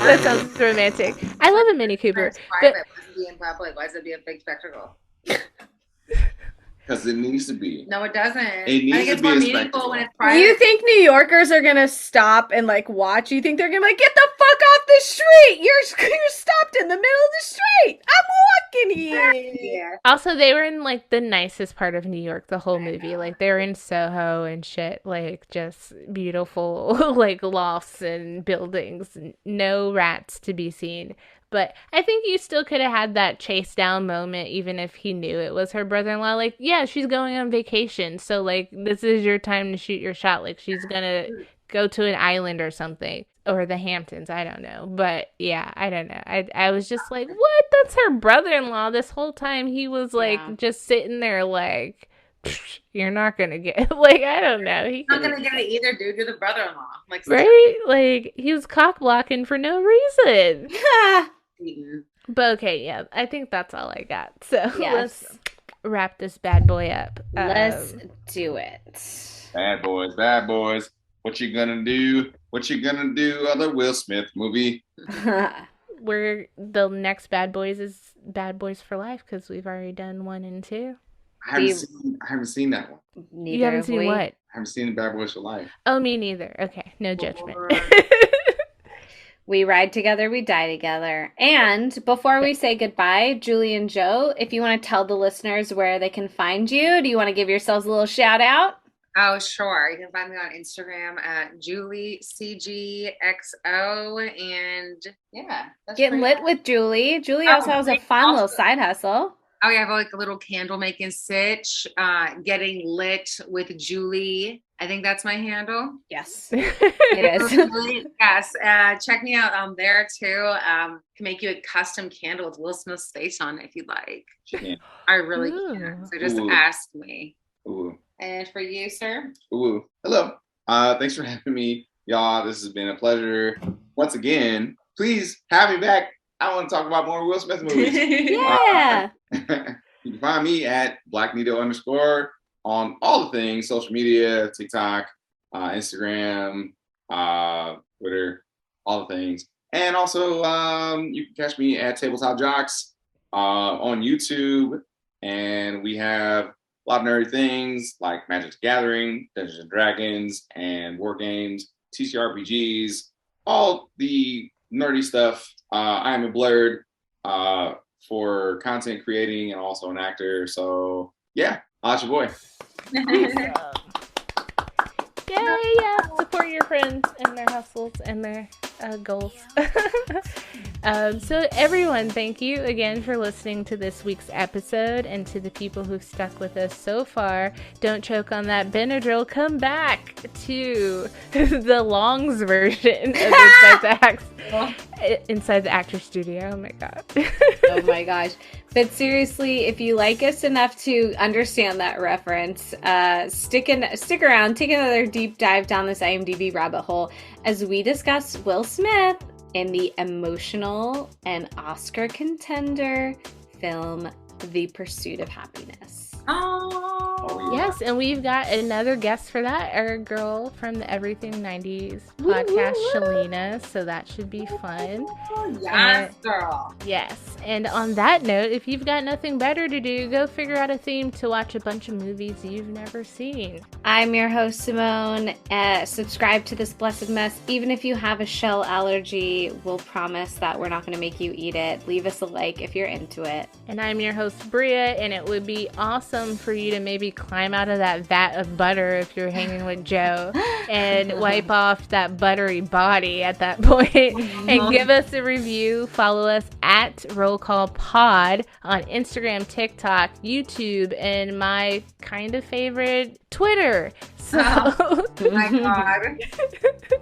That sounds romantic. I love a Mini Cooper. It's private. Why does it be in public? Why does it be a big spectacle? Because it needs to be. No, it doesn't. It needs I think to it's be more a meaningful spectacle. when it's private. You think New Yorkers are gonna stop and like watch? You think they're gonna be like, get the fuck off the street? You're stopped in the middle of the street. I'm walking here. Yeah. Also, they were in like the nicest part of New York the whole movie. Like they were in Soho and shit, like just beautiful like lofts and buildings, no rats to be seen. But I think you still could have had that chase down moment even if he knew it was her brother-in-law. Like, yeah, she's going on vacation, so like this is your time to shoot your shot. Like she's gonna go to an island or something. Or the Hamptons, I don't know. But yeah, I don't know. I was just like, what? That's her brother-in-law. This whole time he was like just sitting there like, you're not gonna get like, I don't know. He's not gonna get it either, dude. You're the brother-in-law. Like, right? Like he was cock blocking for no reason. But okay, yeah, I think that's all I got. So let's wrap this bad boy up. Let's do it. Bad boys, bad boys. What you gonna do? What you gonna do? Other Will Smith movie. We're the next Bad Boys is Bad Boys for Life because we've already done 1 and 2. I haven't seen that one. Neither You haven't seen what? I haven't seen Bad Boys for Life. Oh, me neither. Okay, no judgment. We ride together, we die together. And before we say goodbye, Julie and Joe, if you want to tell the listeners where they can find you, do you want to give yourselves a little shout out? Oh, sure. You can find me on Instagram at JulieCGXO. And yeah. Getting lit with Julie. Julie also has a fun little side hustle. Oh, yeah. I have like a little candle making sitch. Getting lit with Julie. I think that's my handle. Yes, it is. Yes. Check me out there too. Can make you a custom candle with Will Smith's face on it if you'd like. Yeah. I really can. So just ask me. Ooh. And for you, sir? Ooh. Hello. Thanks for having me, y'all. This has been a pleasure. Once again, please have me back. I want to talk about more Will Smith movies. Yeah. You can find me at _BlackNito_ on all the things, social media, TikTok, Instagram, Twitter, all the things. And also, you can catch me at Tabletop Jocks on YouTube. And we have a lot of nerdy things like Magic the Gathering, Dungeons and Dragons, and war games, TCRPGs, all the nerdy stuff. I am a blurred for content creating and also an actor. So yeah, holla your boy. Yeah. Support your friends and their hustles and their goals. So everyone, thank you again for listening to this week's episode, and to the people who've stuck with us so far. Don't choke on that Benadryl. Come back to the Longs version of Inside the Actor Studio. Oh my god. Oh my gosh. But seriously, if you like us enough to understand that reference, stick around, take another deep dive down this IMDb rabbit hole as we discuss Will Smith in the emotional and Oscar contender film The Pursuit of Happiness. Oh, Yes, and we've got another guest for that, our girl from the Everything 90s podcast, Shalina, so that should be fun. yes, girl. Yes, and on that note, if you've got nothing better to do, go figure out a theme to watch a bunch of movies you've never seen. I'm your host, Simone. Subscribe to This Blessed Mess. Even if you have a shell allergy, we'll promise that we're not going to make you eat it. Leave us a like if you're into it. And I'm your host, Bria, and it would be awesome for you to maybe climb climb out of that vat of butter if you're hanging with Joe and wipe off that buttery body at that point and give us a review. Follow us at Roll Call Pod on Instagram, TikTok, YouTube, and my kind of favorite, Twitter. So Oh my God.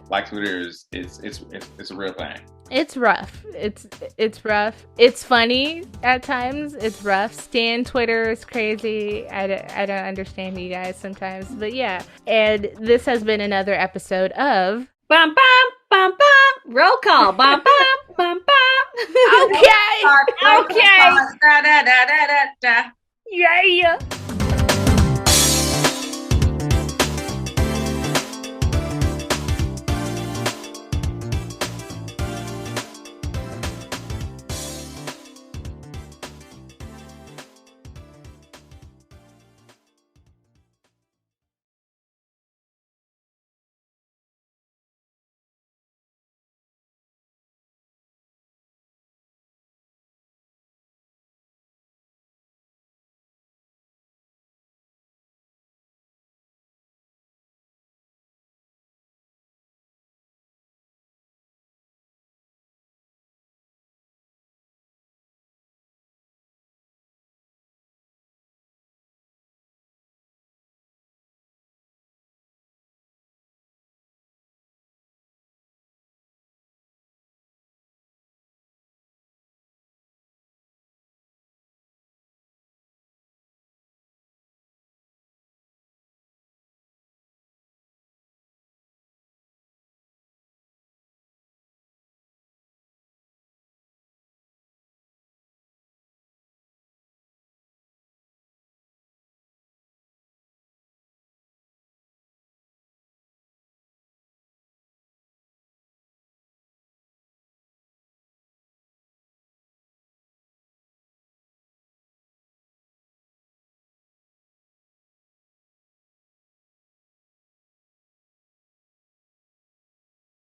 Like Twitter is it's a real thing. it's rough. It's rough. It's funny at times. It's rough. Stan Twitter is crazy. I don't understand you guys sometimes. But yeah. And this has been another episode of Bum, bum, bum, bum. Roll call. Bum, bum, bum, bum. Okay. Okay. Da, da, da, da, da, da. Yeah.